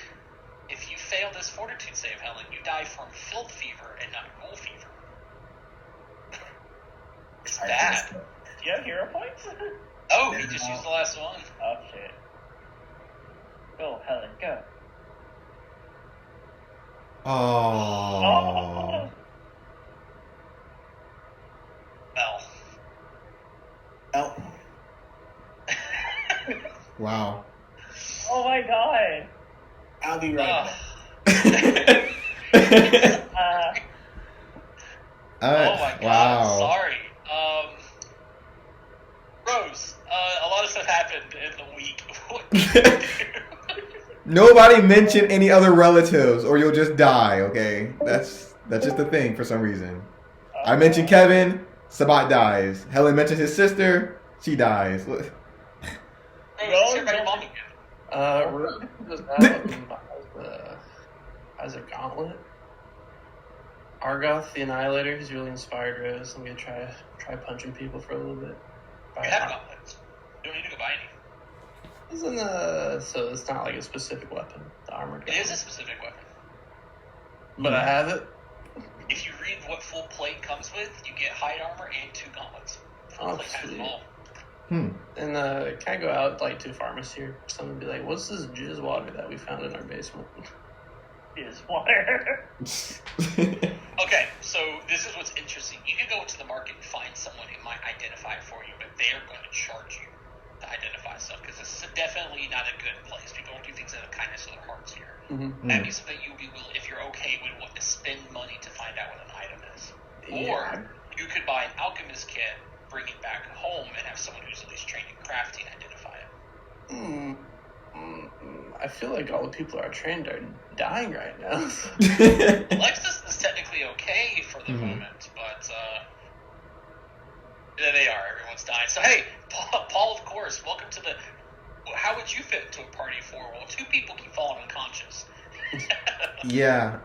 if you fail this fortitude save, Helen, you die from filth fever and not ghoul fever. It's I bad. understood. Do you have hero points? Oh, he just used the last one. Oh, shit. Go, Helen, go. Oh. Well. Oh, Wow. Oh my god. I'll be right Ugh. back. Oh my god, wow. sorry. Rose, a lot of stuff happened in the week. What did you do? Nobody mention any other relatives, or you'll just die. Okay, that's just the thing for some reason. I mentioned Kevin, Sabat dies. Helen mentions his sister, she dies. Rose, let's hear about your mom again. Rose goes out and buys a gauntlet. Argoth, the Annihilator, he's really inspired Rose. I'm gonna try punching people for a little bit. You have gauntlets. You don't need to go buy any. So it's not like a specific weapon, the armored It gauntlet. is a specific weapon. But I have it. If you read what full plate comes with, you get hide armor and 2 gauntlets. Full Oh, plate has them sweet. all. Hmm. And can I go out like to a pharmacy or something and be like, what's this jizz water that we found in our basement? Is water. Okay, so this is what's interesting. You can go into the market and find someone who might identify it for you, but they are going to charge you to identify stuff because this is definitely not a good place. People don't do things out of the kindness of their hearts here. Mm-hmm. That means something you'll be willing, if you're okay, would want to spend money to find out what an item is. Yeah. Or you could buy an alchemist kit, bring it back home, and have someone who's at least trained in crafting identify it. I feel like all the people are trained are dying right now. Alexis is technically okay for the moment, but there they are. Everyone's dying. So hey, Paul, of course, welcome to the. How would you fit into a party of 4? Well, 2 people keep falling unconscious. Yeah,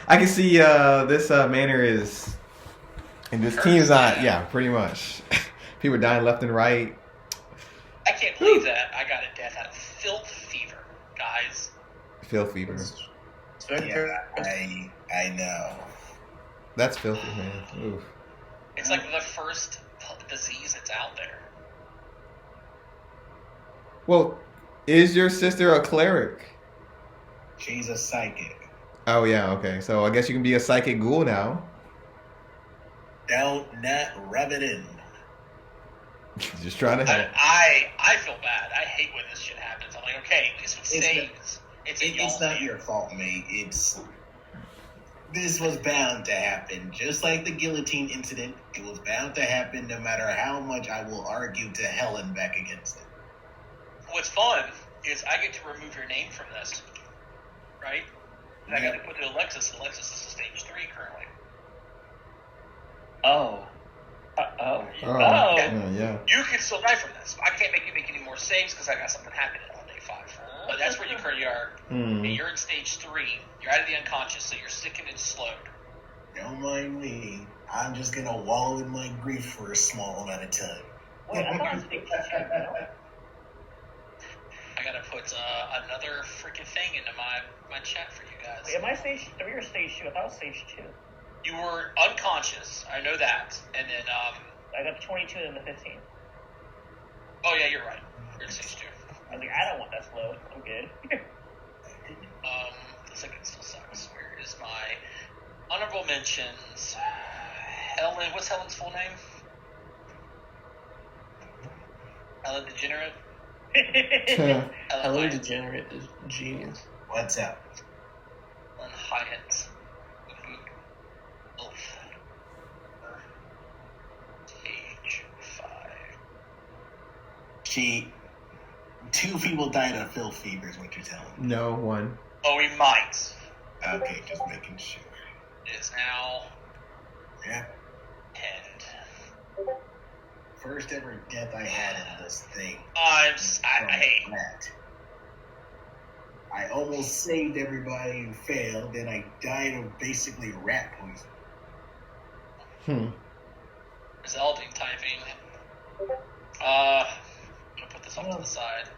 I can see this manor is, and this team's not. Yeah, pretty much. People are dying left and right. believe that I got a death out of filth fever, guys. Filth fever. It's very Yeah, I know. That's filthy, man. Oof. It's like the first disease that's out there. Well, is your sister a cleric? She's a psychic. Oh yeah, okay. So I guess you can be a psychic ghoul now. Don't not rub it in. Just trying to help. I feel bad. I hate when this shit happens. I'm like, okay, at least with saves, It's not your fault, mate. This was bound to happen. Just like the guillotine incident, it was bound to happen no matter how much I will argue to hell and back against it. What's fun is I get to remove your name from this, right? And I got to put it to Alexis. Alexis is a stage 3 currently. Oh. Yeah. You can still die from this. I can't make you make any more saves because I got something happening on day 5. But that's where you currently are. And you're in stage 3. You're out of the unconscious, so you're sickened and slowed. Don't mind me. I'm just gonna wallow in my grief for a small amount of time. Wait, I thought it was big touch. I gotta put another freaking thing into my chat for you guys. Wait, am I stage 3 or stage 2? I thought it was stage 2. You were unconscious. I know that. And then, I got the 22 and the 15. oh yeah, you're right. You're in stage 2. I was like, I don't want that slow. I'm good. The second still sucks. Where is my honorable mentions? Helen, what's Helen's full name? Helen Degenerate? Helen Degenerate is genius. What's up? Helen Hyatt. Oof. Stage 5. Two people died of filth fever is what you're telling me. No one. Oh, we might. Okay, just making sure. It is now Yeah. 10. First ever death I had in this thing. I hate. Rat. I almost saved everybody and failed, then I died of basically rat poison. Zelding typing. I'm gonna put this off to the side.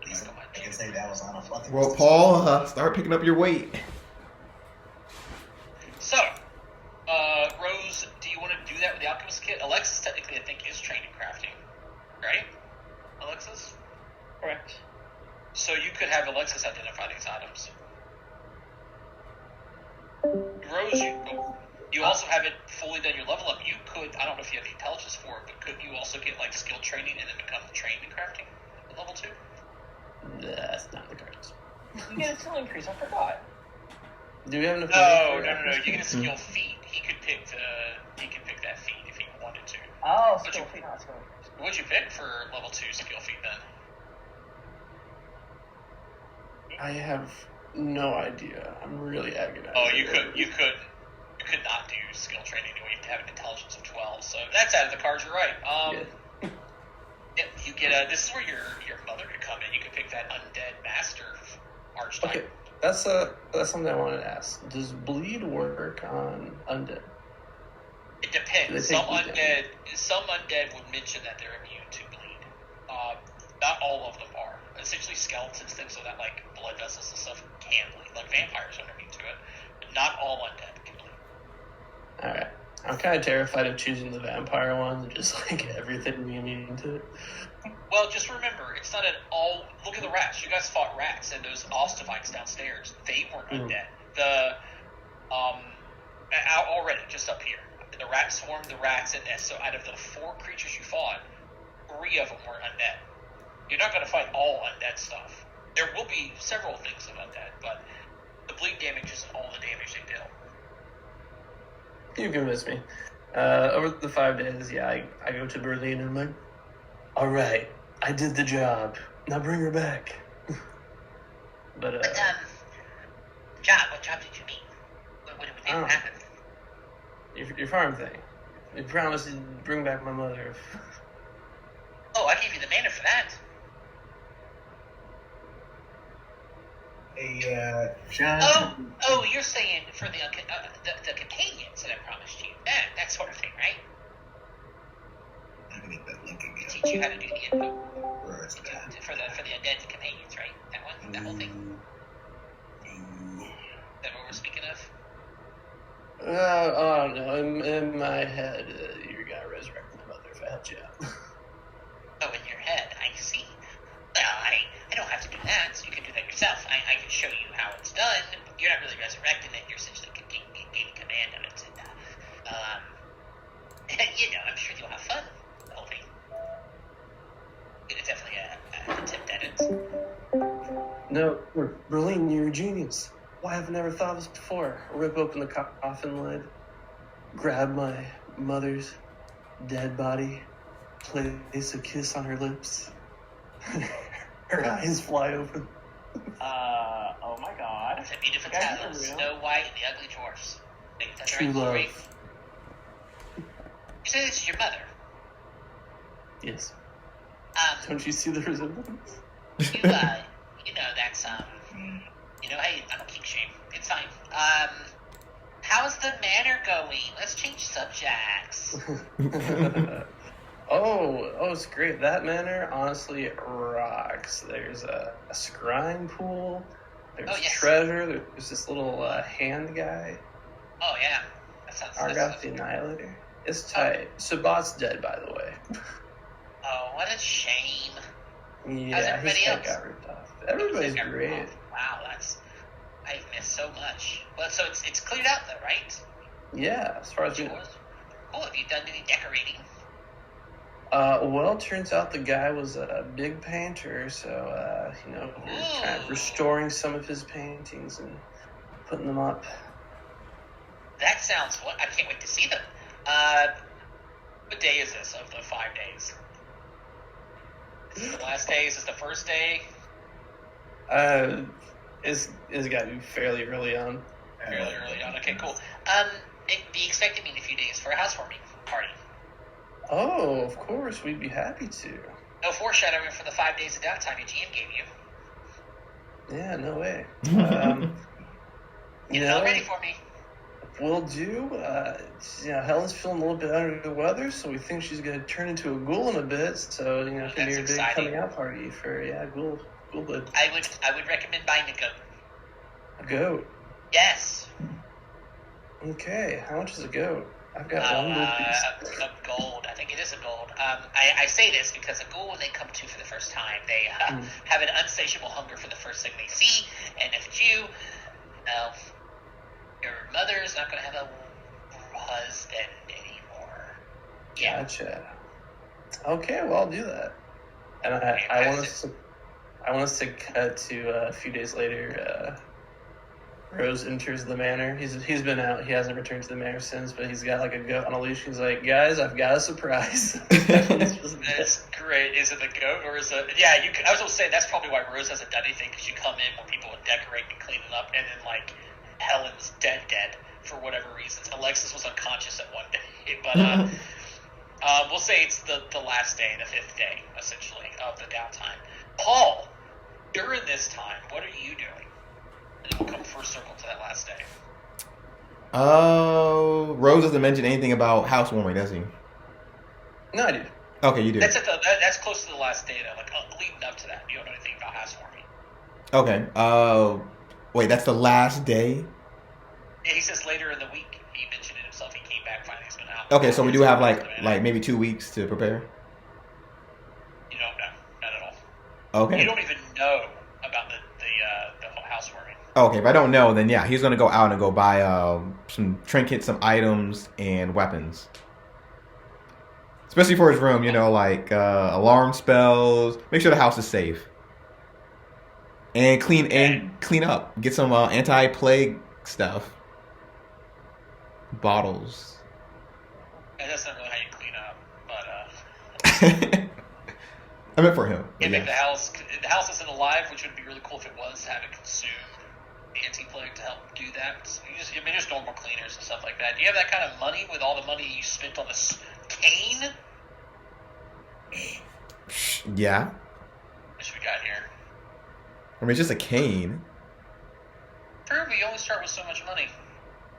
I can say that was on a fucking. Well, Paul, start picking up your weight. So, Rose, do you want to do that with the Alchemist kit? Alexis, technically, I think, is trained in crafting. Right? Alexis? Correct. So you could have Alexis identify these items. Rose, you also haven't fully done your level up. You could, I don't know if you have the intelligence for it, but could you also get, like, skill training and then become trained in crafting at level 2? That's not the cards. You get a skill increase. I forgot. Do we have enough? No. You get a skill feat. He could pick that feat if he wanted to. Oh, skill feat, not skill increase. What'd you pick for level 2 skill feat then? I have no idea. I'm really agonized. Oh, you could not do skill training anyway. You have to have an intelligence of 12. So that's out of the cards. You're right. Yeah. Yep, you get this is where your mother could come in. You could pick that undead master archetype. Okay, that's something I wanted to ask. Does bleed work on undead? It depends. They Some take undead would mention that they're immune to bleed. Not all of them are. Essentially, skeletons, things of that, like blood vessels and stuff, can bleed. Like vampires are immune to it, but not all undead can bleed. All right. I'm kind of terrified of choosing the vampire one and just like everything being immune to it. Well, just remember, it's not at all. Look at the rats. You guys fought rats and those Ostavites downstairs. They weren't undead. The already just up here, the rat swarm, the rats, and so out of the 4 creatures you fought, 3 of them were undead. You're not going to fight all undead stuff. There will be several things of undead, but the bleed damage isn't all the damage they deal. You convinced me. Over the 5 days, yeah, I go to Berlin and I'm like, all right, I did the job. Now bring her back. But Job? What job did you meet? What happened? Your farm thing. You promised to bring back my mother. Oh, I gave you the mana for that. Hey, John. Oh, you're saying for the companions that I promised you. That sort of thing, right? I can get that link again. Teach you how to do the input Where is that? for the undead companions, right? That one, that whole thing. Ooh. Is that what we're speaking of? Oh no, in my head, you're gonna resurrect my mother if I helped you out. Oh, in your head, I see. Well, I don't have to do that, so you can do that yourself. I can show you how it's done. You're not really resurrecting it, you're essentially gaining command of it. And, you know, I'm sure you'll have fun, the whole thing. It's definitely an attempt at it. No, Berlin, you're a genius. Why have I never thought of this before? Rip open the coffin lid, grab my mother's dead body, place a kiss on her lips. Her eyes fly open. Oh my god. It's a beautiful Guys, tale of you're real. Snow White and the Ugly Dwarfs. True love. You say this is your mother. Yes. Um, Don't you see the resemblance? you know, that's, you know, hey, I don't kink shame. It's fine. How's the manor going? Let's change subjects. Oh, it's great. That manor, honestly, it rocks. There's a scrying pool. There's Oh, yes. treasure. There's this little hand guy. Oh, yeah. That sounds Argoth the Annihilator. It's tight. Sabat's dead, by the way. Oh, what a shame. Yeah, everybody his head else? got ripped off. Everybody's great. Wow, I've missed so much. Well, so it's cleared out though, right? Yeah, as far as we know. Cool. Have you done any decorating? Well, turns out the guy was a big painter, so, you know, we're kind of restoring some of his paintings and putting them up. That sounds what I can't wait to see them. What day is this of the 5 days? Is this the last day? Is this the first day? It's got to be fairly early on. Fairly early on. Okay, cool. Be expecting me in a few days for a housewarming party. Oh, of course, we'd be happy to. No foreshadowing for the 5 days of downtime your GM gave you. Yeah, no way. You Get it know, all ready for me. we'll do. Helen's feeling a little bit under the weather, so we think she's going to turn into a ghoul in a bit. So, you know, it's going to be a That's big exciting. coming out party for, ghoul blood. I would recommend buying a goat. A goat. Yes. Okay, how much is a goat? I've got one gold piece. A gold. I think it is a gold. I say this because a ghoul, when they come to for the first time, they have an insatiable hunger for the first thing they see. And if it's you, well, your mother's not going to have a husband anymore. Yeah. Gotcha. Okay, well, I'll do that. And I want us to cut to a few days later. Rose enters the manor. He's been out. He hasn't returned to the manor since, but he's got like a goat on a leash. He's like, guys, I've got a surprise. That's great. Is it the goat or is it? Yeah, I was going to say that's probably why Rose hasn't done anything, because you come in when people would decorate and clean it up, and then like Helen's dead for whatever reasons. Alexis was unconscious at one day, but we'll say it's the last day, the 5th day, essentially, of the downtime. Paul, during this time, what are you doing? And we'll come first circle to that last day. Rose doesn't mention anything about housewarming, does he? No, I do. Okay, you do. That's close to the last day, though. Like leading up to that, you don't know anything about housewarming. Okay. Wait, that's the last day? Yeah, he says later in the week. He mentioned it himself. He came back, finally he's been out. Okay, so we do have like maybe 2 weeks to prepare. You don't know, not at all. Okay. You don't even know about the whole housewarming. Okay, if I don't know, then yeah, he's gonna go out and go buy some trinkets, some items, and weapons. Especially for his room, you know, like alarm spells. Make sure the house is safe. And clean up. Get some anti-plague stuff. Bottles. And that's not really how you clean up, but I meant for him. if Yeah. the house isn't alive, which would be really cool if it was, have it consume anti-plague to help do that. So just normal cleaners and stuff like that. Do you have that kind of money with all the money you spent on this cane? Yeah. Which we got here. I mean, it's just a cane. True, but you only start with so much money.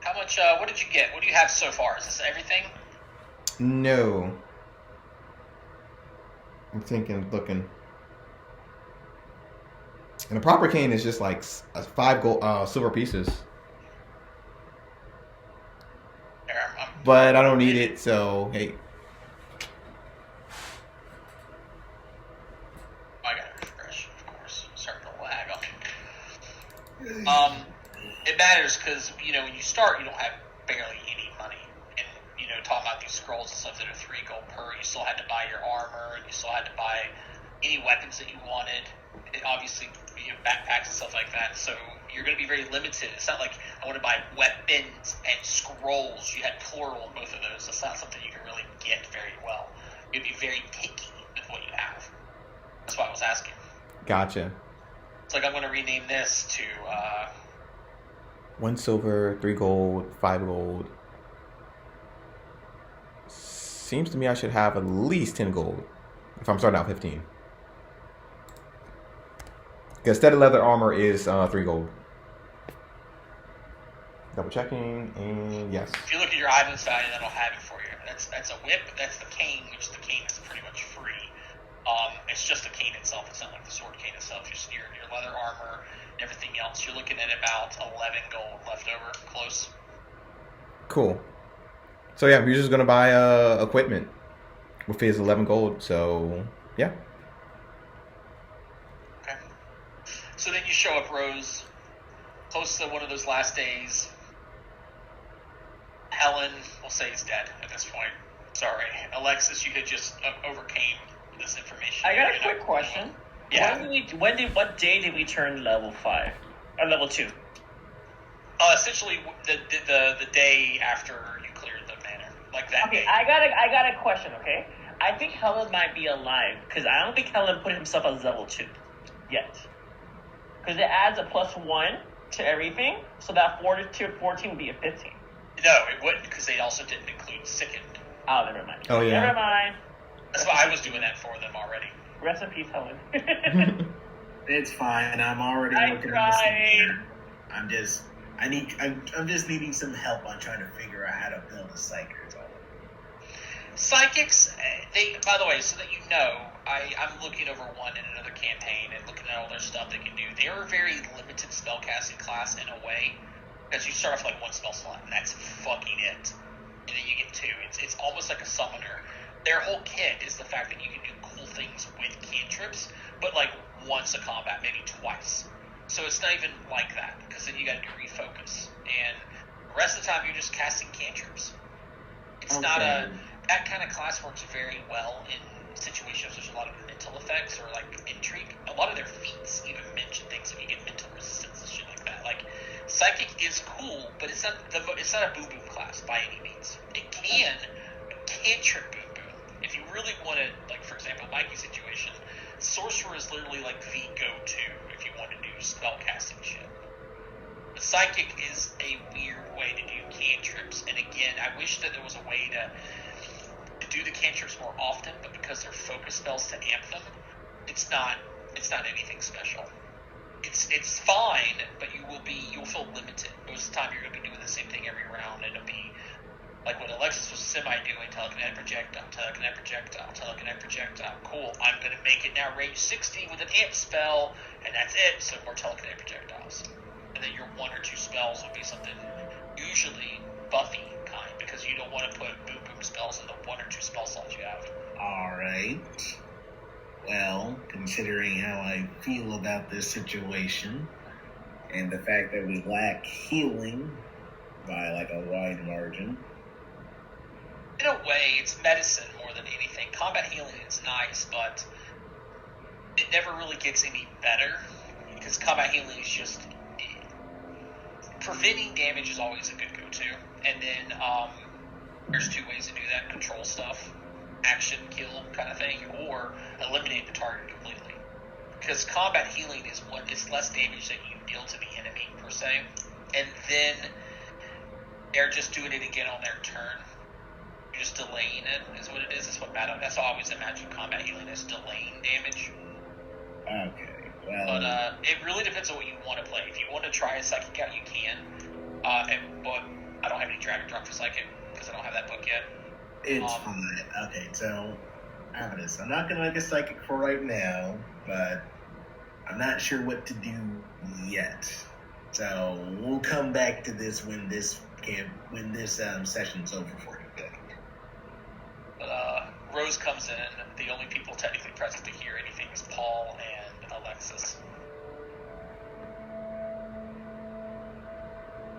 How much, what did you get? What do you have so far? Is this everything? No. I'm thinking, looking. And a proper cane is just like 5 gold, silver pieces. But I don't need it, so hey. I gotta refresh, of course. Starting to lag on me. It matters because, you know, when you start, you don't have barely any money. And, you know, talking about these scrolls and stuff that are 3 gold per, you still had to buy your armor, and you still had to buy any weapons that you wanted. It obviously, you know, backpacks and stuff like that. So you're going to be very limited. It's not like I want to buy weapons and scrolls. You had plural in both of those. That's not something you can really get very well. You'd be very picky with what you have. That's why I was asking. Gotcha. It's like I'm going to rename this to 1 silver, 3 gold, 5 gold. Seems to me I should have at least 10 gold if I'm starting out 15. Because studded leather armor is 3 gold. Double checking, and yes. If you look at your item side, that'll have it for you. That's a whip. That's the cane, which the cane is pretty much free. It's just the cane itself. It's not like the sword cane itself. Just your leather armor and everything else. You're looking at about 11 gold left over. Close. Cool. So yeah, we're just gonna buy equipment with his 11 gold. So yeah. Okay. So then you show up, Rose, close to one of those last days. Helen, we'll say, is dead at this point. Sorry, Alexis, you had just overcame this information. I got a quick question. Yeah. What day did we turn level 5 or level 2? Essentially, the day after you cleared the manor, like that Okay, day. I got a question. Okay, I think Helen might be alive because I don't think Helen put himself as level 2 yet. Because it adds a +1 to everything, so that 14 would be a 15. No, it wouldn't, because they also didn't include sickened. Oh, never mind. Oh, yeah. Never mind. That's why I was doing that for them already. Rest in peace, Helen. It's fine. I'm already I looking tried. at this. I'm just needing some help on trying to figure out how to build a psychic. Psychics, by the way, so that you know, I'm looking over one in another campaign and looking at all their stuff they can do. They are a very limited spellcasting class in a way, because you start off like 1 spell slot, and that's fucking it. And then you get 2. It's almost like a summoner. Their whole kit is the fact that you can do cool things with cantrips, but like once a combat, maybe twice. So it's not even like that, because then you got to do refocus. And the rest of the time, you're just casting cantrips. It's not that kind of class works very well in situations there's a lot of mental effects or like intrigue. A lot of their feats even mention things if you get mental resistance and shit like that. Like psychic is cool, but it's not a boom boom class by any means. It cantrip boom boom. If you really want to, like for example, Mikey's situation, sorcerer is literally like the go-to if you want to do spell casting shit. But psychic is a weird way to do cantrips, and again, I wish that there was a way to do the cantrips more often, but because they're focus spells to amp them, it's not anything special. It's fine, but you'll feel limited. Most of the time you're gonna be doing the same thing every round, and it'll be like what Alexis was semi-doing, telekinetic projectile, telekinetic projectile, telekinetic projectile. Cool, I'm gonna make it now range 60 with an amp spell, and that's it, so more telekinetic projectiles. And then your 1 or 2 spells would be something usually buffy kind, because you don't want to put boom boom spells in the 1 or 2 spell slots you have. Alright. Well, considering how I feel about this situation, and the fact that we lack healing by like a wide margin. In a way, it's medicine more than anything. Combat healing is nice, but it never really gets any better, because combat healing is just... preventing damage is always a good go-to. And then there's 2 ways to do that: control stuff, action, kill kind of thing, or eliminate the target completely. Because combat healing is it's less damage that you deal to the enemy per se, and then they're just doing it again on their turn. You're just delaying it, is what it is. That's how I always imagine combat healing is, delaying damage. Okay, well... But it really depends on what you want to play. If you want to try a psychic out, you can. But I don't have any drag and drop for psychic because I don't have that book yet. It's fine. Okay, so ominous. I'm not gonna make a psychic for right now, but I'm not sure what to do yet. So we'll come back to this when this session's over for you. Rose comes in. The only people technically present to hear anything is Paul and Alexis.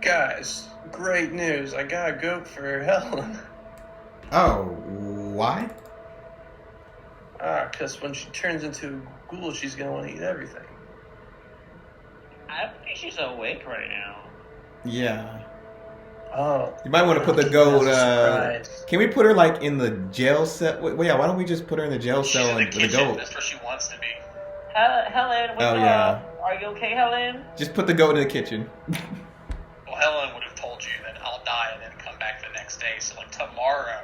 Guys, great news. I got a goat for Helen. Oh, why? Because when she turns into a ghoul, she's going to want to eat everything. I think she's awake right now. Yeah. Oh. You might want to put the goat. Surprise. Can we put her like in the jail cell? Well, yeah. Why don't we just put her in the jail She's cell in the with the kitchen. goat? That's where she wants to be. Helen, what's Oh, up? yeah. Are you okay, Helen? Just put the goat in the kitchen. Well, Helen would have told you that I'll die and then come back the next day. So, like, tomorrow,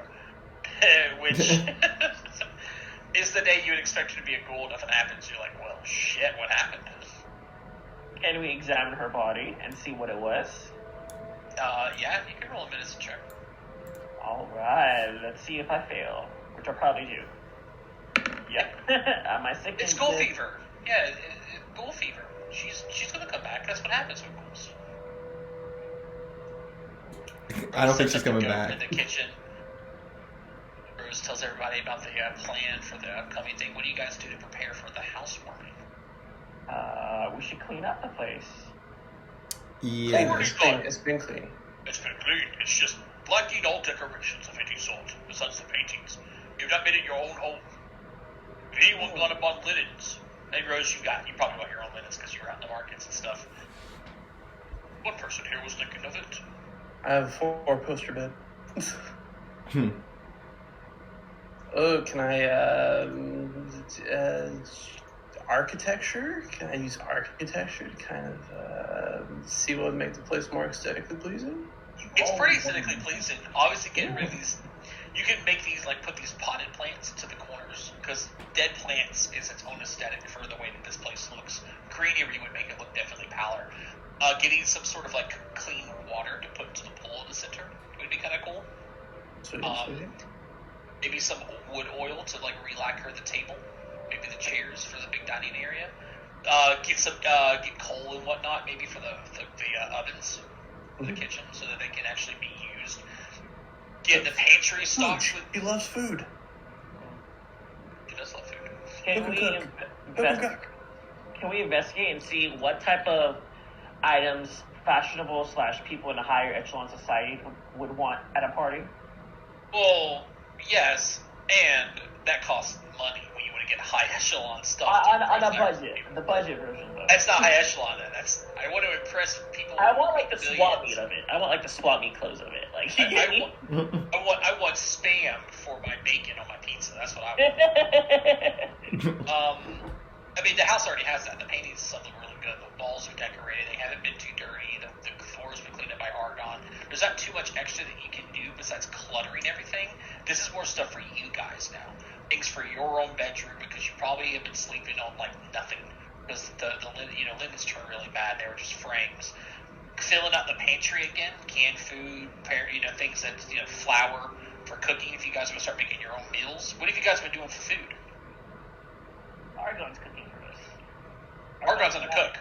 which is the day you would expect her to be a ghoul. Nothing happens. You're like, well, shit, what happened? Can we examine her body and see what it was? Yeah, you can roll a medicine check. Alright, let's see if I fail. Which I probably do. Yeah. My sickness. It's ghoul fever. Yeah, ghoul fever. She's gonna come back. That's what happens with ghouls. I don't think she's Sets up the coming goat back. in the kitchen. Rose tells everybody about the plan for the upcoming thing. What do you guys do to prepare for the housewarming? We should clean up the place. Yeah. It's been clean. It's been clean. It's just blacking all decorations of any sort, besides the paintings. You've not made it your own home. If anyone gone upon linens, hey Rose, you probably got your own linens because you're out in the markets and stuff. One person here was thinking of it. I have 4 poster bed. Oh, can I, architecture? Can I use architecture to kind of, see what would make the place more aesthetically pleasing? It's pretty aesthetically pleasing. Obviously, getting rid of these, you can make these, like, put these potted plants into the corners, because dead plants is its own aesthetic for the way that this place looks. Greenery would make it look definitely paler. Getting some sort of, like, clean water to put into the pool in the center would be kind of cool. Sweet. Maybe some wood oil to, like, re-lacquer the table. Maybe the chairs for the big dining area. Get coal and whatnot, maybe for the ovens in the kitchen, so that they can actually be used. Get the pantry stocked with. He loves food. He does love food. Can we investigate and see what type of items fashionable / people in a higher echelon society would want at a party? Well, yes, and that costs money when you want to get high echelon stuff. On a budget, the budget version. Though. That's not high echelon. Then I want to impress people. I want like the billions. swap meet of it. I want like the swap meet clothes of it. Like I want spam for my bacon on my pizza. That's what I want. I mean, the house already has that. The paintings is something really good. The walls are decorated. They haven't been too dirty. The floor's been cleaned up by argon. There's not too much extra that you can do besides cluttering everything. This is more stuff for you guys now. Things for your own bedroom, because you probably have been sleeping on like nothing, because the linens turned really bad. They were just frames. Filling out the pantry again, canned food, things that flour for cooking. If you guys are gonna start making your own meals, what have you guys been doing for food? Argon's cooking for us. Argon's gonna cook.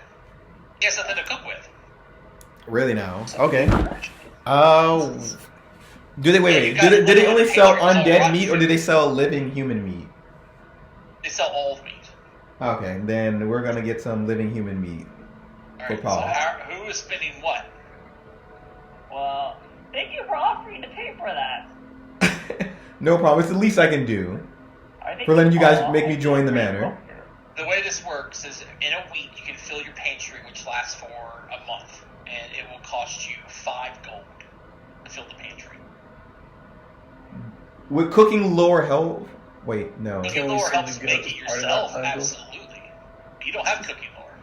He has nothing to cook with. Really now? Okay. Do they wait? Yeah, Do they only sell Taylor, undead meat, or do they sell living human meat? They sell all of meat. Okay, then we're gonna get some living human meat All for right. Paul. So who is spending what? Well, thank you for offering to pay for that. No problem. It's the least I can do I think for letting you guys Paul make me is join the pretty manor. cool. The way this works is in a week you can fill your pantry, which lasts for a month, and it will cost you 5 gold to fill the pantry. Would cooking lore help? Wait, no. Cooking we lore simply helps get make it it as part of that yourself, 5 gold? absolutely. You don't have cooking lore.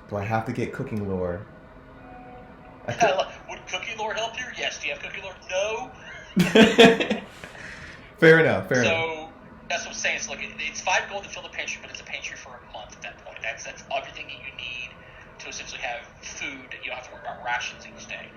Do I have to get cooking lore? Would cooking lore help you? Yes. Do you have cooking lore? No. Fair enough. Fair enough. So that's what I'm saying. So look, it's 5 gold to fill the pantry, but it's a pantry for a month at that point. That's everything that you need to essentially have food. You don't have to worry about rations each day.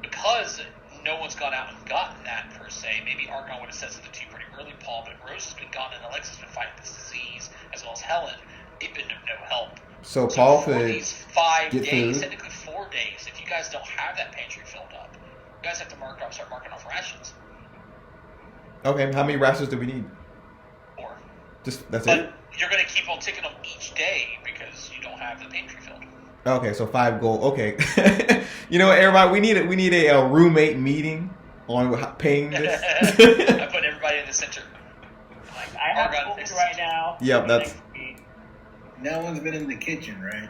Because no one's gone out and gotten that per se. Maybe Argon would have said something to you pretty early, Paul, but Rose has been gone and Alexa's been fighting this disease, as well as Helen. They've been of no help. So Paul for could these 5 get days, food. technically 4 days, if you guys don't have that pantry filled up, you guys have to start marking off rations. Okay, how many rations do we need? 4. That's But it? you're going to keep on taking them each day because you don't have the pantry filled. Okay, so 5 gold. Okay. You know what, everybody? We need a roommate meeting on paying this. I put everybody in the center. Like, I have Argon food fixes right it. now. Yep, that's- Next week. No one's been in the kitchen, right?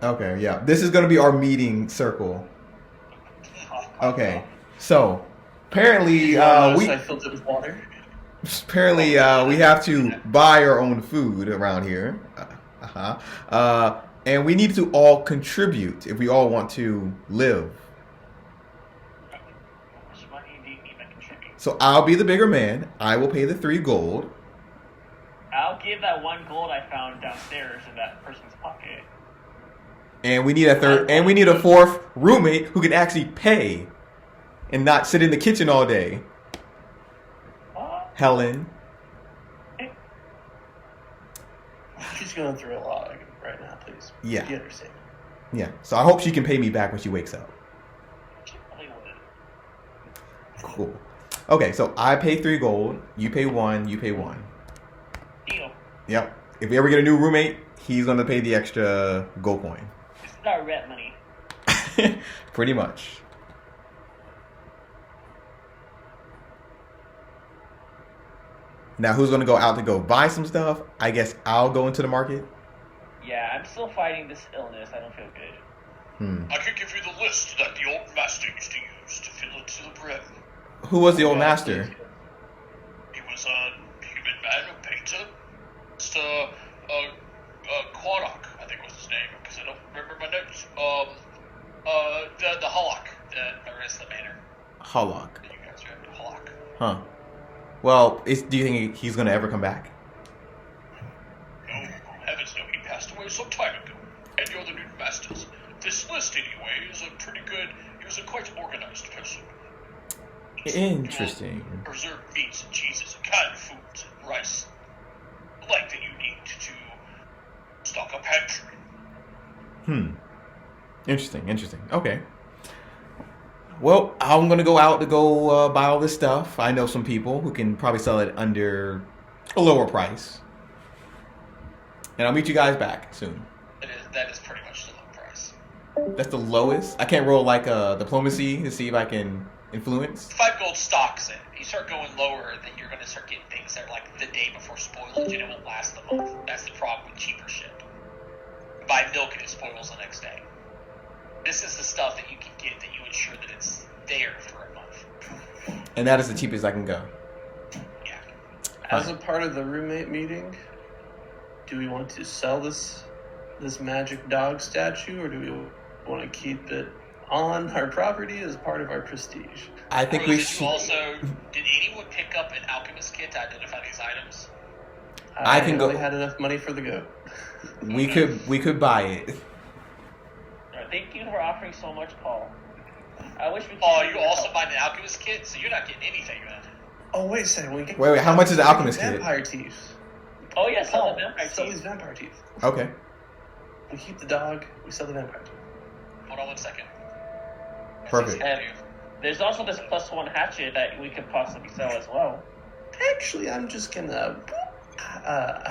Okay, yeah. This is going to be our meeting circle. Okay. So, apparently, I filled it with water. we have to buy our own food around here. And we need to all contribute if we all want to live. How much money do you need to contribute? So I'll be the bigger man. I will pay the 3 gold. I'll give that 1 gold I found downstairs in that person's pocket. And we need a third, and we need a 4th roommate who can actually pay and not sit in the kitchen all day. Helen. She's going through a lot right now, please. Yeah. You understand. Yeah. So I hope she can pay me back when she wakes up. She probably would. Cool. Okay, so I pay 3 gold. You pay 1. You pay 1. Deal. Yep. If we ever get a new roommate, he's gonna pay the extra gold coin. This is our rent money. Pretty much. Now, who's gonna go out to go buy some stuff? I guess I'll go into the market. Yeah, I'm still fighting this illness. I don't feel good. I could give you the list that the old master used to use to fill it to the brim. Who was the old master? He was a human man, a painter. Just Quadok, I think was his name, because I don't remember my notes. The Hollock, the rest of the manor. Hollock. That you guys read, Hollock. Huh. Well, do you think he's gonna ever come back? No, heavens no, he passed away some time ago. And you're the new masters. This list, anyway, is a pretty good. He was a quite organized person. Interesting. Preserved meats and cheeses and canned foods and rice, like that you need to stock a pantry. Interesting. Okay. Well, I'm gonna go out to go buy all this stuff. I know some people who can probably sell it under a lower price, and I'll meet you guys back soon. That is pretty much the low price. That's the lowest. I can't roll like diplomacy to see if I can influence. 5 gold stocks it. You start going lower, then you're going to start getting things that are like the day before spoilage, and it won't last the month. That's the problem with cheaper shit. Buy milk and it spoils the next day. This is the stuff that you can get that you ensure that it's there for a month. And that is the cheapest I can go. Yeah. As a part of the roommate meeting, do we want to sell this magic dog statue, or do we want to keep it on our property as part of our prestige? I think Rose, we did you should. also, did anyone pick up an alchemist kit to identify these items? I can go- only had enough money for the goat. We could buy it. Thank you for offering so much, Paul. I wish we could. Oh, you also buying an alchemist kit, so you're not getting anything then. Oh, wait a second. Wait, how much is the alchemist kit? Vampire teeth. Oh, yeah, sell Oh, the vampire sell teeth. these vampire teeth. Okay. We keep the dog. We sell the vampire teeth. Hold on 1 second. Perfect. And there's also this +1 hatchet that we could possibly sell as well. Actually, I'm just gonna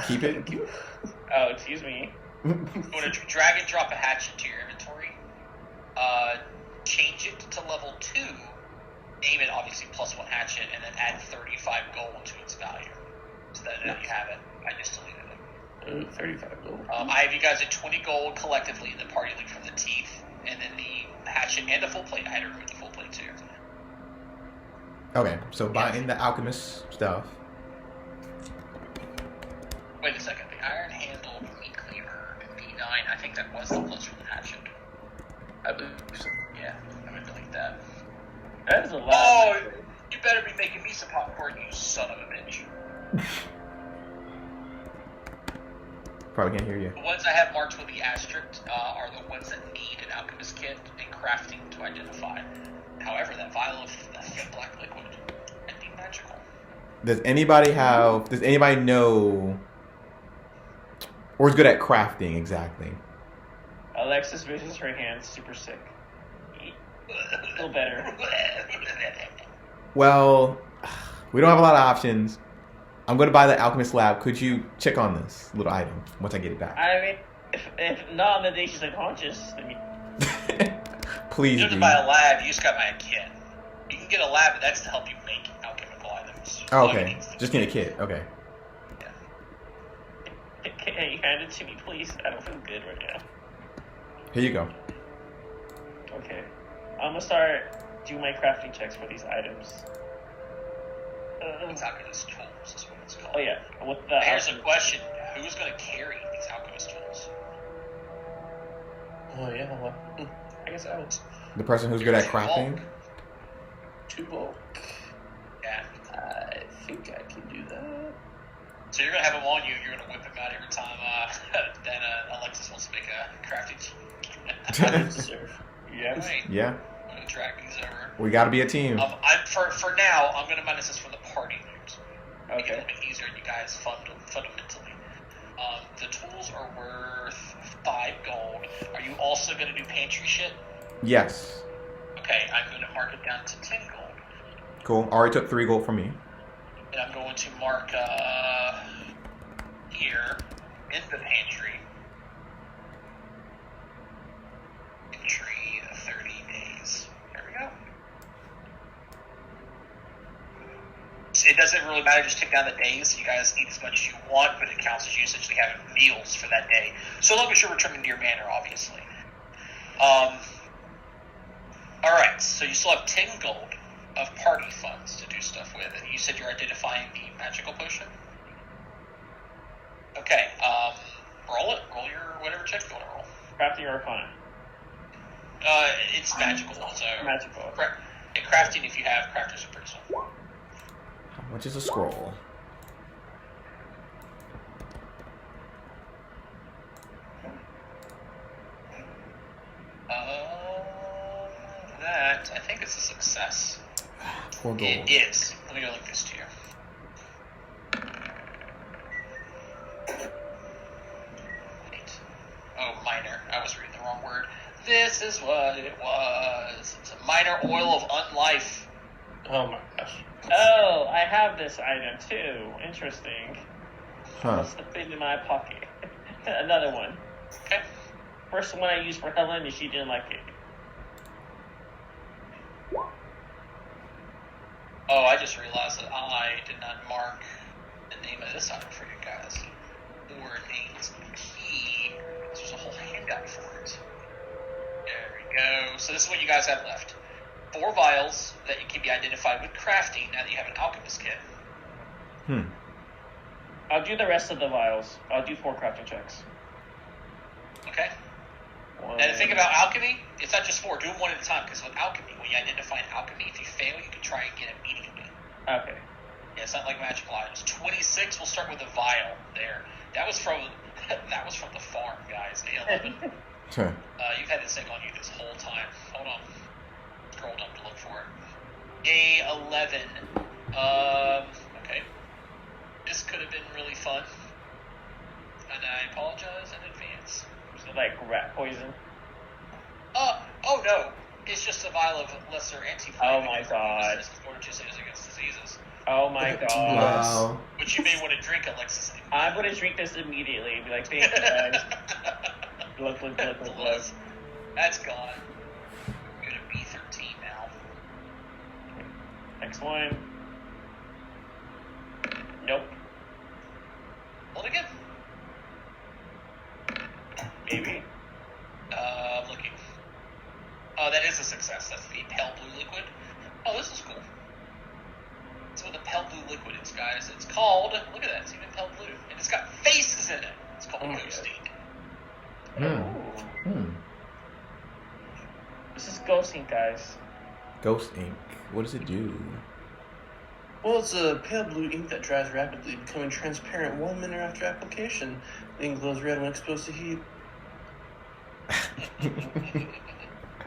Keep it? thank you. Oh, excuse me. You want to drag and drop a hatchet to your inventory, change it to level 2, name it obviously +1 hatchet, and then add 35 gold to its value. So that you have it. I just deleted it. 35 gold. I have you guys at 20 gold collectively in the party link from the teeth, and then the hatchet and the full plate. I had to remove the full plate too. Okay, so buying the alchemist stuff. Wait a second. The iron handled meat cleaver V9. I think that was the +1 hatchet. I believe so. Yeah, I'm gonna delete that. That is a lot. Oh, you better be making me some popcorn, you son of a bitch. Probably can't hear you. The ones I have marked with the asterisk are the ones that need an alchemist kit and crafting to identify. However, that vial of that thin black liquid might be magical. Does anybody know or is good at crafting exactly? Alexis raises her hand, super sick. Feel better. Well, we don't have a lot of options. I'm going to buy the Alchemist Lab. Could you check on this little item once I get it back? I mean, if not on the day she's unconscious, then Please You don't have do. to buy a lab, you just got to buy a kit. You can get a lab, but that's to help you make alchemical items. Oh, okay. Just get a kit. Okay. can you hand it to me, please? I don't feel good right now. Here you go. Okay. I'm gonna start doing my crafting checks for these items. It's alchemist tools is what it's called. Oh yeah, with the Here's a question: who's going to carry these alchemist tools? Oh yeah, well, I guess I would. The person who's good at crafting? Two bulk. Yeah. I think I can do that. So you're going to have them on you. You're going to whip them out every time. Then Alexis wants to make a crafting. Yeah. Right. Yeah. I'm going to drag these over. We got to be a team. For now, I'm going to minus this from the party loot. Make it a Okay. little bit easier on you guys fundamentally. The tools are worth 5 gold. Are you also going to do pantry shit? Yes. Okay, I'm going to mark it down to 10 gold. Cool. Already took 3 gold from me. And I'm going to mark here in the pantry. Pantry 30 days. There we go. It doesn't really matter, just take down the days. You guys eat as much as you want, but it counts as you essentially having meals for that day. So long as you're returning to your manor, obviously. Alright, so you still have 10 gold of party funds to do stuff with, and you said you're identifying the magical potion? Okay, roll it. Roll your whatever check you want to roll. Crafting or Arcana? It's magical, so... Magical. And crafting, if you have, crafters are pretty simple. How much is a scroll? That, I think it's a success. 4 gold. It is. Let me go link this to you. Wait. Oh, minor. I was reading the wrong word. This is what it was. It's a minor oil of unlife. Oh my gosh. Oh, I have this item too. Interesting. Huh. Must have been in my pocket. Another one. Okay. First one I used for Helen, and she didn't like it. Oh, I just realized that I did not mark the name of this item for you guys. Or names key. There's a whole handout for it. There we go. So this is what you guys have left. 4 vials that you can be identified with crafting now that you have an alchemist kit. I'll do the rest of the vials. I'll do 4 crafting checks. Okay? One. And the thing about alchemy, it's not just 4. Do them one at a time, because with alchemy, when you identify an alchemy, if you fail, you can try again immediately. Okay. Yeah, it's not like magical items. 26, we'll start with the vial there. That was from the farm, guys. A11. Huh. You've had this thing on you this whole time. Hold on. Scrolled up to look for it. A11. Okay. This could have been really fun. And I apologize in advance. So like rat poison. Oh no. It's just a vial of lesser antifungal. Oh my god. Against diseases. Oh my god. Wow. Which you may want to drink, Alexis. I'm gonna drink this immediately and be like, thank you guys. Glug, glug, glug, glug, glug. That's gone. Go to B13 now. Next one. Nope. Hold again. Maybe. I'm looking. Oh, that is a success. That's the pale blue liquid. Oh, this is cool. That's what the pale blue liquid is, guys. It's called, look at that, it's even pale blue. And it's got faces in it. It's called Ghost Ink. This is Ghost Ink, guys. Ghost ink. What does it do? Well, it's a pale blue ink that dries rapidly, becoming transparent 1 minute after application. The ink glows red when exposed to heat.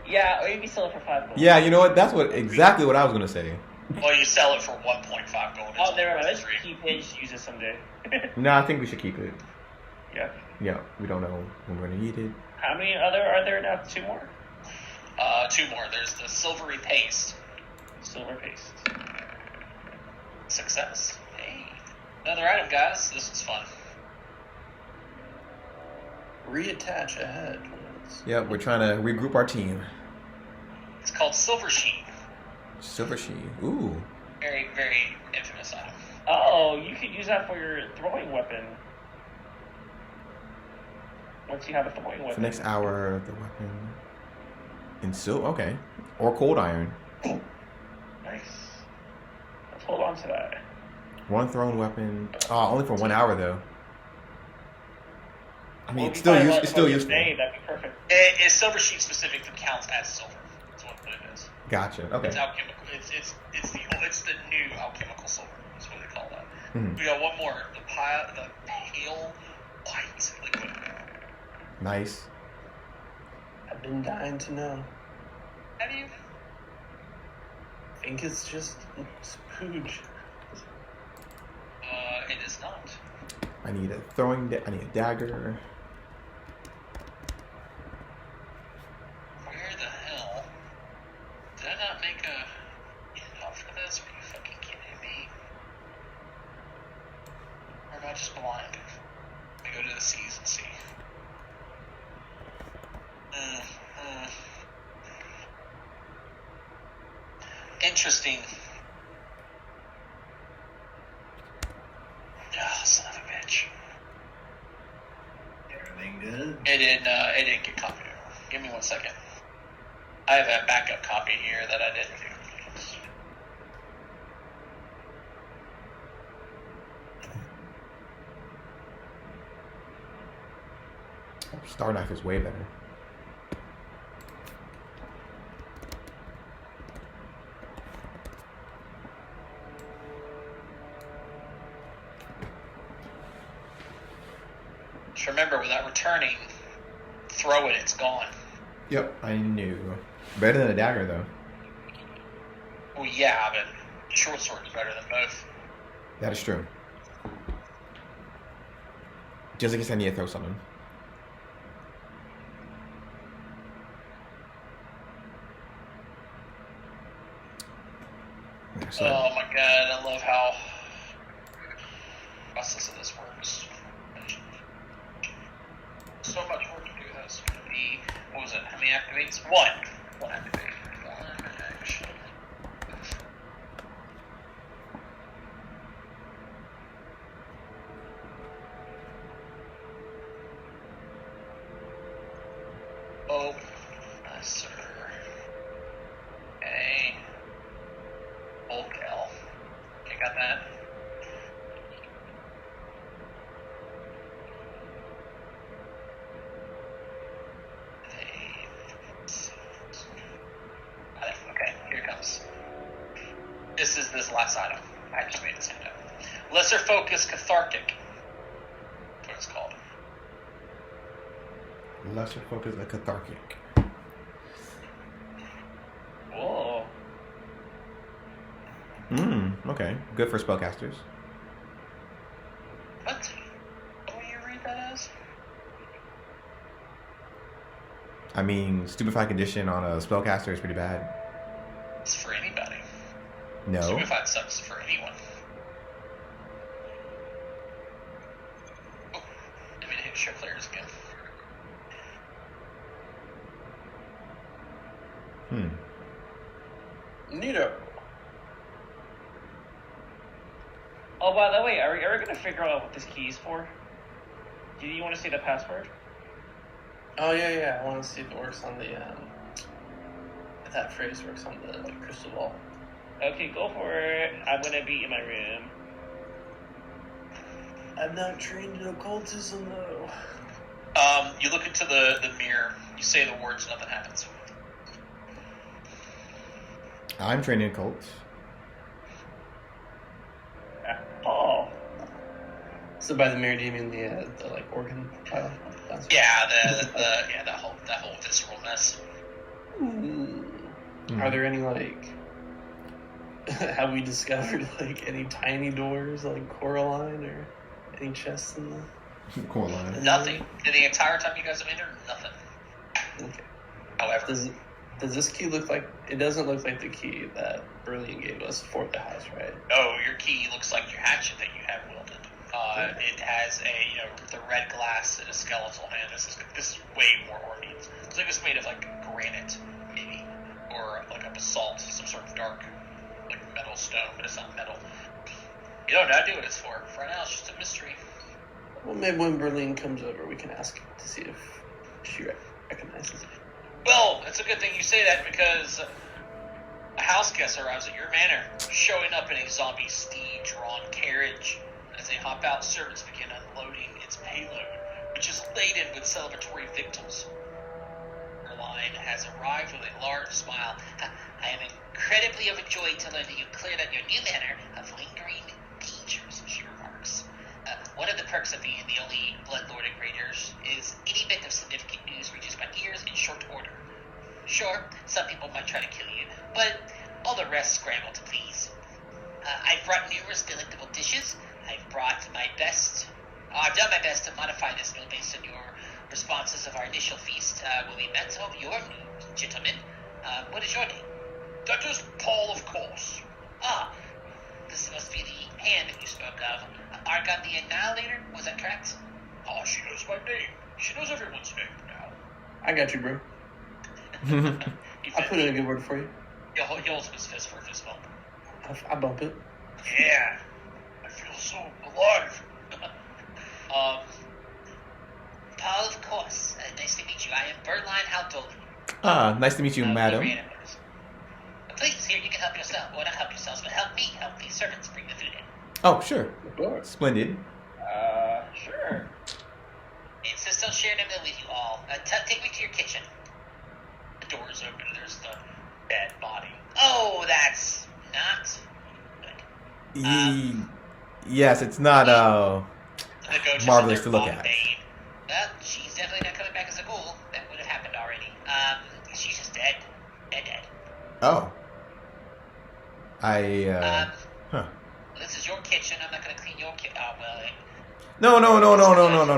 Yeah, or you can sell it for 5 gold. Yeah, you know what? That's exactly what I was gonna say. Well, you sell it for 1.5 gold. Oh, never mind. Let's keep it. Just use it someday. No, I think we should keep it. Yeah. Yeah, we don't know when we're gonna need it. How many other are there now? 2 more? 2 more. There's the silvery paste. Silver paste. Success. Hey. Another item, guys. This was fun. Reattach ahead. Yeah, we're trying to regroup our team. It's called Silver Sheen. Silver Sheen. Ooh. Very, very infamous item. Oh, you could use that for your throwing weapon. Once you have a throwing For weapon. next hour, the weapon. In silver? Okay. Or cold iron. Nice. Let's hold on to that. One thrown weapon. Only for 1 hour, though. I mean, Well, it's if you find still one useful. today, that'd be perfect. It's Silver Sheen specific that counts as silver. That's what it is. Gotcha. Okay. It's alchemical. It's the new alchemical silver. That's what they call that. Mhm. We got one more. The pale white liquid. Nice. I've been dying to know. Have you? I think it's just spooge. It is not. I need a throwing. I need a dagger. Where the hell did I not make a handout for this? Are you fucking kidding me? Or am I just blind? Let me go to the C's and see. Interesting. Oh, son of a bitch. Everything good? It didn't get copied over. Give me 1 second. I have a backup copy here that I didn't do. Star knife is way better. Just remember, without returning, throw it, it's gone. Yep, I knew. Better than a dagger, though. Well, yeah, but short sword is better than both. That is true. Just in case I need to throw something. So, Oh my god, I love how process of this works. So much work to do this. What was it? How many activates? One activate. One action. Oh, nice, sir. Okay. Old gal. Okay, got that. Got it. Okay, here it comes. This is this last item. I just made this handout. Lesser focus cathartic. That's what it's called. lesser focus, a cathartic. Whoa. Okay. Good for spellcasters. What? What do you read that as? I mean, stupefied condition on a spellcaster is pretty bad. It's for anybody. No. Stupefied sucks for anyone. Oh, I mean, hit show players again. Neato. Oh, by the way, are we ever going to figure out what this key is for? Do you want to see the password? Oh yeah. I want to see if it works on the if that phrase works on the crystal ball. Okay, go for it. I'm going to be in my room. I'm not trained in occultism though. You look into the mirror. You say the words, nothing happens. I'm trained in cults. Oh. So by the mirror, do you mean the like organ pile? That's Yeah, the whole visceral mess. Are there any, like... have we discovered, like, any tiny doors, like Coraline, or any chests in the... Coraline. Nothing. The entire time you guys have entered, nothing. Okay. However, Does this key look like... It doesn't look like the key that Berlin gave us for the house, right? no, your key looks like your hatchet that you have wielded. It has the red glass and a skeletal hand. This is way more ornate. It's like it's made of like granite, maybe, or like a basalt, some sort of dark, like metal stone, but it's not metal. You don't know what it's for. For now, it's just a mystery. Well, maybe when Berlin comes over, we can ask to see if she recognizes it. Well, it's a good thing you say that because a house guest arrives at your manor, showing up in a zombie steed-drawn carriage. As they hop out, servants begin unloading its payload, which is laden with celebratory victims. Caroline has arrived with a large smile. I am incredibly overjoyed to learn that you cleared out your new manor of lingering dangers, she remarks. One of the perks of being the only Bloodlord of Raiders is any bit of significant news reaches my ears in short order. Sure, some people might try to kill you, but all the rest scramble to please. I've brought numerous delectable dishes. I've done my best to modify this meal based on your responses of our initial feast. Will we met of your news, gentlemen? What is your name? That is Paul, of course. Ah, this must be the hand that you spoke of. Argon the Annihilator, was that correct? Ah, she knows my name. She knows everyone's name now. I got you, bro. I put in a good word for you. He holds up his fist for a fist bump. I bump it. Yeah. I feel so alive. Paul, of course. Nice to meet you. I am Berline Haldoli. Ah, nice to meet you, madam. Please, here you can help yourself. Well, not help yourselves, but help me help these servants bring the food in. Oh, sure. Of course. Splendid. Sure. I insist on sharing a meal with you all. Take me to your kitchen. The door is open. There's the dead body. Oh, that's not good. Yes, it's not The goat marvelous is to look under at. Bane. Well, she's definitely not coming back as a ghoul. That would have happened already. She's just dead. Dead. Oh. This is your kitchen. I'm not going to clean your kitchen. Oh, well.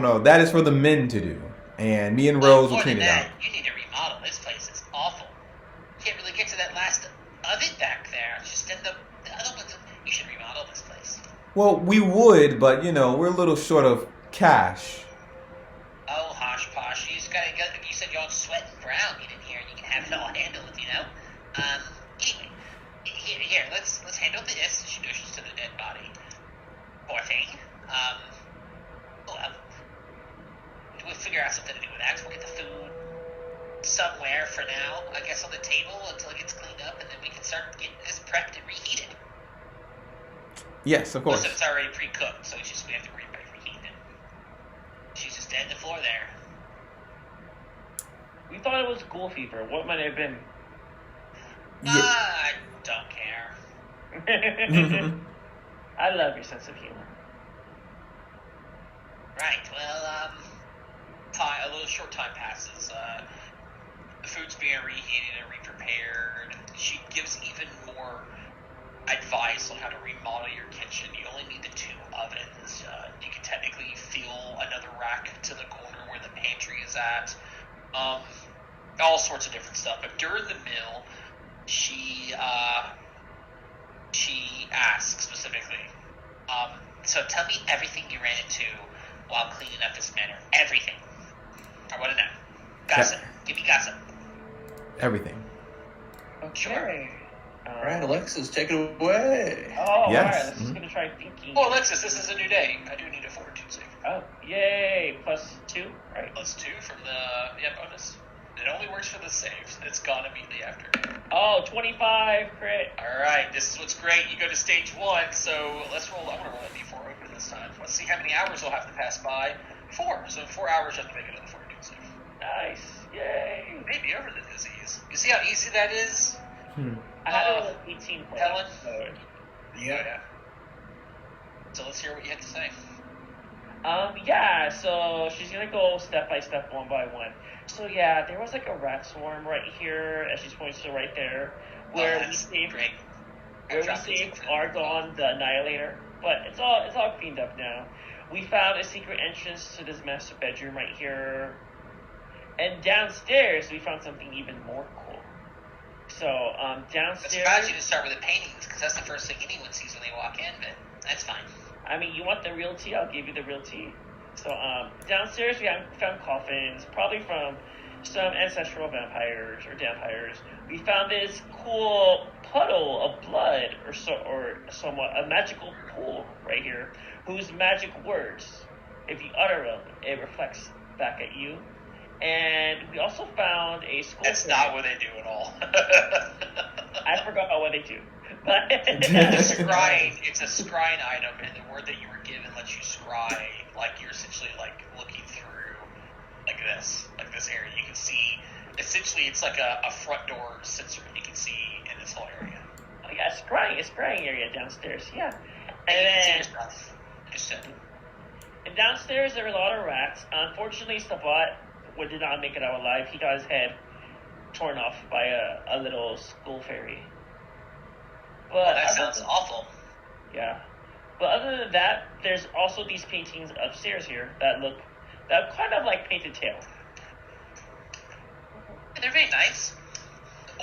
No. That is for the men to do. And me and Rose will more clean than it that, out. you need to remodel. This place is awful. Can't really get to that last oven back there. It's just in the other ones. You should remodel this place. Well, we would, but, we're a little short of cash. Oh, hosh posh. You said you're all sweat and brown. You didn't hear. You can have it all handled, Anyway, here. Let's handle this. She motions to the dead body. Poor thing. We'll figure out something to do with that. We'll get the food somewhere for now. I guess on the table until it gets cleaned up, and then we can start getting this prepped and reheated. Yes, of course. Most of it's already pre-cooked, so it's just we have to reheat it. She's just dead on the floor there. We thought it was ghoul fever. What might it have been? Yeah. I don't care. I love your sense of humor. Right, well, a little short time passes. The food's being reheated and re-prepared. She gives even more advice on how to remodel your kitchen. You only need the 2 ovens. You can technically fuel another rack to the corner where the pantry is at. All sorts of different stuff. But during the meal, she asks specifically, so tell me everything you ran into while cleaning up this manor. Everything. I want to know. Gossip. Give me gossip. Everything. Okay. All right, Alexis, take it away. Oh, Yes. alright. Let's just gonna try thinking. Oh, Alexis, this is a new day. I do need a fortitude save. Oh, yay! +2. Right. +2 from the bonus. It only works for the saves. It's gone immediately after. Oh, 25 crit. Alright, this is what's great. You go to stage 1, so let's roll. I'm going to roll that d4 open this time. Let's see how many hours we'll have to pass by. 4. So 4 hours you have to make another fortitude save. Nice. Yay. Maybe over the disease. You see how easy that is? I had it with 18 points. Helen? So Yeah. So let's hear what you have to say. Yeah, so she's gonna go step by step, one by one. So yeah, there was like a rat swarm right here, as she's pointing to right there, where we saved, great. where we saved Argon the Annihilator. But it's all cleaned up now. We found a secret entrance to this master bedroom right here, and downstairs we found something even more cool. So I'm downstairs. surprised you didn't start with the paintings because that's the first thing anyone sees when they walk in, but that's fine. I mean, you want the real tea? I'll give you the real tea. So, downstairs we found coffins, probably from some ancestral vampires or vampires. We found this cool puddle of blood, or somewhat a magical pool right here, whose magic words, if you utter them, it reflects back at you. And we also found a skull. That's not what they do at all. I forgot what they do. But it's a scrying item, and the word that you were given lets you scry, like you're essentially like looking through like this area. You can see, essentially it's like a front door sensor you can see in this whole area. Oh yeah, scrying area downstairs, yeah. And and downstairs there are a lot of rats. Unfortunately, Sabat did not make it out alive. He got his head torn off by a little school fairy. But that sounds awful. Yeah. But other than that, there's also these paintings upstairs here that kind of like painted tail. And they're very nice.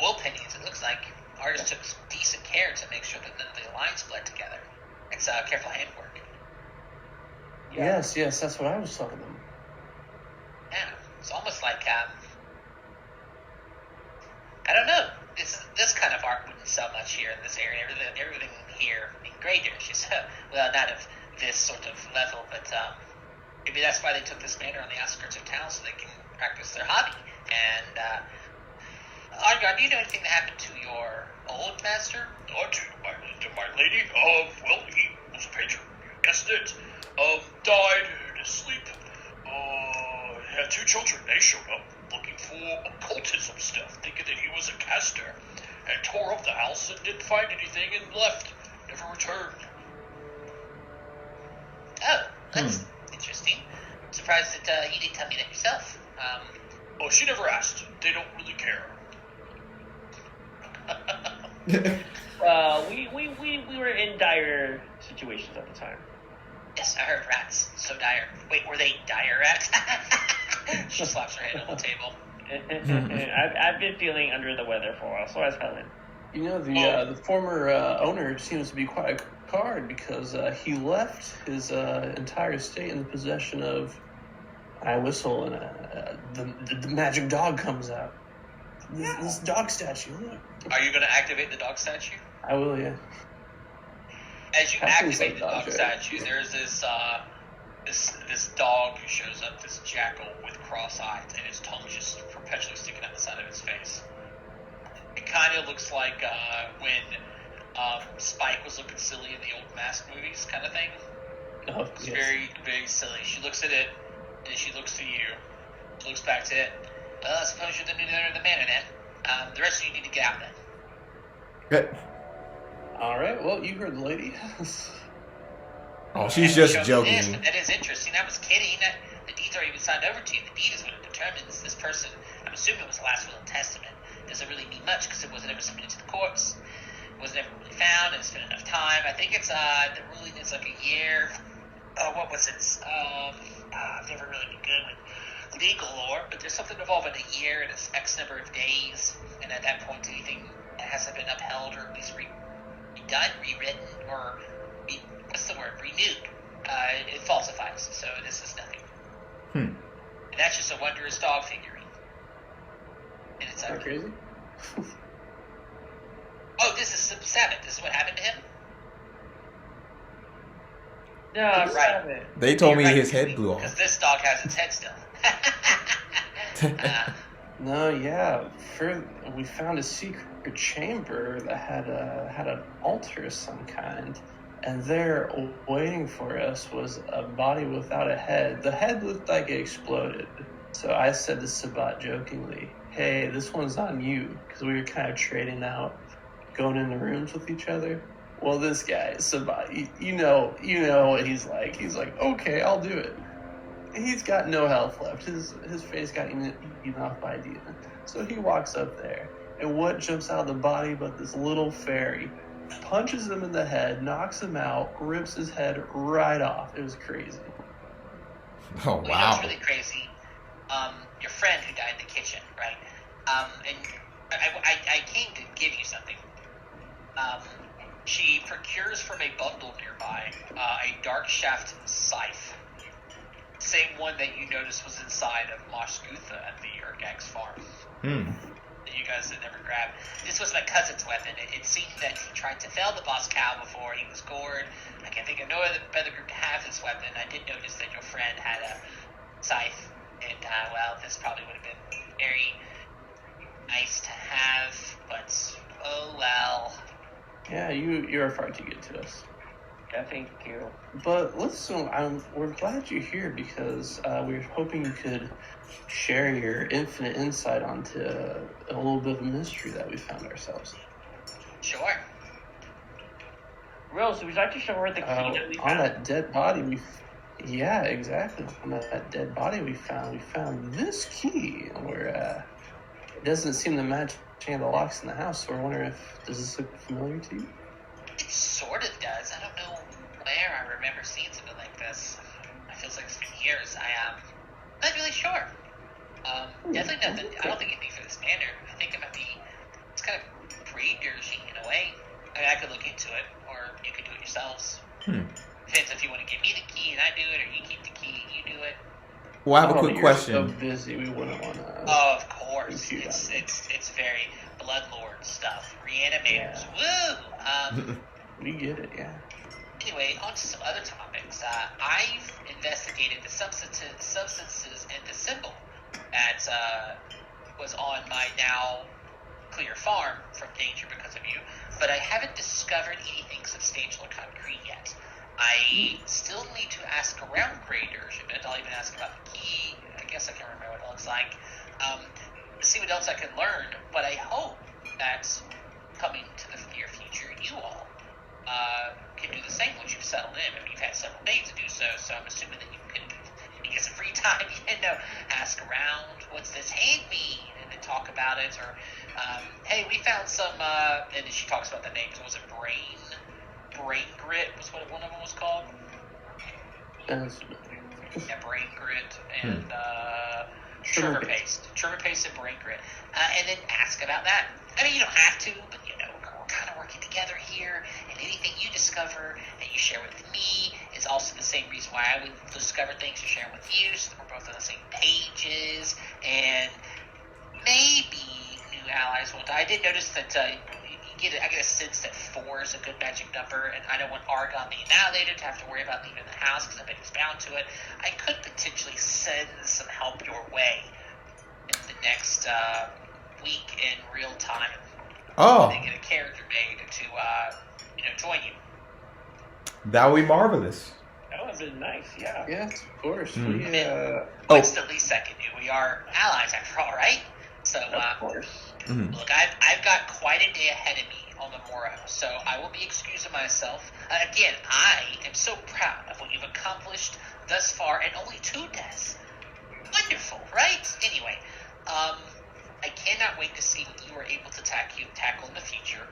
Oil paintings, it looks like. Artists took decent care to make sure that the lines blend together. It's careful handwork. Yeah. Yes, that's what I was talking about. Yeah, it's almost like I don't know. This kind of art wouldn't sell much here in this area. Everything here, engraved is just well, not of this sort of level, but maybe that's why they took this manor on the outskirts of town so they can practice their hobby. And Argon, do you know anything that happened to your old master? To my lady? Well, he was a patron. You guessed it. Died in his sleep. Had 2 children. They showed up looking for occultism stuff, thinking that he was a caster, and tore up the house and didn't find anything and left. Never returned. Oh, that's interesting. I'm surprised that you didn't tell me that yourself. She never asked. They don't really care. We were in dire situations at the time. Yes, I heard rats. So dire. Wait, were they dire rats? She slaps her hand on the table. I've been feeling under the weather for a while, so has Helen. You know, the former owner seems to be quite a card because he left his entire estate in the possession of. I whistle and the magic dog comes out. This dog statue. Look. Are you going to activate the dog statue? I will, yeah. As you activate the dog statue, there's this dog who shows up, this jackal with cross eyes, and his tongue just perpetually sticking out the side of his face. It kind of looks like when Spike was looking silly in the old Mask movies, kind of thing. Oh, it's yes. very, very silly. She looks at it, and she looks to you. She looks back to it. Well, I suppose you're the new owner of the manor then. The rest of you need to get out then. Good. All right. Well, you heard the lady. Oh, she's just joking. That is interesting. I was kidding. The deeds are even signed over to you. The deed is what determines this person. I'm assuming it was the last will and testament. Doesn't really mean much because it wasn't ever submitted to the courts. It wasn't ever really found, and it's been enough time. I think it's the ruling is like a year. What was it? I've never really been good with legal lore, but there's something involving a year and it's X number of days, and at that point anything that hasn't been upheld or at least redone, rewritten, or renewed, it falsifies. So this is nothing. And that's just a wondrous dog figurine. And it's Not crazy. Oh, this is Sabbath. This is what happened to him? No, right. They told me You're right, his head blew because off. this dog has its head still. No, yeah. We found a secret chamber that had an altar of some kind, and there waiting for us was a body without a head. The head looked like it exploded. So I said to Sabat jokingly, "Hey, this one's on you," because we were kind of trading out, going in the rooms with each other. Well, this guy, somebody, you know what he's like. He's like, okay, I'll do it. He's got no health left. His face got eaten off by a demon. So he walks up there, and what jumps out of the body but this little fairy, punches him in the head, knocks him out, rips his head right off. It was crazy. Oh, Well, you know wow. what's really crazy? Your friend who died in the kitchen, right? And I came to give you something. She procures from a bundle nearby a dark shaft scythe. Same one that you noticed was inside of Mosh Gutha at the Urgag's farm. That you guys had never grabbed. This was my cousin's weapon. It seemed that he tried to fell the boss cow before he was gored. I can't think of no other better group to have this weapon. I did notice that your friend had a scythe, and well, this probably would have been very nice to have, but oh well. Yeah, you're far too good to us. Yeah, thank you. But listen, we're glad you're here because we were hoping you could share your infinite insight onto a little bit of a mystery that we found ourselves. Sure. Rose, would you like to show her the key that we found? On that dead body, yeah, exactly. On that dead body we found this key where it doesn't seem to match any of the locks in the house. So we're wondering does this look familiar to you? It sort of does. I don't know where I remember seeing something like this. It feels like it's been years. I'm not really sure. Definitely nothing. I don't think anything for this manor. I think it might be. It's kind of pre-dirty in a way. I mean, I could look into it, or you could do it yourselves. Depends if you want to give me the key and I do it, or you keep the key and you do it. Well, I have a Oh, quick you're question. so busy, we wouldn't want to. Oh, of course. Compute It's very Bloodlord stuff. Reanimators. Woo! We get it, yeah. Anyway, on to some other topics. I've investigated the substances in the symbol that was on my now clear farm from danger because of you, but I haven't discovered anything substantial or concrete yet. I still need to ask around graders a bit. I'll even ask about the key. I guess I can remember what it looks like. See what else I can learn, but I hope that coming to the near future, you all can do the same once you've settled in. I mean, you've had several days to do so, so I'm assuming that you get some free time, ask around, what's this hand mean, and then talk about it, or, hey, we found some, and then she talks about the names. Was it Brain Grit was what one of them was called? Yeah, Brain Grit and, Tremor Paste and Brain Grit. And then ask about that. I mean, you don't have to, but we're kind of working together here, and anything you discover and you share with me is also the same reason why I would discover things and share with you, so that we're both on the same pages, and maybe new allies will die. I did notice that I get a sense that 4 is a good magic number, and I don't want Argon the Annihilator to have to worry about leaving the house because I bet he's bound to it. I could potentially send some help your way in the next week in real time. Oh. They get a character made to, join you. That would be marvelous. That would have been nice, yeah. Yes, of course. What's the least I can do? We are allies after all, right? So, Of course. look, I've got quite a day ahead of me on the morrow, so I will be excusing myself. Again, I am so proud of what you've accomplished thus far in only 2 deaths. Wonderful, right? Anyway, I cannot wait to see what you are able to tackle in the future.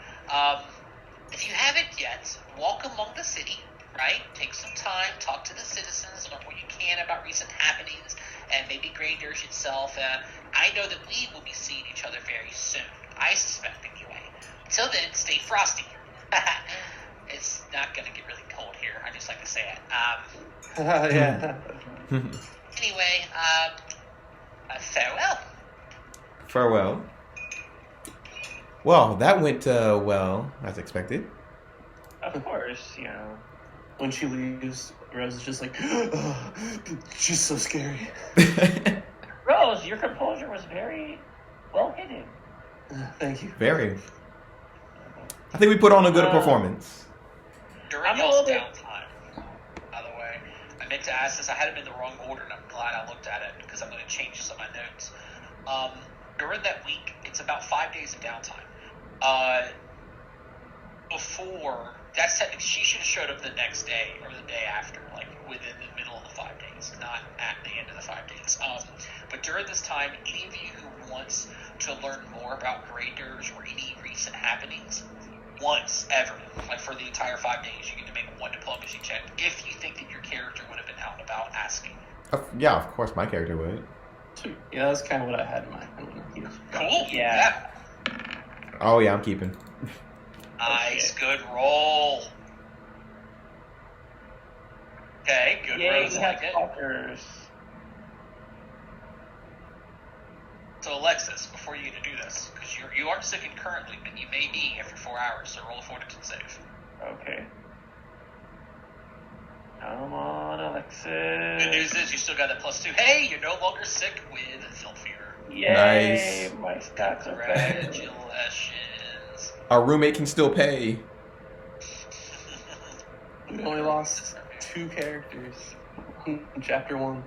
If you haven't yet, walk among the city, right? Take some time, talk to the citizens, learn what you can about recent happenings, and maybe Grey Dirge itself. I know that we will be seeing each other very soon. I suspect, anyway. Till then, stay frosty. It's not going to get really cold here. I just like to say it. Yeah. Anyway, farewell. Farewell. Well, that went well as expected. Of course, When she leaves, Rose is just like, oh, she's so scary. Rose, your composure was very well hidden. Thank you. Very. I think we put on a good performance. During I'm a y'all's little bit- downtime, by the way, I meant to ask this. I had them in the wrong order, and I'm glad I looked at it because I'm going to change some of my notes. During that week, it's about 5 days of downtime. Before that's technically, she should have showed up the next day or the day after, like within the middle of the 5 days, not at the end of the 5 days. But during this time, any of you who wants to learn more about graders or any recent happenings, once ever, like for the entire 5 days, you get to make one diplomacy check if you think that your character would have been out and about asking. Yeah, of course my character would. Yeah, that's kind of what I had in mind. Cool. Yeah. Oh yeah, I'm keeping. Nice, good roll. Okay, good Yay, rolls we like have it. talkers. So Alexis, before you get to do this, because you aren't sickened currently, but you may be after 4 hours, so roll a fortitude save. Okay. Come on, Alexis. Good news is you still got that +2. Hey, you're no longer sick with film fever. Yay! Nice. My stats are better. Congratulations. Our roommate can still pay. We only lost 2 characters in chapter 1.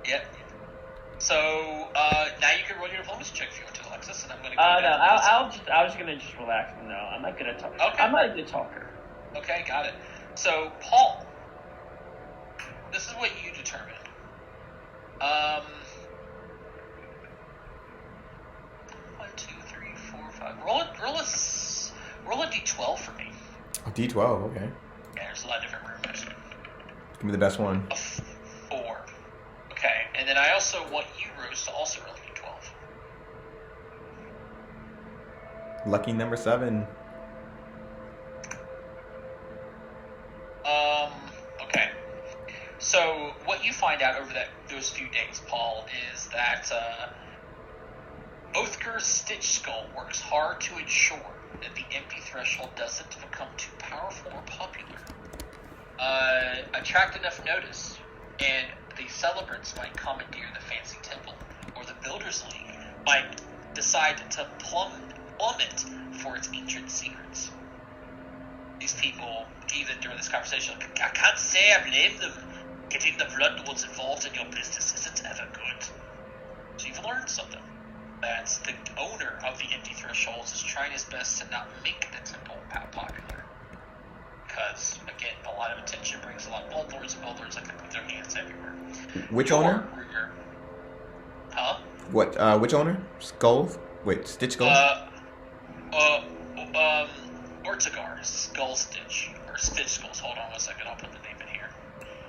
Yep. So now you can roll your diplomacy check if you want to, Alexis, and I'm going to go. No, I was gonna just relax. No, I'm not good at talking. Okay. I'm not a good talker. Okay, got it. So Paul, this is what you determine. 1, 2, 3, 4, 5. Roll a d12 for me. Oh, D12, okay. Yeah, there's a lot of different rumors. Give me the best one. A 4. Okay, and then I also want you, Rose, to also roll a d12. Lucky number 7. Okay. So what you find out over those few days, Paul, is that Oathger's Stitch Skull works hard to ensure that the empty threshold doesn't become too powerful or popular. Attract enough notice, and the celebrants might commandeer the fancy temple, or the Builders League might decide to plumb it for its ancient secrets. These people, even during this conversation, like, I can't say I blame them. Getting the Blood Lords involved in your business isn't ever good. So you've learned something. That the owner of the Empty Thresholds is trying his best to not make the temple popular. Because, again, a lot of attention brings a lot of Blood Lords, and Blood Lords like to put their hands everywhere. Which owner? Rumor, huh? What? Which owner? Skulls? Wait, Stitch Skulls? Ortigar, Skull Stitch, or Stitch Skulls. Hold on 1 second, I'll put the name in here.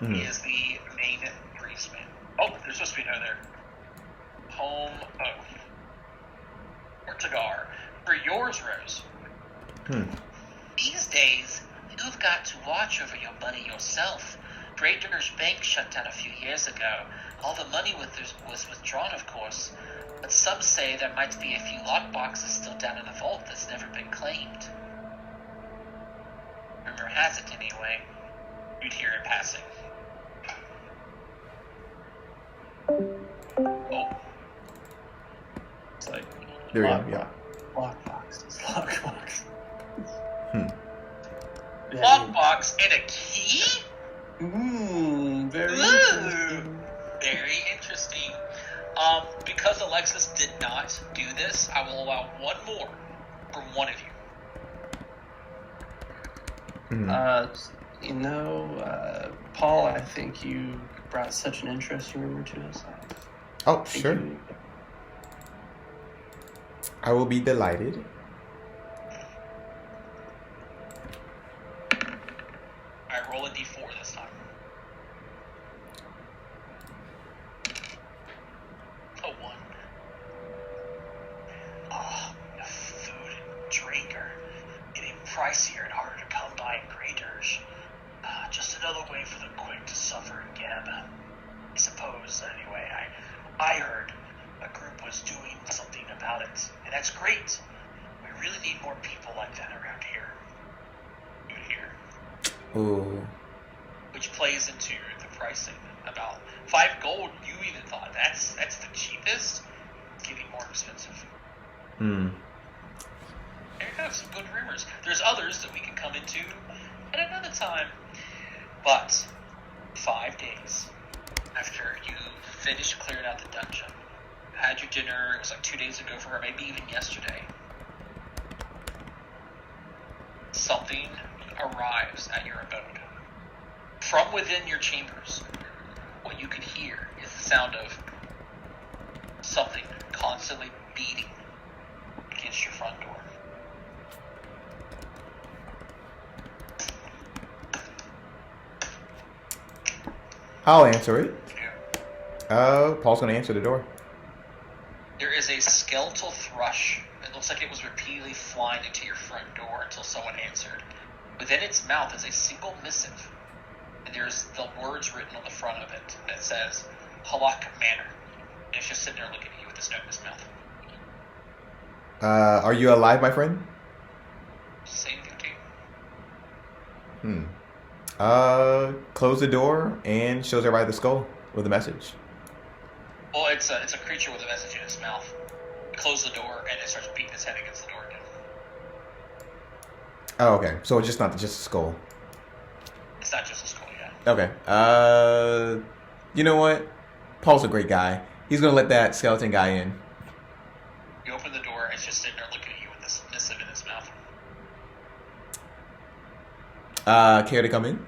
Hmm. He is the main greaseman. Oh, there's supposed to be another. Ortigar. For yours, Rose. These days, you've got to watch over your money yourself. Brader's Bank shut down a few years ago. All the money was withdrawn, of course. But some say there might be a few lockboxes still down in the vault that's never been claimed. Rumor has it, anyway. You'd hear it passing. Oh. It's like There we go, yeah. Lockbox. Lockbox and a key? Very Ooh, interesting. very interesting. Because Alexis did not do this, I will allow one more from one of you. Paul, I think you brought such an interesting rumor to us. Oh, sure. I will be delighted. I roll a d4 this time. A 1. Oh, the food and drink are getting pricier and harder to come by in graders. Just another way for the quick to suffer in Geb. I suppose, anyway, I heard a group was doing something about it, and that's great. We really need more people like that around here. Ooh. Which plays into the pricing. About 5 gold, you even thought that's the cheapest. It's getting more expensive. There you go, some good rumors. There's others that we can come into at another time. But 5 days after you finished clearing out the dungeon, you had your dinner, it was like 2 days ago for her, maybe even yesterday. something arrives at your abode. From within your chambers, what you can hear is the sound of something constantly beating against your front door. I'll answer it. Yeah. Paul's gonna answer the door. There is a skeletal thrush. It looks like it was repeatedly flying into your front door until someone answered. Within its mouth is a single missive, and there's the words written on the front of it that says, Halak Manor. And it's just sitting there looking at you with this note in its mouth. Are you alive, my friend? Say anything to you? Close the door and shows everybody the skull with a message. Well, it's a creature with a message in its mouth. Close the door, and it starts beating its head against the door again. Oh, okay. So it's just not just a skull. It's not just a skull, yeah. Okay. You know what? Paul's a great guy. He's gonna let that skeleton guy in. You open the door, and it's just sitting there looking at you with this missive in its mouth. Care to come in?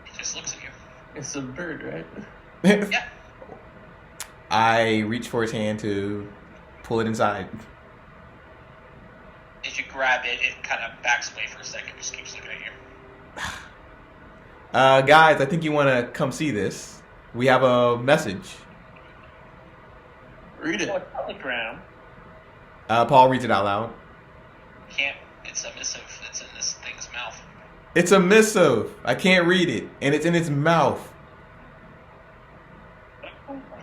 It just looks at you. It's a bird, right? Yeah. I reach for his hand to pull it inside. As you grab it, it kind of backs away for a second, just keeps looking at you. Guys, I think you want to come see this. We have a message. Read it. Oh, a telegram. Paul reads it out loud. Can't. It's a missive that's in this thing's mouth. It's a missive. I can't read it, and it's in its mouth.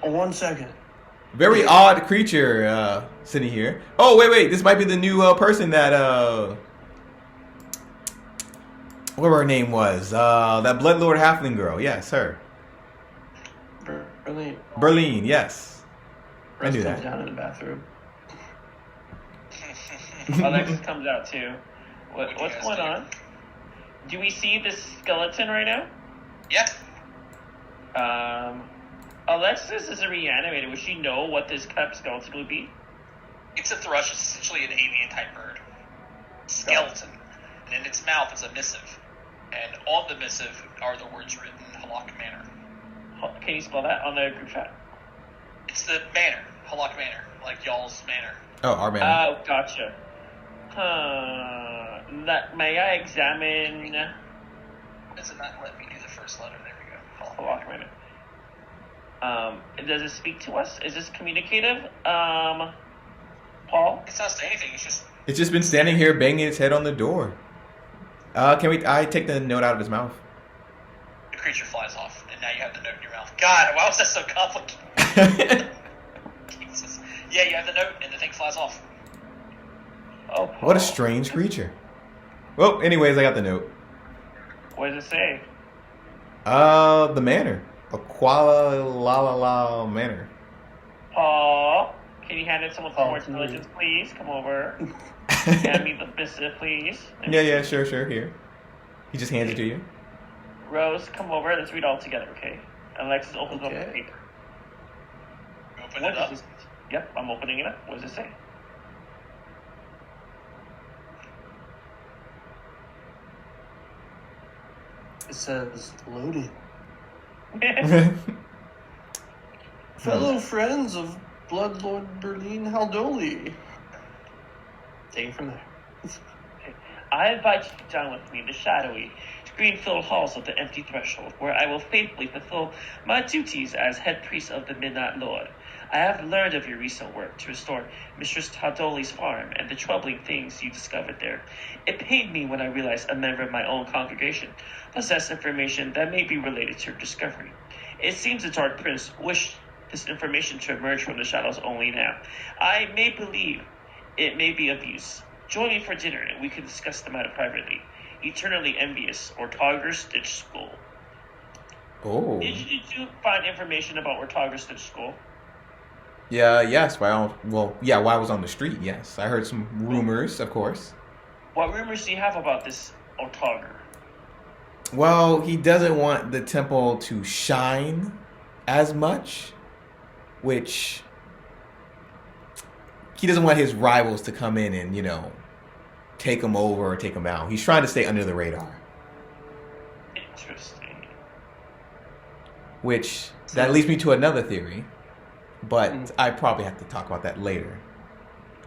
1 second. Very odd creature sitting here. Oh, wait. This might be the new person that whatever her name was. That Bloodlord halfling girl. Yes, her. Berlin, yes. I knew that. Down in the bathroom. Alexis comes out too. What do you What's guys going do? on? Do we see this skeleton right now? Yeah. Alexis is a reanimator. Would she know what this type of skeleton would be? It's a thrush. It's essentially an avian-type bird. Skeleton. And in its mouth is a missive. And on the missive are the words written, Halak Manor. Can you spell that on the group chat? It's the manor. Halak Manor. Like y'all's manor. Oh, our man. Oh, gotcha. May I examine... Does it not let me do the first letter? There we go. Oh, walk a minute. Does it speak to us? Is this communicative? Paul? It's not saying anything. It's just... It's just been standing here banging its head on the door. I take the note out of his mouth. The creature flies off, and now you have the note in your mouth. God, why was that so complicated? Jesus. Yeah, you have the note, and the thing flies off. Oh, Paul. What a strange creature. Well, anyways, I got the note. What does it say? The manor. Aquala La La La Manor. Paul, can you hand it someone for Oh, more intelligence, please? Come over. Hand me the missive, please. Yeah, sure, here. He just hands it to you. Rose, come over. Let's read all together, okay? Alexis opens up the Okay. paper. You open What it up. does this? Yep, I'm opening it up. What does it say? It says loaded. Fellow friends of Bloodlord Berlin Haldoli. Take it from there. I invite you to dine with me in the shadowy, screen-filled halls of the empty threshold, where I will faithfully fulfill my duties as head priest of the Midnight Lord. I have learned of your recent work to restore Mistress Tadoli's farm and the troubling things you discovered there. It pained me when I realized a member of my own congregation possessed information that may be related to your discovery. It seems the Dark Prince wished this information to emerge from the shadows only now. I may believe it may be of use. Join me for dinner and we can discuss the matter privately. Eternally envious, Ortogger Stitch School. Oh. Did you find information about Ortogger Stitch School? Yeah, yes. While I was on the street, yes. I heard some rumors, of course. What rumors do you have about this Ortogger? Well, he doesn't want the temple to shine as much, which he doesn't want his rivals to come in and, take him over or take him out. He's trying to stay under the radar. Interesting. Which that leads me to another theory, but I probably have to talk about that later.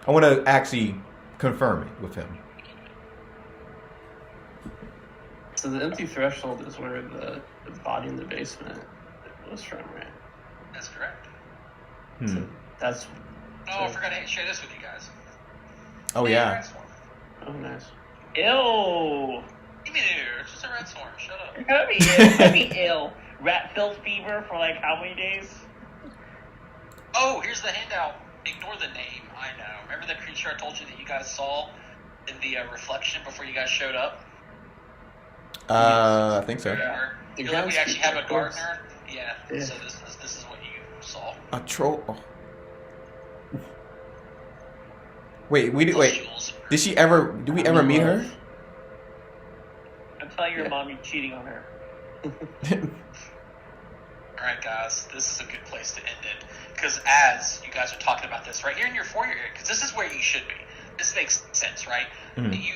I want to actually confirm it with him. So the empty threshold is where the body in the basement was from, right? That's correct. So that's. Oh, I forgot to share this with you guys. Oh Hey, yeah. rat swarm. Oh, nice. Ew. Give me there. It's just a rat swarm. Shut up. You're gonna be ill. You're gonna be ill. Rat filth fever for like how many days? Oh, here's the handout. Ignore the name. I know. Remember the creature I told you that you guys saw in the reflection before you guys showed up? I think so. Remember? The You know that we actually have a groundskeeper, of course. gardener? Yeah. Yeah. So this is what you saw. A troll. Oh. Wait, wait. Pustules. Did she ever? Did we ever meet her? I'm telling your Yeah. mom you're cheating on her. Alright, guys, this is a good place to end it. Because as you guys are talking about this right here in your foyer area, because this is where you should be. This makes sense, right? Mhm. You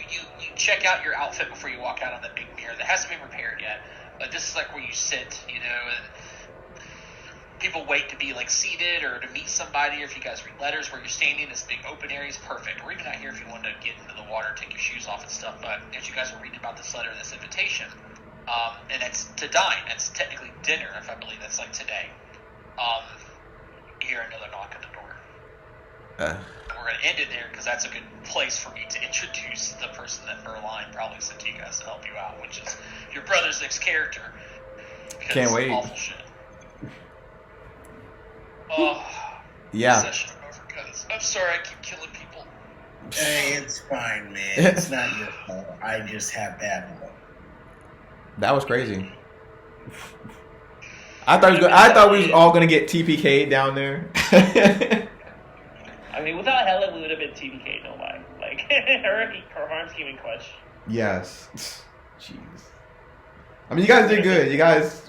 check out your outfit before you walk out on the big mirror that hasn't been repaired yet. But this is like where you sit, you know, and people wait to be like seated or to meet somebody, or if you guys read letters where you're standing, this big open area is perfect. Or even out here if you want to get into the water, take your shoes off and stuff. But as you guys are reading about this letter and this invitation, and it's to dine. It's technically dinner, if I believe that's like today. You hear another knock at the door. And we're going to end it there because that's a good place for me to introduce the person that Merline probably sent to you guys to help you out, which is your brother's next character. Because Can't it's wait. Awful shit. Oh, Yeah. session over, guys. I'm sorry I keep killing people. Hey, it's fine, man. It's not your fault. I just have bad luck. That was crazy. I thought we was all gonna get TPK'd down there. I mean, without Helen, we would have been TBK, no lie. Like, her harm scheme in clutch. Yes. Jeez. I mean, you guys did good. You guys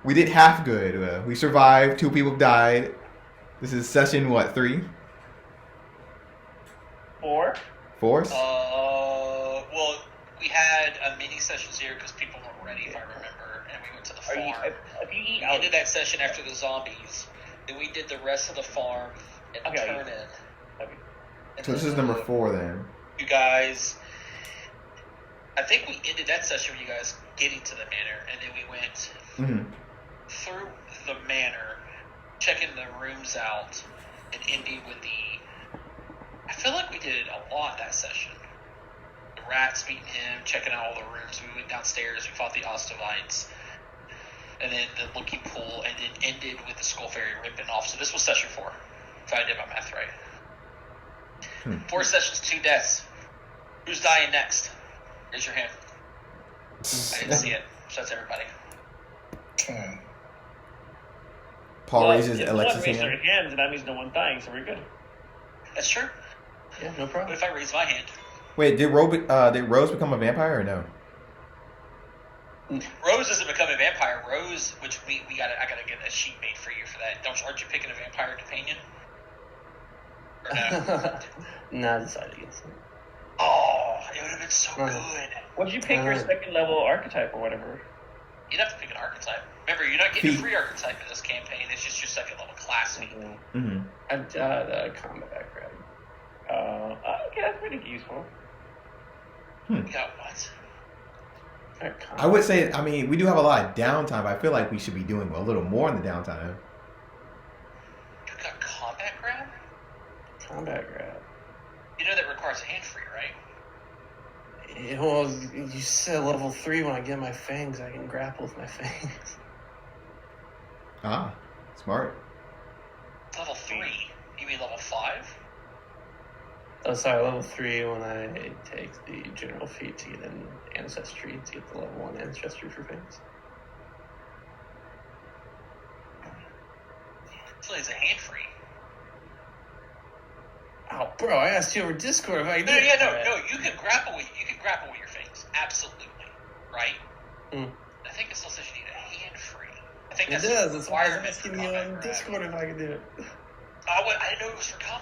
we did half good. We survived. 2 people died. This is session what, 3? 4? 4? Well, we had a mini sessions here because people weren't ready, if I remember, and we went to the Are farm. you, if you eat We out, ended that session after the zombies. Then we did the rest of the farm and Okay. turn in. okay. And So this then, is number 4 then. You guys, I think we ended that session with you guys getting to the manor, and then we went Mm-hmm. through the manor, checking the rooms out, and ending with the. I feel like we did a lot that session. The rats meeting him, checking out all the rooms. We went downstairs. We fought the Ostovites, and then the looking pool, and then ended with the Skull Fairy ripping off. So this was session 4, if I did my math right. 4 sessions, 2 deaths. Who's dying next? Raise your hand. I didn't see it. So that's everybody. Paul Well, raises if no Alexis' one raised hand. their hands, then that means no one dying, so we're good. That's true. Yeah, no But problem. if I raise my hand, Wait, did Rose become a vampire or no? Rose doesn't become a vampire. Rose, which I gotta get a sheet made for you for that. Aren't you picking a vampire companion? Or no? Nah, I decided against it. Oh, it would have been so Right. good. Would you pick your second level archetype or whatever? You'd have to pick an archetype. Remember, you're not getting a free archetype in this campaign. It's just your second level class. Mm-hmm. I've got a combat background. Okay, that's pretty useful. You got what? I would say, I mean, we do have a lot of downtime, but I feel like we should be doing a little more in the downtime. You got combat grab? Combat grab. You know that requires a hand free, right? Yeah, well, you said level 3 when I get my fangs, I can grapple with my fangs. Ah, smart. Level 3? You mean level 5? Oh, sorry, level 3 when I take the general feat to get an ancestry to get the level 1 ancestry for fangs. So it's a hand free. Oh, bro, I asked you over Discord if I could do No, it. yeah, no. You can grapple with your fangs, absolutely, right? Mm. I think it still says you need a hand free. I think It that's does. That's why I was requirement for asking you combat on grab. Discord if I could do it. I didn't know it was for combat